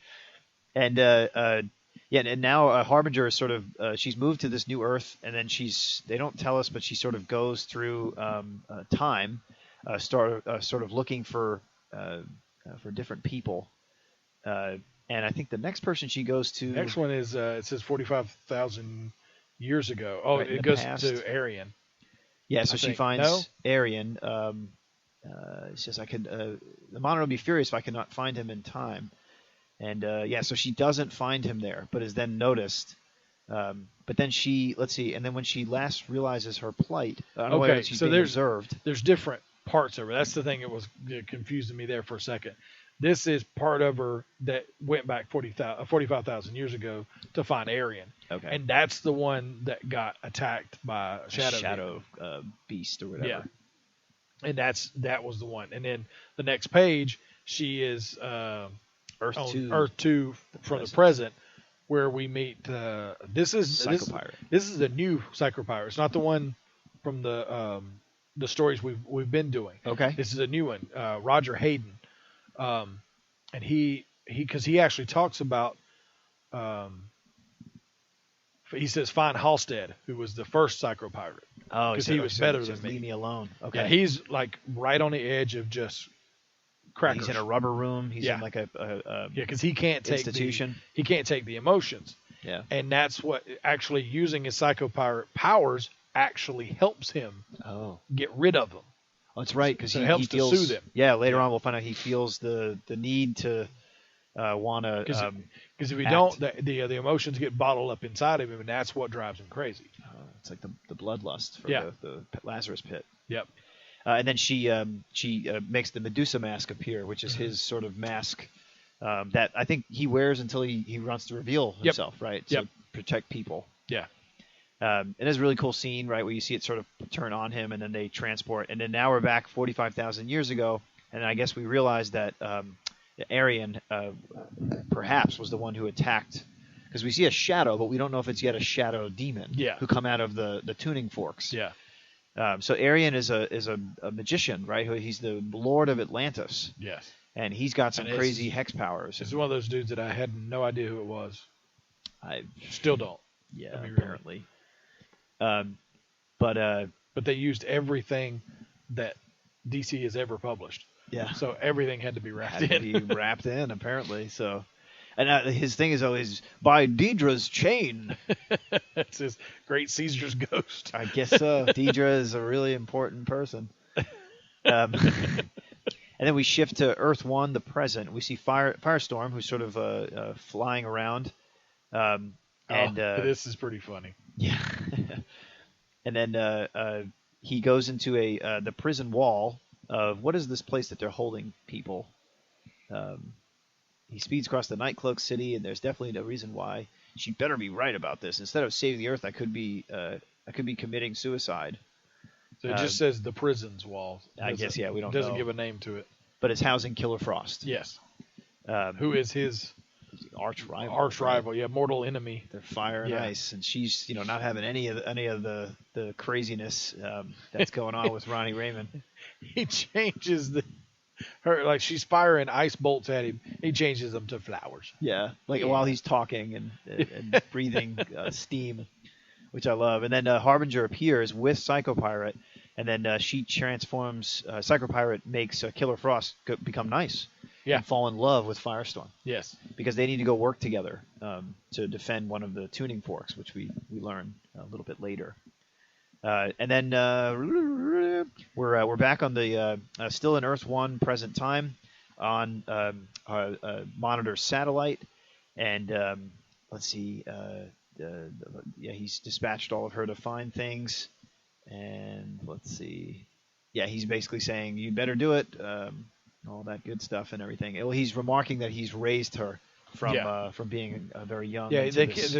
now Harbinger is sort of she's moved to this new Earth, and then they don't tell us, but she sort of goes through time, sort of looking for different people. And I think the next person she goes to... Next one is, it says 45,000 years ago. Oh, right, it goes to Aryan. Yeah, so she finds Aryan. It says, the monitor will be furious if I cannot find him in time. And, so she doesn't find him there, but is then noticed. But then and then when she last realizes her plight, she's being observed. There's different parts of her. That's the thing that was confusing me there for a second. This is part of her that went back 45,000 years ago to find Aryan. Okay. And that's the one that got attacked by Shadow Beast or whatever. Yeah. And that was the one. And then the next page, she is Earth 2 from the present, where we meet. This is a new Psychopirate. It's not the one from the stories we've been doing. Okay. This is a new one. Roger Hayden. And he actually talks about, he says, find Halstead, who was the first Psychopirate. Oh, because he was better than me. Leave me alone. Okay. Yeah, he's like right on the edge of just crackers. He's in a rubber room. He's in like a because he can't take institution. He can't take the emotions. Yeah. And that's what actually using his Psychopirate powers actually helps him get rid of them. Oh, that's right, because he feels, to soothe him. Yeah, later on we'll find out he feels the need to want to because if you don't, the emotions get bottled up inside of him, and that's what drives him crazy. It's like the bloodlust for the Lazarus pit. Yep. And then she makes the Medusa mask appear, which is his sort of mask that I think he wears until he wants to reveal himself, right? To protect people. Yeah. It is a really cool scene, right, where you see it sort of turn on him, and then they transport. And then now we're back 45,000 years ago, and I guess we realized that Arian perhaps was the one who attacked, because we see a shadow, but we don't know if it's yet a shadow demon who come out of the tuning forks. Yeah. So Arian is a magician, right? He's the Lord of Atlantis. Yes. And he's got some crazy hex powers. It's one of those dudes that I had no idea who it was. I still don't. Yeah, apparently. But they used everything that DC has ever published. Yeah. So everything had to be wrapped had in. To be wrapped in, apparently. So, and his thing is always by Deidre's chain. It's his great Caesar's ghost. I guess so. Deidre is a really important person. And then we shift to Earth 1, the present. We see Firestorm, who's sort of flying around. This is pretty funny. Yeah. And then he goes into the prison wall of, what is this place that they're holding people? He speeds across the night-cloaked city, and there's definitely no reason why. She better be right about this. Instead of saving the Earth, I could be committing suicide. So it just says the prison's wall. I guess, we don't know. Doesn't give a name to it. But it's housing Killer Frost. Yes. Who is his arch rival? Arch rival, mortal enemy. They're fire and ice, and she's not having any of the craziness that's going on with Ronnie Raymond. He changes her, like, she's firing ice bolts at him. He changes them to flowers. Yeah, while he's talking and breathing steam, which I love. And then Harbinger appears with Psycho Pirate, and then she transforms. Psycho Pirate makes Killer Frost become nice. Yeah. And fall in love with Firestorm. Yes. Because they need to go work together to defend one of the tuning forks, which we learn a little bit later. And then we're back on the still in Earth 1 present time on Monitor's satellite, and let's see, he's dispatched all of her to find things, and let's see, he's basically saying you better do it. All that good stuff and everything. Well, he's remarking that he's raised her from being very young. Yeah,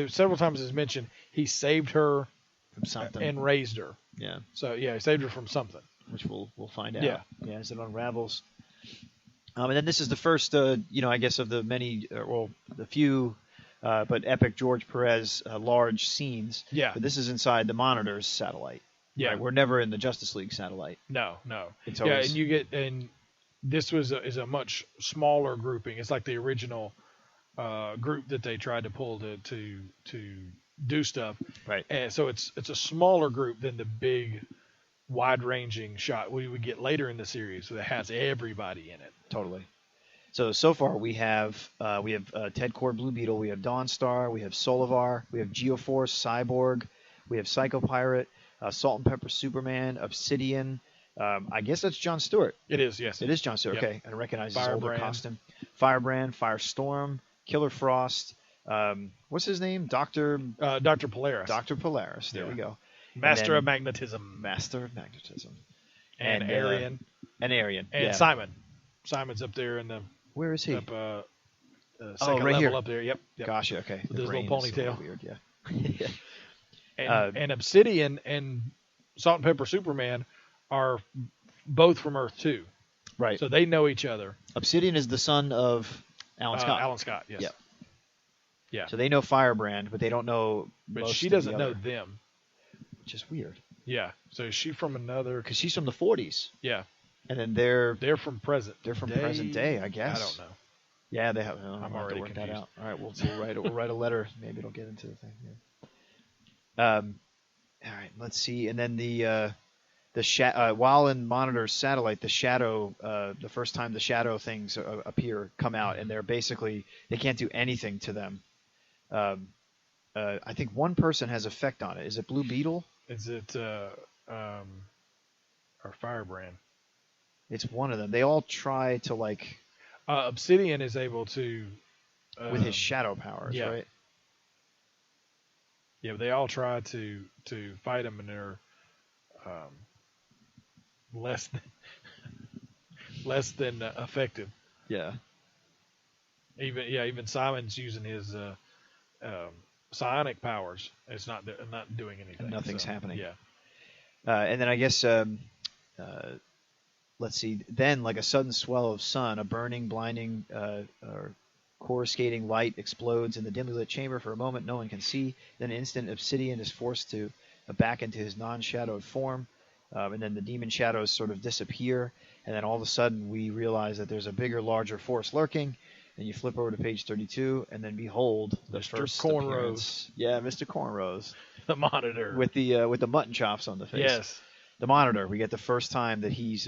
several times it's mentioned he saved her from something and raised her. Yeah. So he saved her from something, which we'll find out. Yeah, as it unravels. And then this is the first, I guess, of the many, the few, but epic George Perez large scenes. Yeah. But this is inside the Monitor's satellite. Yeah. Right? We're never in the Justice League satellite. No. It's always... and this is a much smaller grouping. It's like the original group that they tried to pull to do stuff. Right. And so it's a smaller group than the big, wide-ranging shot we would get later in the series that has everybody in it. Totally. So far we have Ted Core Blue Beetle, we have Dawnstar, we have Solivar, we have Geoforce, Cyborg, we have Psycho Pirate, Salt and Pepper Superman, Obsidian. I guess that's John Stewart. It is, yes. It is John Stewart. Yep. Okay, I recognize his Firebrand. older costume. Firebrand, Firestorm, Killer Frost. What's his name? Dr. Polaris. Dr. Polaris. There we go. Master of Magnetism. Master of Magnetism. And Arian. And Arian. And Simon. Simon's up there in the... Where is he? Up, right second level here. up there. Yep. Gotcha. Okay. With his little ponytail. Weird. Yeah. And Obsidian and Salt and Pepper Superman are both from Earth 2. Right. So they know each other. Obsidian is the son of Alan Scott. Alan Scott, yes. Yep. Yeah. So they know Firebrand, but they don't know. But she doesn't know them. Which is weird. Yeah. So is she from another? Because she's from the 40s. Yeah. And then they're from present. They're from present day, I guess. I don't know. Yeah, they have. I'm already to work confused. that out. All right, we'll write a letter. Maybe it'll get into the thing. Yeah. All right, let's see. And then while in Monitor's satellite, the shadow, the first time the shadow things come out, and they're basically, they can't do anything to them. I think one person has effect on it. Is it Blue Beetle? Is it or Firebrand? It's one of them. They all try to Obsidian is able to with his shadow powers, yeah. right? Yeah, they all try to fight him, and they're less than effective. Yeah. Even Simon's using his psionic powers. It's not doing anything. Nothing's happening. Yeah. And then I guess let's see. Then, like a sudden swell of sun, a burning, blinding, or coruscating light explodes in the dimly lit chamber. For a moment, no one can see. Then, an instant, Obsidian is forced to back into his non-shadowed form, and then the demon shadows sort of disappear. And then all of a sudden, we realize that there's a bigger, larger force lurking. And you flip over to page 32, and then behold the Mr. first Cornrows. appearance. Yeah, Mr. Cornrows, the Monitor with the mutton chops on the face. Yes, the Monitor. We get the first time that he's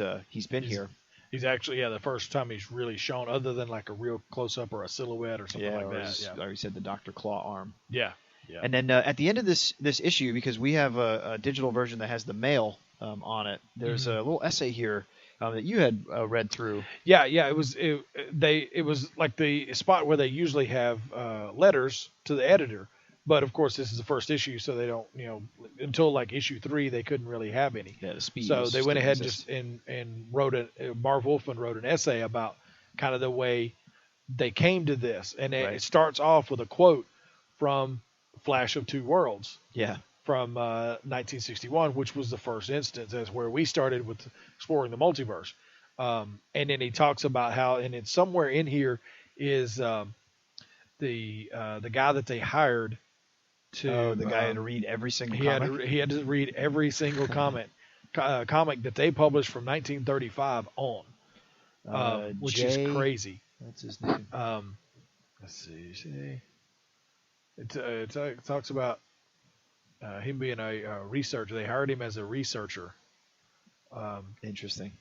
been here. He's actually the first time he's really shown, other than like a real close up or a silhouette or something like that. Or he said the Dr. Claw arm. Yeah, yeah. And then at the end of this issue, because we have a digital version that has the mail on it, there's a little essay here that you had read through. Yeah. It was like the spot where they usually have letters to the editor, but of course this is the first issue, so they don't, until like issue 3 they couldn't really have any. Yeah, the speed. So they went ahead and wrote Marv Wolfman wrote an essay about kind of the way they came to this, and it starts off with a quote from Flash of Two Worlds. Yeah. From 1961, which was the first instance as where we started with exploring the multiverse. And then he talks about how, and it's somewhere in here is the guy that they hired to the guy had to read every single comic. He had to read every single comic that they published from 1935 on, which is crazy. That's his name. Let's see. It talks about him being a researcher. They hired him as a researcher. Interesting.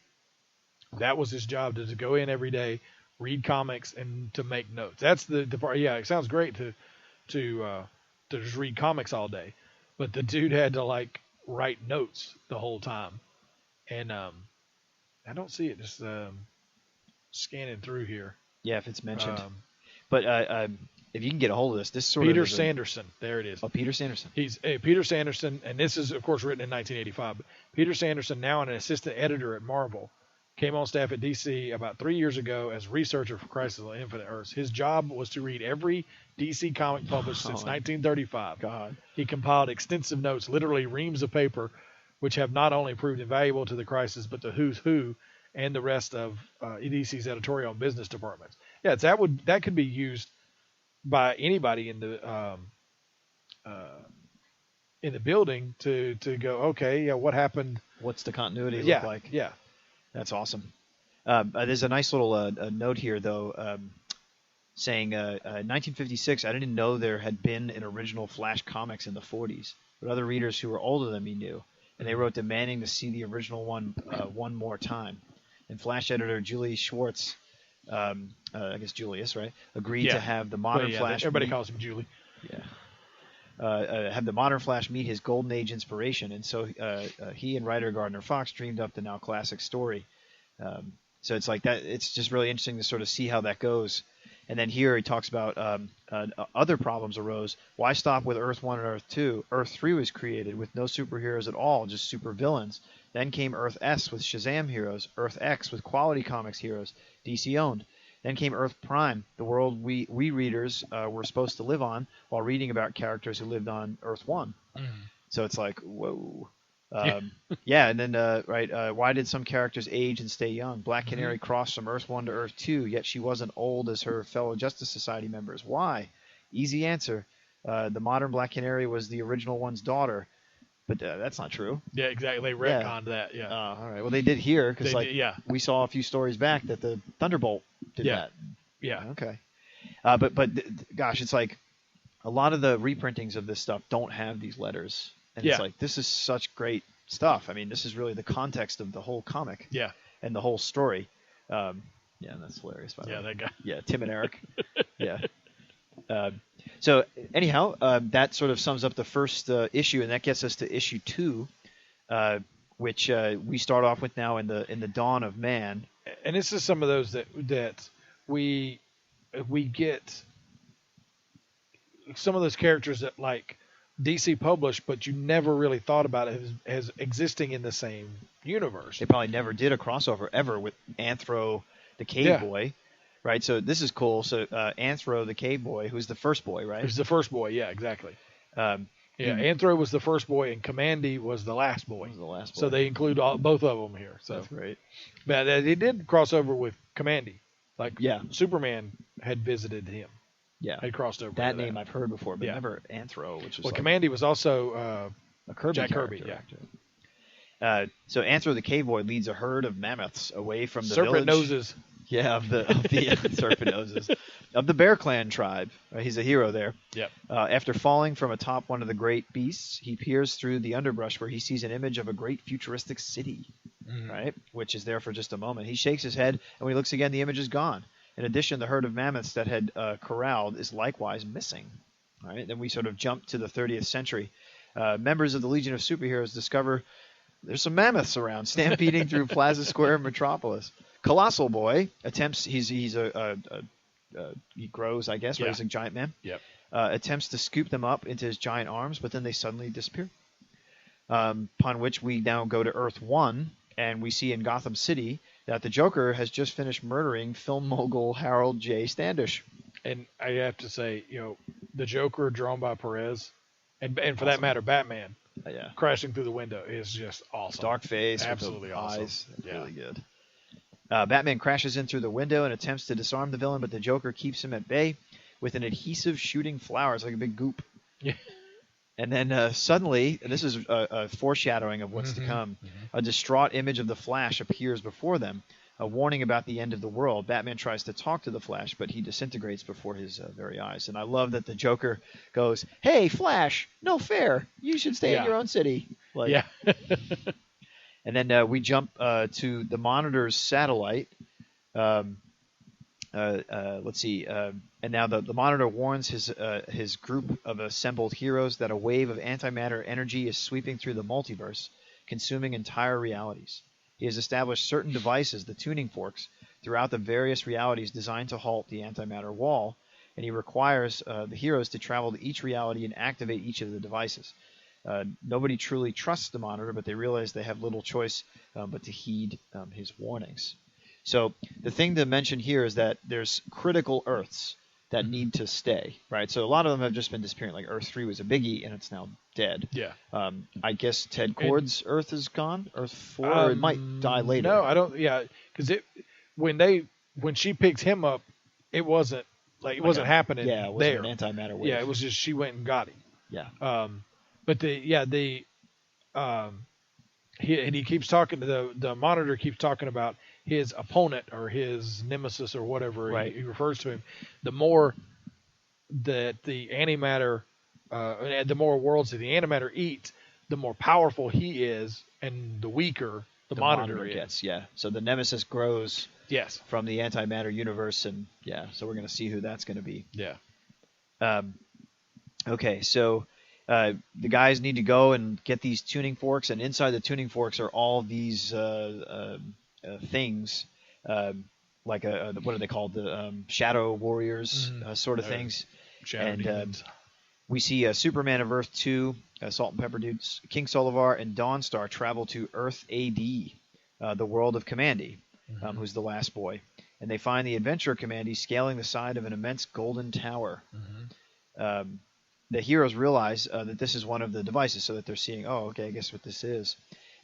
That was his job, to go in every day, read comics, and to make notes. That's the part. Yeah, it sounds great to just read comics all day, but the dude had to like write notes the whole time. And I don't see it. Just scanning through here. Yeah, if it's mentioned. But if you can get a hold of this sort Peter of Sanderson. There it is. Oh, Peter Sanderson. He's Peter Sanderson, and this is, of course, written in 1985. But Peter Sanderson, now an assistant editor at Marvel, came on staff at DC about 3 years ago as researcher for Crisis on Infinite Earths. His job was to read every DC comic published since 1935. God. He compiled extensive notes, literally reams of paper, which have not only proved invaluable to the Crisis, but to Who's Who and the rest of DC's editorial and business departments. Yeah, that could be used by anybody in the building to go, okay, yeah, what happened? What's the continuity look like? Yeah, that's awesome. There's a nice little note here, though, saying 1956. I didn't know there had been an original Flash comics in the 40s, but other readers who were older than me knew, and they wrote demanding to see the original one more time. And Flash editor Julie Schwartz, I guess Julius, right, agreed to have the modern Flash. Everybody calls him Julie. Yeah. Have the modern Flash meet his Golden Age inspiration, and so he and writer Gardner Fox dreamed up the now classic story. So it's like that. It's just really interesting to sort of see how that goes. And then here he talks about other problems arose. Why stop with Earth 1 and Earth 2? Earth 3 was created with no superheroes at all, just supervillains. Then came Earth S with Shazam heroes, Earth X with quality comics heroes, DC owned. Then came Earth Prime, the world we readers were supposed to live on while reading about characters who lived on Earth 1. Mm-hmm. So it's like, whoa. Yeah, and then, why did some characters age and stay young? Black Canary crossed from Earth 1 to Earth 2, yet she wasn't old as her fellow Justice Society members. Why? Easy answer. The modern Black Canary was the original one's daughter. But that's not true. Yeah, exactly. They retconned that, yeah. All right. Well, they did here, because we saw a few stories back that the Thunderbolt did that. Yeah. Okay. But gosh, it's like a lot of the reprintings of this stuff don't have these letters. And it's like, this is such great stuff. I mean, this is really the context of the whole comic. Yeah. And the whole story. Yeah, that's hilarious, by the way. Yeah, that guy. Yeah, Tim and Eric. Yeah. So anyhow, that sort of sums up the first issue, and that gets us to issue 2, which we start off with now in the dawn of man. And this is some of those that we get some of those characters that like DC published, but you never really thought about it as existing in the same universe. They probably never did a crossover ever with Anthro, the Cave Boy, right? So this is cool. So Anthro, the Cave Boy, who's the first boy, right? Who's the first boy? Yeah, exactly. Anthro was the first boy, and Commandy was the last boy. So they include both of them here. So that's great. But they did cross over with Commandy. Like Superman had visited him. Yeah, had crossed over. That name I've heard before, but never Anthro, which was Commandy was also a Kirby Jack character. Kirby. So Anthro the Cave Boy leads a herd of mammoths away from the serpent village. Noses. Yeah, of the serpent noses of the Bear Clan tribe. He's a hero there. Yep. After falling from atop one of the great beasts, he peers through the underbrush where he sees an image of a great futuristic city, right? Which is there for just a moment. He shakes his head, and when he looks again, the image is gone. In addition, the herd of mammoths that had corralled is likewise missing. All right. Then we sort of jump to the 30th century. Members of the Legion of Superheroes discover there's some mammoths around, stampeding through Plaza Square Metropolis. Colossal Boy attempts. He grows, I guess, right? He's a giant man. Yep. Attempts to scoop them up into his giant arms, but then they suddenly disappear. Upon which we now go to Earth 1, and we see in Gotham City that the Joker has just finished murdering film mogul Harold J. Standish. And I have to say, the Joker drawn by Perez, and for that matter, Batman, crashing through the window is just awesome. Dark face, absolutely with awesome. Eyes. Really good. Batman crashes in through the window and attempts to disarm the villain, but the Joker keeps him at bay with an adhesive shooting flower. It's like a big goop. Yeah. And then suddenly, and this is a foreshadowing of what's to come, a distraught image of the Flash appears before them, a warning about the end of the world. Batman tries to talk to the Flash, but he disintegrates before his very eyes. And I love that the Joker goes, "Hey, Flash, no fair. You should stay in your own city." And then we jump to the Monitor's satellite. Let's see. And now the Monitor warns his group of assembled heroes that a wave of antimatter energy is sweeping through the multiverse, consuming entire realities. He has established certain devices, the tuning forks, throughout the various realities designed to halt the antimatter wall, and he requires the heroes to travel to each reality and activate each of the devices. Nobody truly trusts the Monitor, but they realize they have little choice but to heed his warnings. So the thing to mention here is that there's critical Earths that need to stay, right? So a lot of them have just been disappearing. Like Earth 3 was a biggie, and it's now dead. Yeah. I guess Ted Kord's Earth is gone. Earth 4, or it might die later. No, I don't. Yeah, because when she picked him up, it wasn't happening. Yeah, it wasn't an antimatter wave. Yeah, it was just she went and got him. Yeah. But he keeps talking to the Monitor keeps talking about his opponent or his nemesis or whatever he refers to him. The more that the antimatter, the more worlds that the antimatter eats, the more powerful he is, and the weaker the Monitor gets. Yeah. So the nemesis grows. Yes. From the antimatter universe, and so we're going to see who that's going to be. Yeah. Okay, so. The guys need to go and get these tuning forks, and inside the tuning forks are all these things, like what are they called? The Shadow Warriors sort of things. Shadow demons. We see Superman of Earth 2, Salt and Pepper Dudes, King Solivar, and Dawnstar travel to Earth AD, the world of Commandy, who's the last boy. And they find the adventurer Commandy scaling the side of an immense golden tower. The heroes realize that this is one of the devices, so that they're seeing, oh, okay, I guess what this is.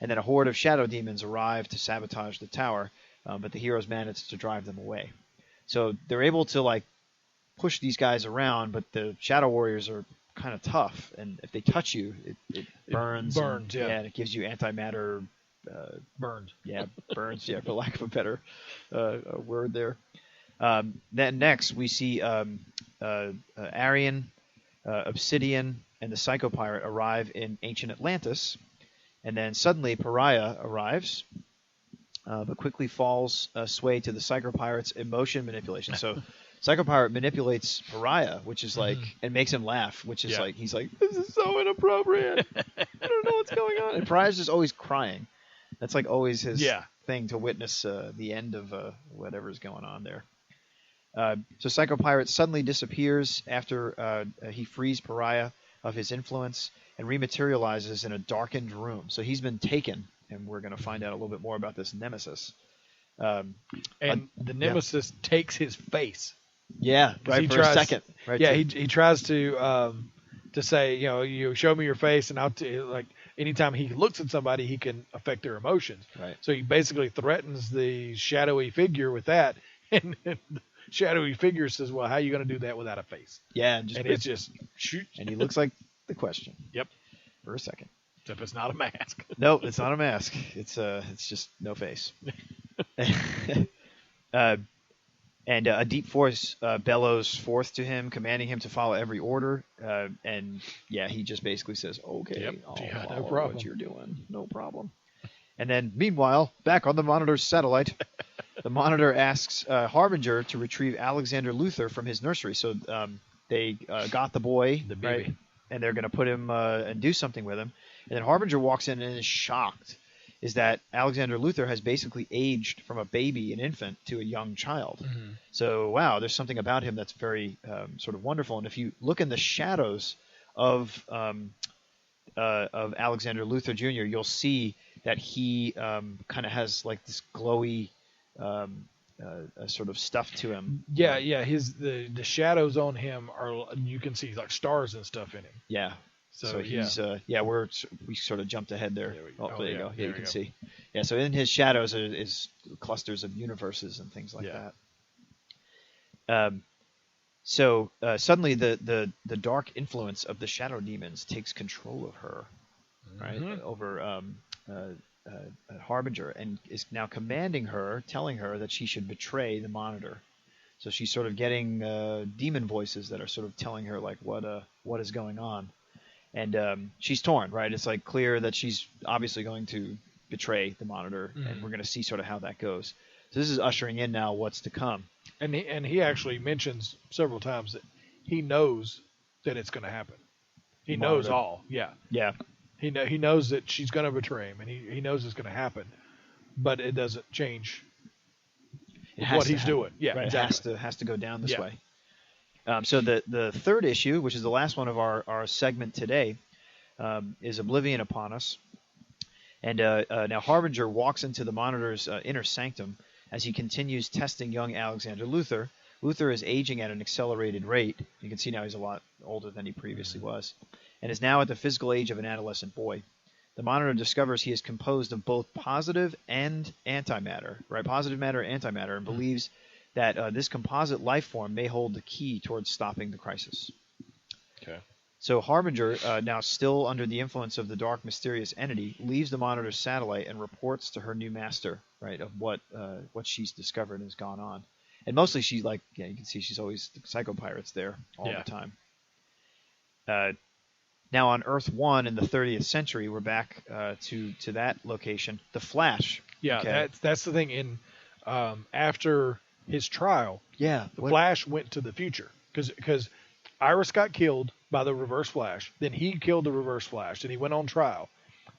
And then a horde of shadow demons arrive to sabotage the tower, but the heroes manage to drive them away. So they're able to push these guys around, but the shadow warriors are kind of tough, and if they touch you, it burns. It burns, and it gives you antimatter. Burns. Yeah, burns. Yeah, for lack of a better word there. Then next we see Arian. Obsidian and the Psycho Pirate arrive in ancient Atlantis, and then suddenly Pariah arrives, but quickly falls sway to the Psycho Pirate's emotion manipulation. So Psycho Pirate manipulates Pariah, which is and makes him laugh, which is he's like, this is so inappropriate. I don't know what's going on. And Pariah's just always crying. That's always his thing to witness the end of whatever's going on there. So Psycho Pirate suddenly disappears after he frees Pariah of his influence and rematerializes in a darkened room. So he's been taken, and we're going to find out a little bit more about this Nemesis. The Nemesis takes his face. Yeah, right, for a second. Right, yeah, he tries to say, you show me your face, and like anytime he looks at somebody, he can affect their emotions. Right. So he basically threatens the shadowy figure with that, and the shadowy figure says, "Well, how are you going to do that without a face?" Yeah, and it's just shoot. And he looks like the Question. Yep. For a second. Except it's not a mask. No, it's not a mask. It's just no face. And a deep force bellows forth to him, commanding him to follow every order. And he just basically says, "Okay, I'll follow no problem. what you're doing. No problem." And then, meanwhile, back on the Monitor's satellite, the Monitor asks Harbinger to retrieve Alexander Luthor from his nursery. So they got the boy, the baby, right? And they're going to put him and do something with him. And then Harbinger walks in and is shocked. Is that Alexander Luthor has basically aged from a baby, an infant, to a young child. Mm-hmm. So, wow, there's something about him that's very sort of wonderful. And if you look in the shadows of Alexander Luthor Jr., you'll see that he kind of has like this glowy sort of stuff to him. Yeah. The shadows on him you can see like stars and stuff in him. Yeah. So he's we sort of jumped ahead there. There you go. Yeah, you can see. Yeah, so in his shadows is clusters of universes and things like that. So suddenly the dark influence of the shadow demons takes control of her, right? Over Harbinger, and is now commanding her, telling her that she should betray the Monitor. So she's sort of getting demon voices that are sort of telling her like what is going on. And she's torn, right? It's like clear that she's obviously going to betray the Monitor, and we're going to see sort of how that goes. So this is ushering in now what's to come. And he actually mentions several times that he knows that it's going to happen. He knows all. Yeah. Yeah. He knows that she's going to betray him, and he knows it's going to happen, but it doesn't change what he's doing. Yeah, right. Exactly. It has to go down this way. So the third issue, which is the last one of our segment today, is Oblivion Upon Us. And now Harbinger walks into the Monitor's inner sanctum as he continues testing young Alexander Luthor. Luthor is aging at an accelerated rate. You can see now he's a lot older than he previously was, and is now at the physical age of an adolescent boy. The Monitor discovers he is composed of both positive and antimatter, right? Positive matter and antimatter, and believes that this composite life form may hold the key towards stopping the crisis. Okay. So Harbinger, now still under the influence of the dark, mysterious entity, leaves the Monitor's satellite and reports to her new master, right, of what she's discovered and has gone on. And mostly she's like, you can see she's always the Psycho Pirate's there all the time. Now on Earth 1 in the 30th century, we're back to that location. The Flash. Yeah, okay. That's the thing. In after his trial, the Flash went to the future because Iris got killed by the Reverse Flash. Then he killed the Reverse Flash, and he went on trial.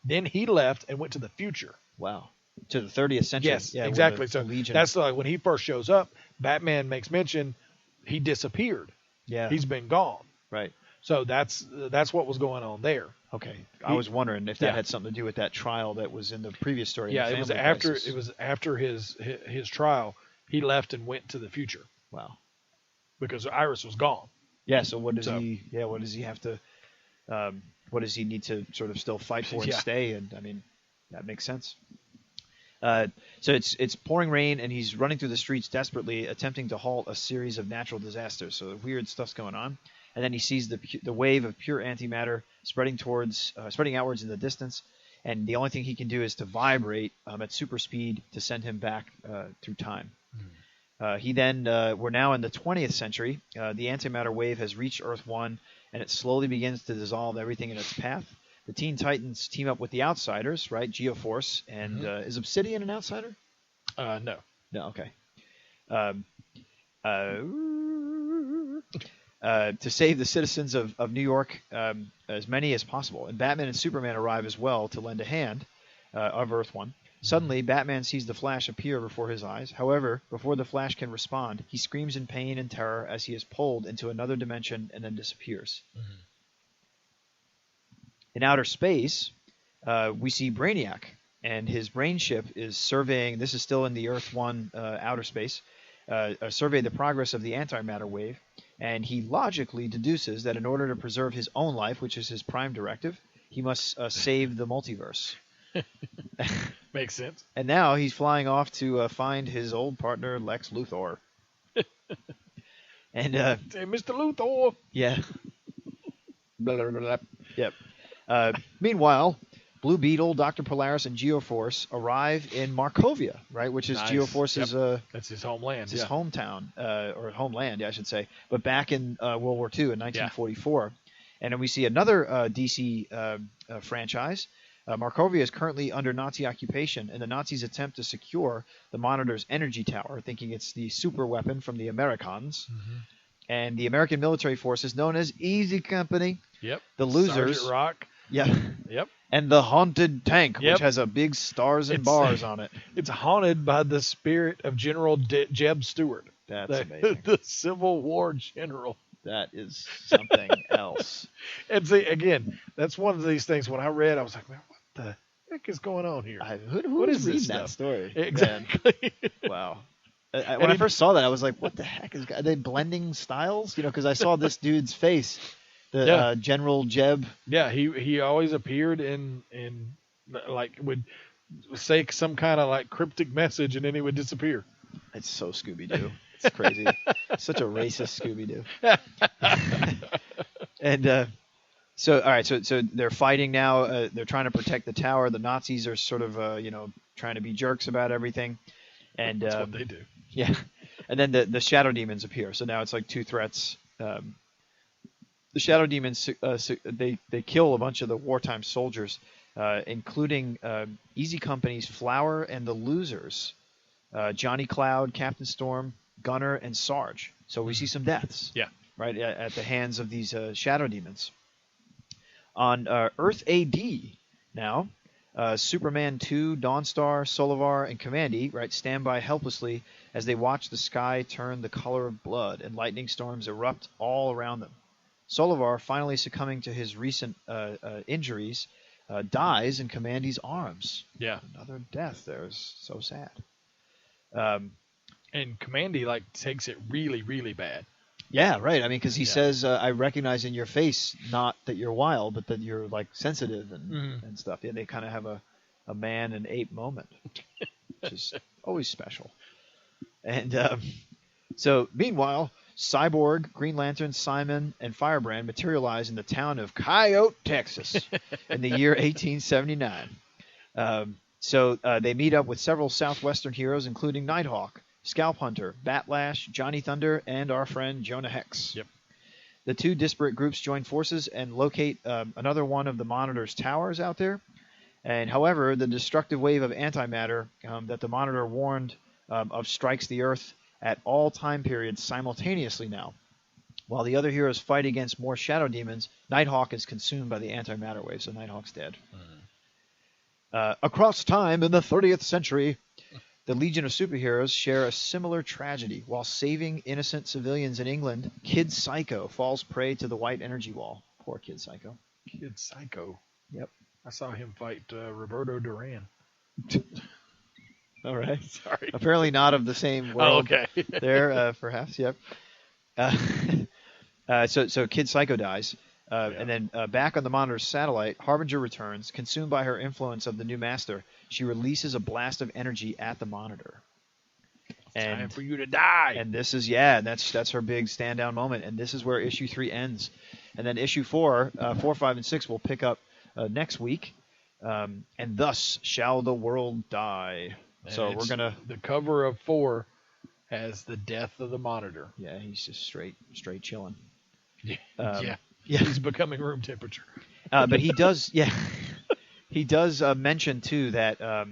Then he left and went to the future. Wow. To the 30th century. Yes, exactly. So that's like when he first shows up, Batman makes mention he disappeared. Yeah. He's been gone. Right. So that's what was going on there. Okay. I was wondering if that had something to do with that trial that was in the previous story. Yeah, it was after his trial. He left and went to the future. Wow. Because Iris was gone. Yeah, so what does he have to what does he need to sort of still fight for and stay? And I mean, that makes sense. So it's pouring rain, and he's running through the streets desperately, attempting to halt a series of natural disasters. So weird stuff's going on. And then he sees the wave of pure antimatter spreading outwards in the distance. And the only thing he can do is to vibrate at super speed to send him back through time. He then, we're now in the 20th century. The antimatter wave has reached Earth 1, and it slowly begins to dissolve everything in its path. The Teen Titans team up with the Outsiders, right? Geoforce. And is Obsidian an outsider? No. No, okay. To save the citizens of New York, as many as possible. And Batman and Superman arrive as well to lend a hand. of Earth 1. Suddenly, Batman sees the Flash appear before his eyes. However, before the Flash can respond, he screams in pain and terror as he is pulled into another dimension and then disappears. Mm-hmm. In outer space, we see Brainiac, and his brain ship is surveying, this is still in the Earth 1 outer space, survey the progress of the antimatter wave, and he logically deduces that in order to preserve his own life, which is his prime directive, he must save the multiverse. Makes sense. And now he's flying off to find his old partner, Lex Luthor. And hey, Mr. Luthor. Yeah. Blah, blah, blah, blah. Yep. Meanwhile, Blue Beetle, Dr. Polaris, and Geoforce arrive in Markovia, right? Which is nice. Geoforce's... that's his homeland. It's his hometown, or homeland, I should say. But back in World War II in 1944. Yeah. And then we see another DC franchise. Markovia is currently under Nazi occupation, and the Nazis attempt to secure the Monitor's energy tower, thinking it's the super weapon from the Americans. Mm-hmm. And the American military forces, known as Easy Company. Yep. The losers. Sergeant Rock. Yeah. Yep. And the Haunted Tank, which has a big stars and bars on it. It's haunted by the spirit of General Jeb Stuart. That's amazing. The Civil War general. That is something else. And see, again, that's one of these things when I read, I was like, man, what the heck is going on here? Who is reading that story? Exactly. Wow. When I first saw that, I was like, what the heck? Are they blending styles? Because I saw this dude's face. General Jeb. Yeah, he always appeared in like would say some kind of like cryptic message and then he would disappear. It's so Scooby-Doo. It's crazy. Such a racist Scooby-Doo. And so they're fighting now. They're trying to protect the tower. The Nazis are sort of trying to be jerks about everything. And that's what they do. Yeah. And then the Shadow Demons appear. So now it's like two threats. The Shadow Demons, they kill a bunch of the wartime soldiers, including Easy Company's Flower and the Losers, Johnny Cloud, Captain Storm, Gunner, and Sarge. So we see some deaths. Yeah. Right, at the hands of these Shadow Demons. On Earth AD now, Superman 2, Dawnstar, Solovar, and Commandy, right, stand by helplessly as they watch the sky turn the color of blood and lightning storms erupt all around them. Solovar, finally succumbing to his recent injuries, dies in Commandy's arms. Yeah. Another death there is so sad. And Commandy, takes it really, really bad. Yeah, right. I mean, because he says, I recognize in your face not that you're wild, but that you're, sensitive and stuff. Yeah, they kind of have a man and ape moment, which is always special. And so, meanwhile... Cyborg, Green Lantern, Simon, and Firebrand materialize in the town of Coyote, Texas, in the year 1879. So they meet up with several Southwestern heroes, including Nighthawk, Scalp Hunter, Batlash, Johnny Thunder, and our friend Jonah Hex. Yep. The two disparate groups join forces and locate another one of the Monitor's towers out there. And however, the destructive wave of antimatter that the Monitor warned of strikes the Earth at all time periods simultaneously now. While the other heroes fight against more shadow demons, Nighthawk is consumed by the antimatter wave, so Nighthawk's dead. Mm-hmm. Across time in the 30th century, the Legion of Superheroes share a similar tragedy. While saving innocent civilians in England, Kid Psycho falls prey to the white energy wall. Poor Kid Psycho. Kid Psycho? Yep. I saw him fight Roberto Duran. All right. Sorry. Apparently not of the same world. Oh, okay. There, perhaps. Yep. So Kid Psycho dies, and then back on the Monitor's satellite, Harbinger returns, consumed by her influence of the new Master. She releases a blast of energy at the Monitor. And time for you to die. And this is that's her big stand down moment. And this is where issue 3 ends, and then issue 4, 4, 5, and 6 will pick up next week. And thus shall the world die. And so we're gonna. The cover of 4 has the death of the Monitor. Yeah, he's just straight chilling. Yeah. He's becoming room temperature. But he does. Yeah, he does mention too that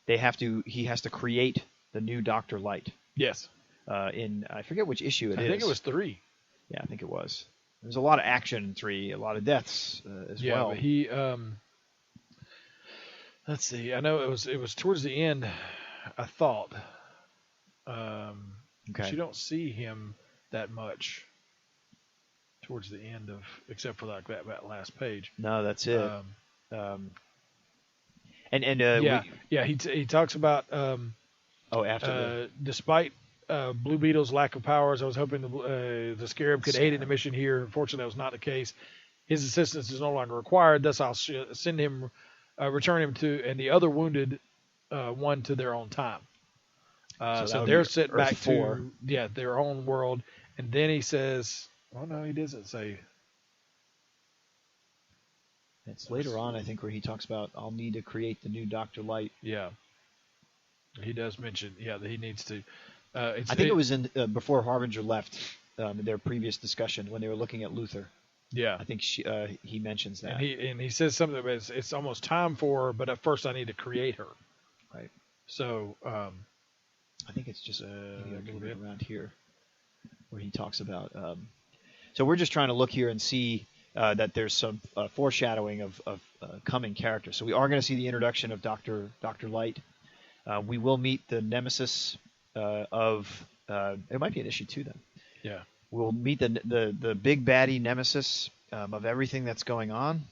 he has to create the new Dr. Light. Yes. In I forget which issue it is. I think it was 3. Yeah, I think it was. There's a lot of action in 3, a lot of deaths as well. Yeah, but Let's see. I know it was towards the end. I thought. Okay. You don't see him that much towards the end of, except for like that last page. No, that's it. He talks about despite Blue Beetle's lack of powers, I was hoping the Scarab could aid in the mission here. Unfortunately, that was not the case. His assistance is no longer required. Thus, I'll send him, return him to, and the other wounded one to their own time. So they're sent back to their own world. And then he says, "Oh no, he doesn't say." It's later on, I think, where he talks about, I'll need to create the new Dr. Light. Yeah. He does mention, that he needs to. I think it was in before Harbinger left, in their previous discussion when they were looking at Luther. Yeah. I think he mentions that. And he says something about it's almost time for her, but at first I need to create her. Right. So. I think it's just a little bit around here where he talks about. So we're just trying to look here and see that there's some foreshadowing of coming characters. So we are going to see the introduction of Dr. Light. We will meet the nemesis of. It might be an issue 2 then. Yeah. We'll meet the big baddie nemesis of everything that's going on,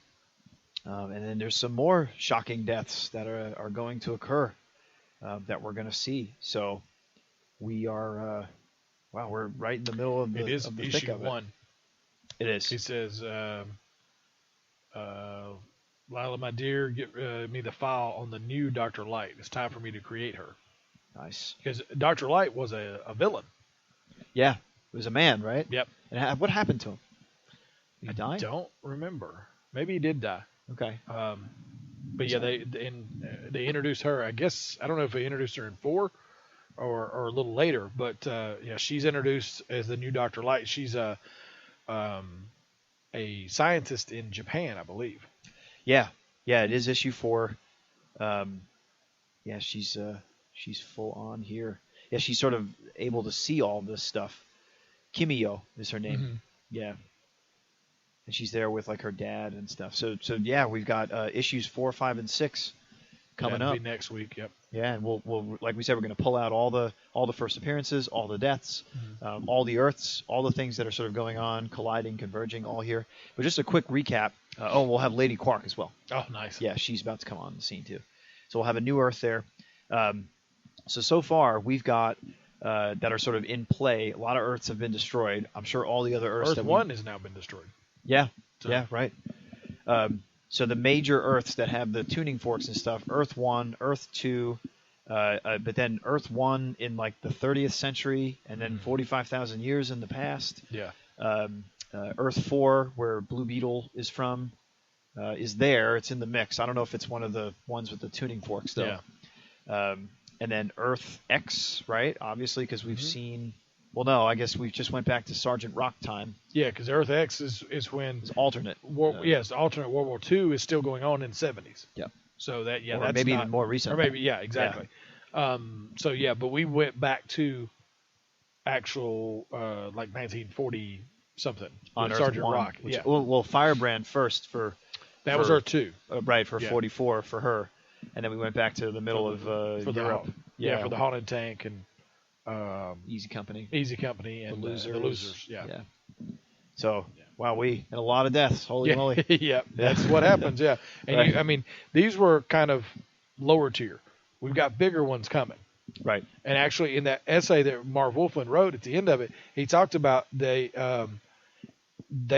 and then there's some more shocking deaths that are going to occur that we're going to see. So we are. We're right in the middle of the. It is of the issue thick of 1. It is. He says, Lila, my dear, get me the file on the new Dr. Light. It's time for me to create her. Nice. Because Dr. Light was a villain. Yeah. It was a man, right? Yep. And what happened to him? He died? I don't remember. Maybe he did die. Okay. But yeah, they introduced her. I guess, I don't know if they introduced her in 4 or a little later, but she's introduced as the new Dr. Light. She's a scientist in Japan, I believe. Yeah, it is issue 4. She's full on here. Yeah, she's sort of able to see all this stuff. Kimio is her name. Mm-hmm. Yeah, and she's there with like her dad and stuff. So yeah, we've got issues 4, 5, and 6 coming up. Be next week. Yep. Yeah, and we'll like we said, we're going to pull out all the first appearances, all the deaths, all the Earths, all the things that are sort of going on, colliding, converging, all here. But just a quick recap. We'll have Lady Quark as well. Oh, nice. Yeah, she's about to come on the scene too. So we'll have a new Earth there. So far we've got that are sort of in play. A lot of Earths have been destroyed. I'm sure all the other Earths. Earth 1 has now been destroyed. Yeah. So. Yeah. Right. So the major Earths that have the tuning forks and stuff, Earth 1, Earth 2, but then Earth 1 in like the 30th century, and then 45,000 years in the past. Yeah. Earth 4, where Blue Beetle is from, is there. It's in the mix. I don't know if it's one of the ones with the tuning forks, though. Yeah. And then Earth X, right? Obviously, because we've seen... Well, no, I guess we just went back to Sergeant Rock time. Yeah, because Earth X is when... It's alternate. Yes, alternate World War II is still going on in the 70s. Yeah. So that, or that's maybe even more recent. Or maybe, exactly. Yeah. But we went back to actual, like 1940-something. On Earth Sergeant 1, Rock. Which, well, Firebrand first for... That was Earth 2. Right, for 44 for her. And then we went back to the middle of Europe. For the Haunted Tank and... Easy Company and the Losers. Yeah. So wow, and a lot of deaths. Holy moly! Yeah, that's what happens. Yeah, and right. These were kind of lower tier. We've got bigger ones coming. Right. And actually, in that essay that Marv Wolfman wrote at the end of it, he talked about they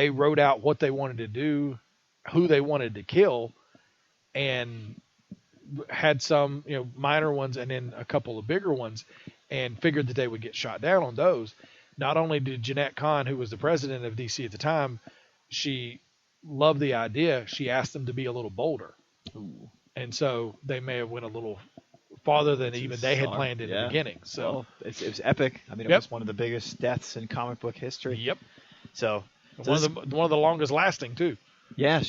wrote out what they wanted to do, who they wanted to kill, and had some minor ones and then a couple of bigger ones. And figured that they would get shot down on those. Not only did Jeanette Kahn, who was the president of DC at the time, she loved the idea. She asked them to be a little bolder. Ooh. And so they may have went a little farther than even they had planned in the beginning. So it was epic. I mean, it was one of the biggest deaths in comic book history. Yep. So one of the longest lasting too. Yeah,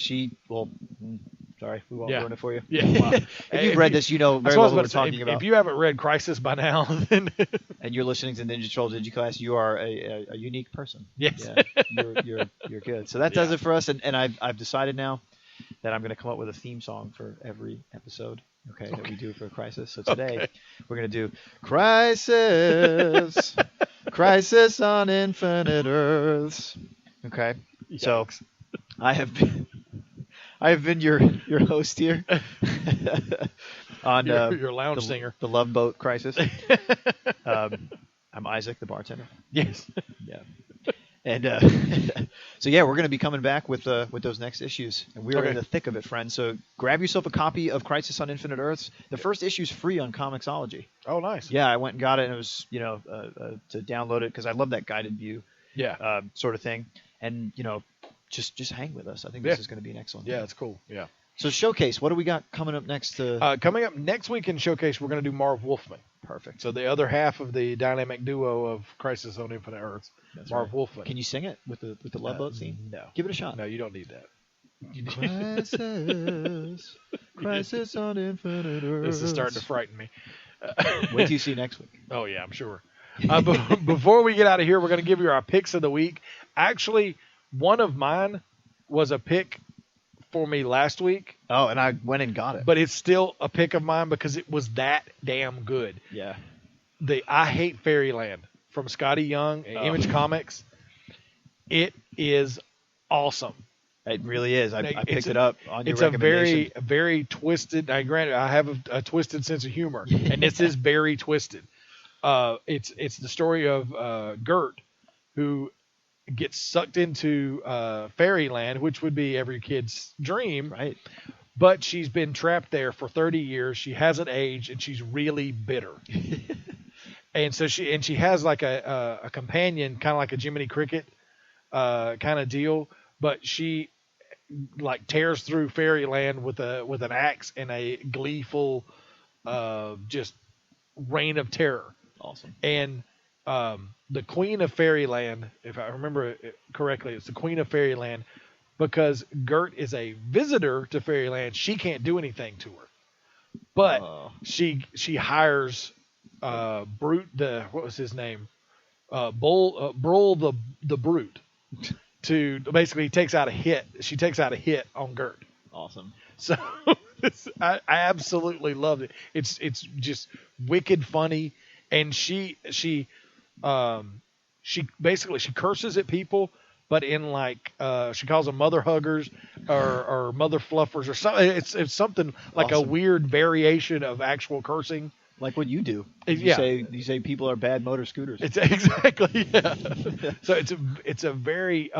sorry, we won't ruin it for you. Yeah. Wow. If you've read this, you know very well what we're talking about. If you haven't read Crisis by now, then and you're listening to Ninja Troll Digicast, you are a unique person. Yes. Yeah, you're good. So that does it for us, and I've decided now that I'm going to come up with a theme song for every episode. Okay, that we do for Crisis. So today we're going to do Crisis, Crisis on Infinite Earths. Okay, so I have been your host here on your lounge singer, the Love Boat Crisis. I'm Isaac, the bartender. Yes. Yeah. And so we're going to be coming back with those next issues, and we're in the thick of it, friends. So grab yourself a copy of Crisis on Infinite Earths. The first issue's free on Comixology. Oh, nice. Yeah, I went and got it, and it was to download it because I love that guided view. Yeah. Sort of thing, and just hang with us. I think this is going to be an excellent. Yeah, it's cool. Yeah. So Showcase, what do we got coming up next? Coming up next week in Showcase, we're going to do Marv Wolfman. Perfect. So the other half of the dynamic duo of Crisis on Infinite Earths, Marv Wolfman. Can you sing it with the Love Boat scene? No. Give it a shot. No, you don't need that. Crisis on Infinite Earths. This is starting to frighten me. Wait till you see next week. Oh, yeah, I'm sure. Before we get out of here, we're going to give you our picks of the week. Actually, one of mine was a pick for me last week. Oh, and I went and got it. But it's still a pick of mine because it was that damn good. Yeah. The I Hate Fairyland from Scotty Young and Image Comics. It is awesome. It really is. I picked it up on your recommendation. It's a very twisted. Now, granted, I have a twisted sense of humor, and this is very twisted. It's the story of Gert, who gets sucked into fairyland, which would be every kid's dream. Right. But she's been trapped there for 30 years. She hasn't aged, and she's really bitter. And so she has like a companion, kind of like a Jiminy Cricket kind of deal, but she like tears through fairyland with an axe and a gleeful just reign of terror. Awesome. And the Queen of Fairyland, if I remember it correctly, it's the Queen of Fairyland because Gert is a visitor to Fairyland. She can't do anything to her, but she hires Brute, what was his name? Brule the Brute, to basically takes out a hit. She takes out a hit on Gert. Awesome. So I absolutely loved it. It's just wicked funny, and she basically curses at people, but in like she calls them mother huggers or mother fluffers or something. It's something like a weird variation of actual cursing. Like what you do. You say people are bad motor scooters. It's exactly. Yeah. So it's a very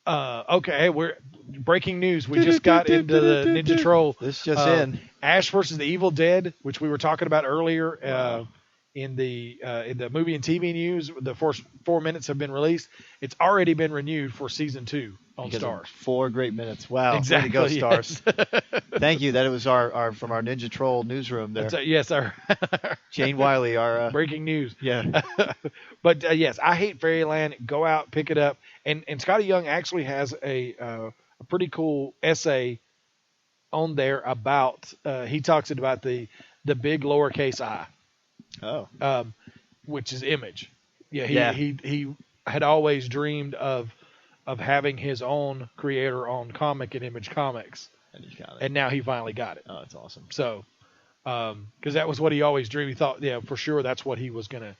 okay. We're breaking news. We just got into the Ninja Troll. This just in. Ash versus the Evil Dead, which we were talking about earlier. In the movie and TV news, the first 4 minutes have been released. It's already been renewed for season 2 on Stars. 4 great minutes. Wow. Exactly. Way to go, Stars. Thank you. That was our from our Ninja Troll newsroom there. Yes, sir. Jane Wiley, our breaking news. Yeah. But yes, I Hate Fairyland. Go out, pick it up. And Scotty Young actually has a pretty cool essay on there about he talks about the big lowercase I. Oh. Which is Image. Yeah, he had always dreamed of having his own creator-owned comic in Image Comics. And now he finally got it. Oh, that's awesome. So, because that was what he always dreamed. He thought, for sure that's what he was going to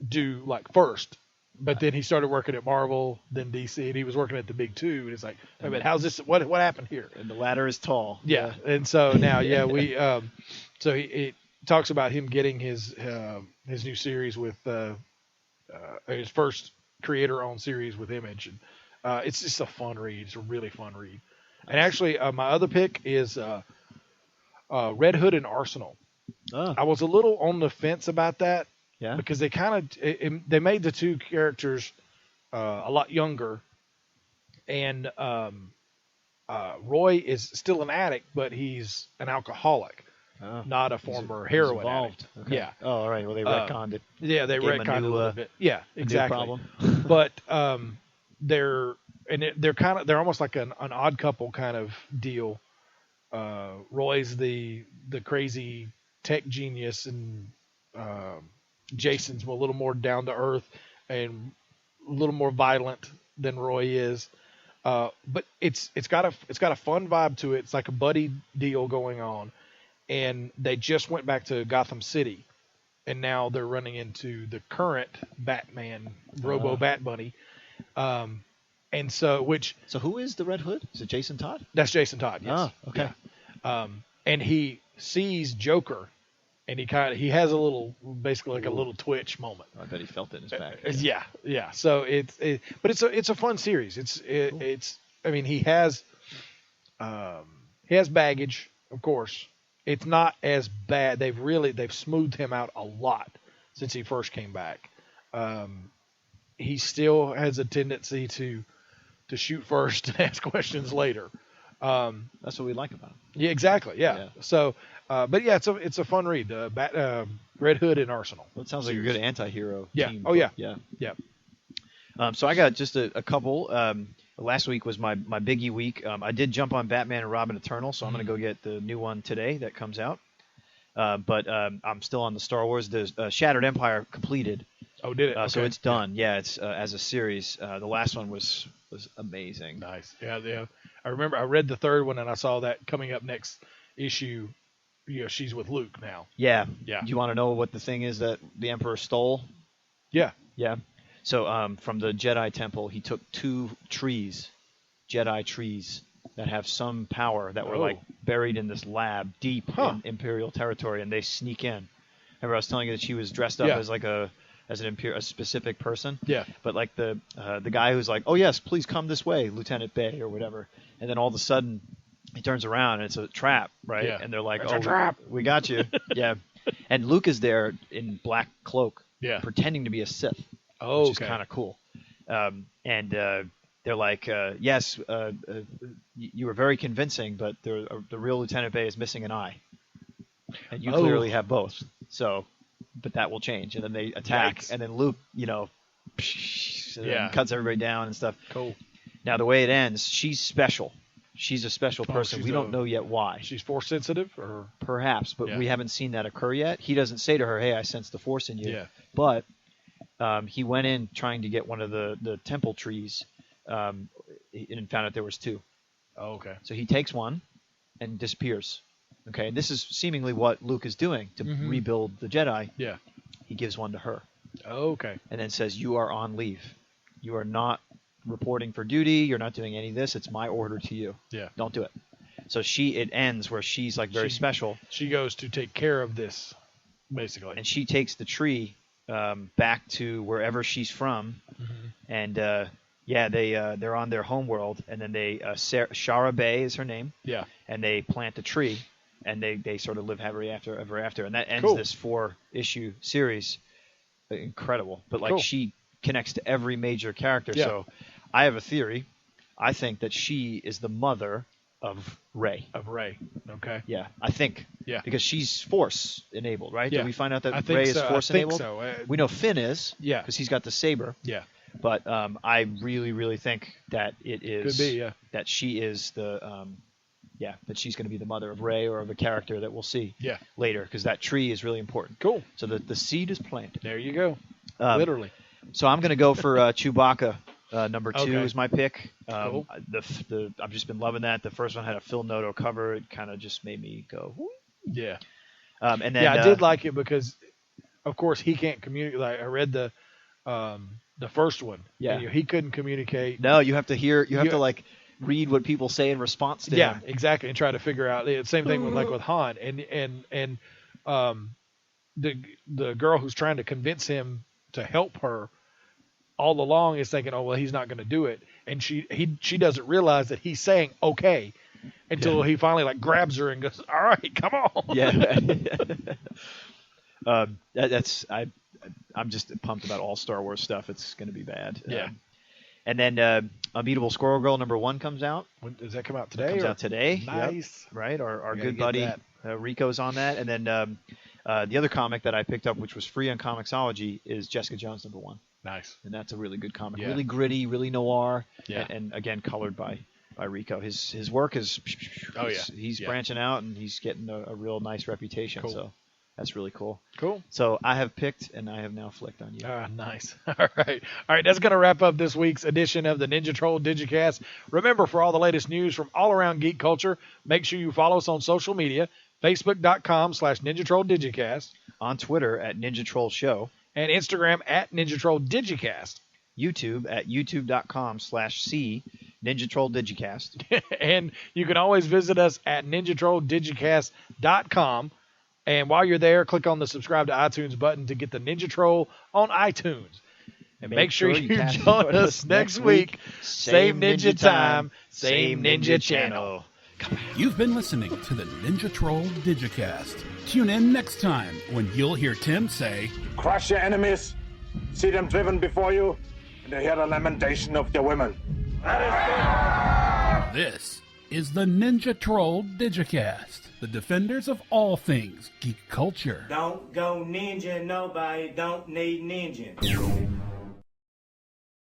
do like first. But then he started working at Marvel, then DC, and he was working at the big two. And it's like, wait a minute, how's this? What happened here? And the ladder is tall. Yeah. And so now, we so it talks about him getting his new series with his first creator-owned series with Image, and it's just a fun read. It's a really fun read. And actually, my other pick is Red Hood and Arsenal. I was a little on the fence about that, because they they made the two characters a lot younger, and Roy is still an addict, but he's an alcoholic. Not a former heroin addict. Okay. Yeah. Oh, all right. Well, they retconned it. Yeah, they retconned it a little bit. Yeah, exactly. Problem. But they're almost like an odd couple kind of deal. Roy's the crazy tech genius, and Jason's a little more down to earth and a little more violent than Roy is. But it's got a fun vibe to it. It's like a buddy deal going on, and they just went back to Gotham City, and now they're running into the current Batman, Robo Bat Bunny. And so who is the Red Hood? Is it Jason Todd? That's Jason Todd. Yes. Oh, okay. Yeah. And he sees Joker, and he has a little, basically like a little twitch moment. I bet he felt it in his back. Yeah. So but it's a fun series. It's I mean, he has baggage, of course. It's not as bad. They've smoothed him out a lot since he first came back. He still has a tendency to shoot first and ask questions later. That's what we like about him. Yeah, exactly. Yeah. So, but yeah, it's a fun read. Red Hood and Arsenal. Well, it sounds like a good anti-hero Yeah. team. Oh yeah. Yeah. So I got just a couple. Last week was my biggie week. I did jump on Batman and Robin Eternal, so I'm going to go get the new one today that comes out. But I'm still on the Star Wars. The Shattered Empire completed. Oh, did it? Okay. So it's done. Yeah, it's as a series. The last one was amazing. Nice. Yeah. I remember I read the third one and I saw that coming up next issue. She's with Luke now. Yeah. Yeah. Do you want to know what the thing is that the Emperor stole? Yeah. Yeah. So from the Jedi Temple, he took 2 trees, Jedi trees, that have some power that were like buried in this lab deep in Imperial territory, and they sneak in. Remember I was telling you that she was dressed up as like a specific person? Yeah. But like the guy who's like, oh yes, please come this way, Lieutenant Bay or whatever. And then all of a sudden he turns around and it's a trap, right? Yeah. And they're like, it's a trap. We got you. Yeah. And Luke is there in black cloak, pretending to be a Sith. Which is kind of cool. And they're like, yes, you were very convincing, but the real Lieutenant Bay is missing an eye. And you clearly have both. So, but that will change. And then they attack. Yikes. And then Luke, cuts everybody down and stuff. Cool. Now, the way it ends, she's special. She's a special person. We don't know yet why. She's Force sensitive? Or perhaps, but we haven't seen that occur yet. He doesn't say to her, hey, I sense the Force in you. Yeah. But he went in trying to get one of the temple trees and found out there was 2. Oh, okay. So he takes one and disappears. Okay, and this is seemingly what Luke is doing to rebuild the Jedi. Yeah. He gives one to her. Oh, okay. And then says, you are on leave. You are not reporting for duty. You're not doing any of this. It's my order to you. Yeah. Don't do it. So it ends where she's like very special. She goes to take care of this, basically. And she takes the tree back to wherever she's from, and they're on their home world, and then Shara Bay is her name, and they plant a tree, and they sort of live happily ever after, and that ends this 4-issue series. Incredible, but she connects to every major character. So I have a theory. I think that she is the mother of Rey. Okay. Yeah, I think. Yeah. Because she's Force enabled, right? Yeah. Did we find out that Rey is Force enabled? I think so. We know Finn is. Yeah. Because he's got the saber. Yeah. But I really, really think that it is. Could be, yeah. That she is the. That she's going to be the mother of Rey or of a character that we'll see. Yeah. Later, because that tree is really important. Cool. So the seed is planted. There you go. Literally. So I'm going to go for Chewbacca. Number 2 is my pick. Cool. I've just been loving that. The first one had a Phil Noto cover. It kind of just made me go, whoo. Yeah. And then I did like it because, of course, he can't communicate. Like, I read the first one. Yeah. And, he couldn't communicate. No, you have to hear. You have to like read what people say in response to him. Yeah, exactly, and try to figure out. Same thing with Han and the girl who's trying to convince him to help her. All along is thinking, oh well, he's not going to do it, and she doesn't realize that he's saying okay until he finally like grabs her and goes, all right, come on. Yeah. I'm just pumped about all Star Wars stuff. It's going to be bad. Yeah. And then Unbeatable Squirrel Girl #1 comes out. When, does that come out today? It comes out today. Nice. Yep. Right. Our good buddy Rico's on that, and then the other comic that I picked up, which was free on Comixology, is Jessica Jones #1. Nice. And that's a really good comic. Yeah. Really gritty, really noir. Yeah. And again, colored by Rico. His work is. Oh yeah. He's branching out and he's getting a real nice reputation. Cool. So That's really cool. Cool. So I have picked, and I have now flicked on you. Ah, nice. All right. That's going to wrap up this week's edition of the Ninja Troll Digicast. Remember, for all the latest news from all around geek culture, make sure you follow us on social media, facebook.com/Ninja Troll Digicast. On Twitter at Ninja Troll Show. And Instagram at Ninja Troll Digicast. YouTube at youtube.com/C Ninja Troll Digicast. And you can always visit us at ninjatrolldigicast.com. And while you're there, click on the subscribe to iTunes button to get the Ninja Troll on iTunes. And make sure you join us next week. Same Ninja time, same Ninja channel. You've been listening to the Ninja Troll Digicast. Tune in next time when you'll hear Tim say, Crush your enemies, see them driven before you, and hear the lamentation of their women. This is the Ninja Troll Digicast, the defenders of all things geek culture. Don't go ninja, nobody don't need ninja.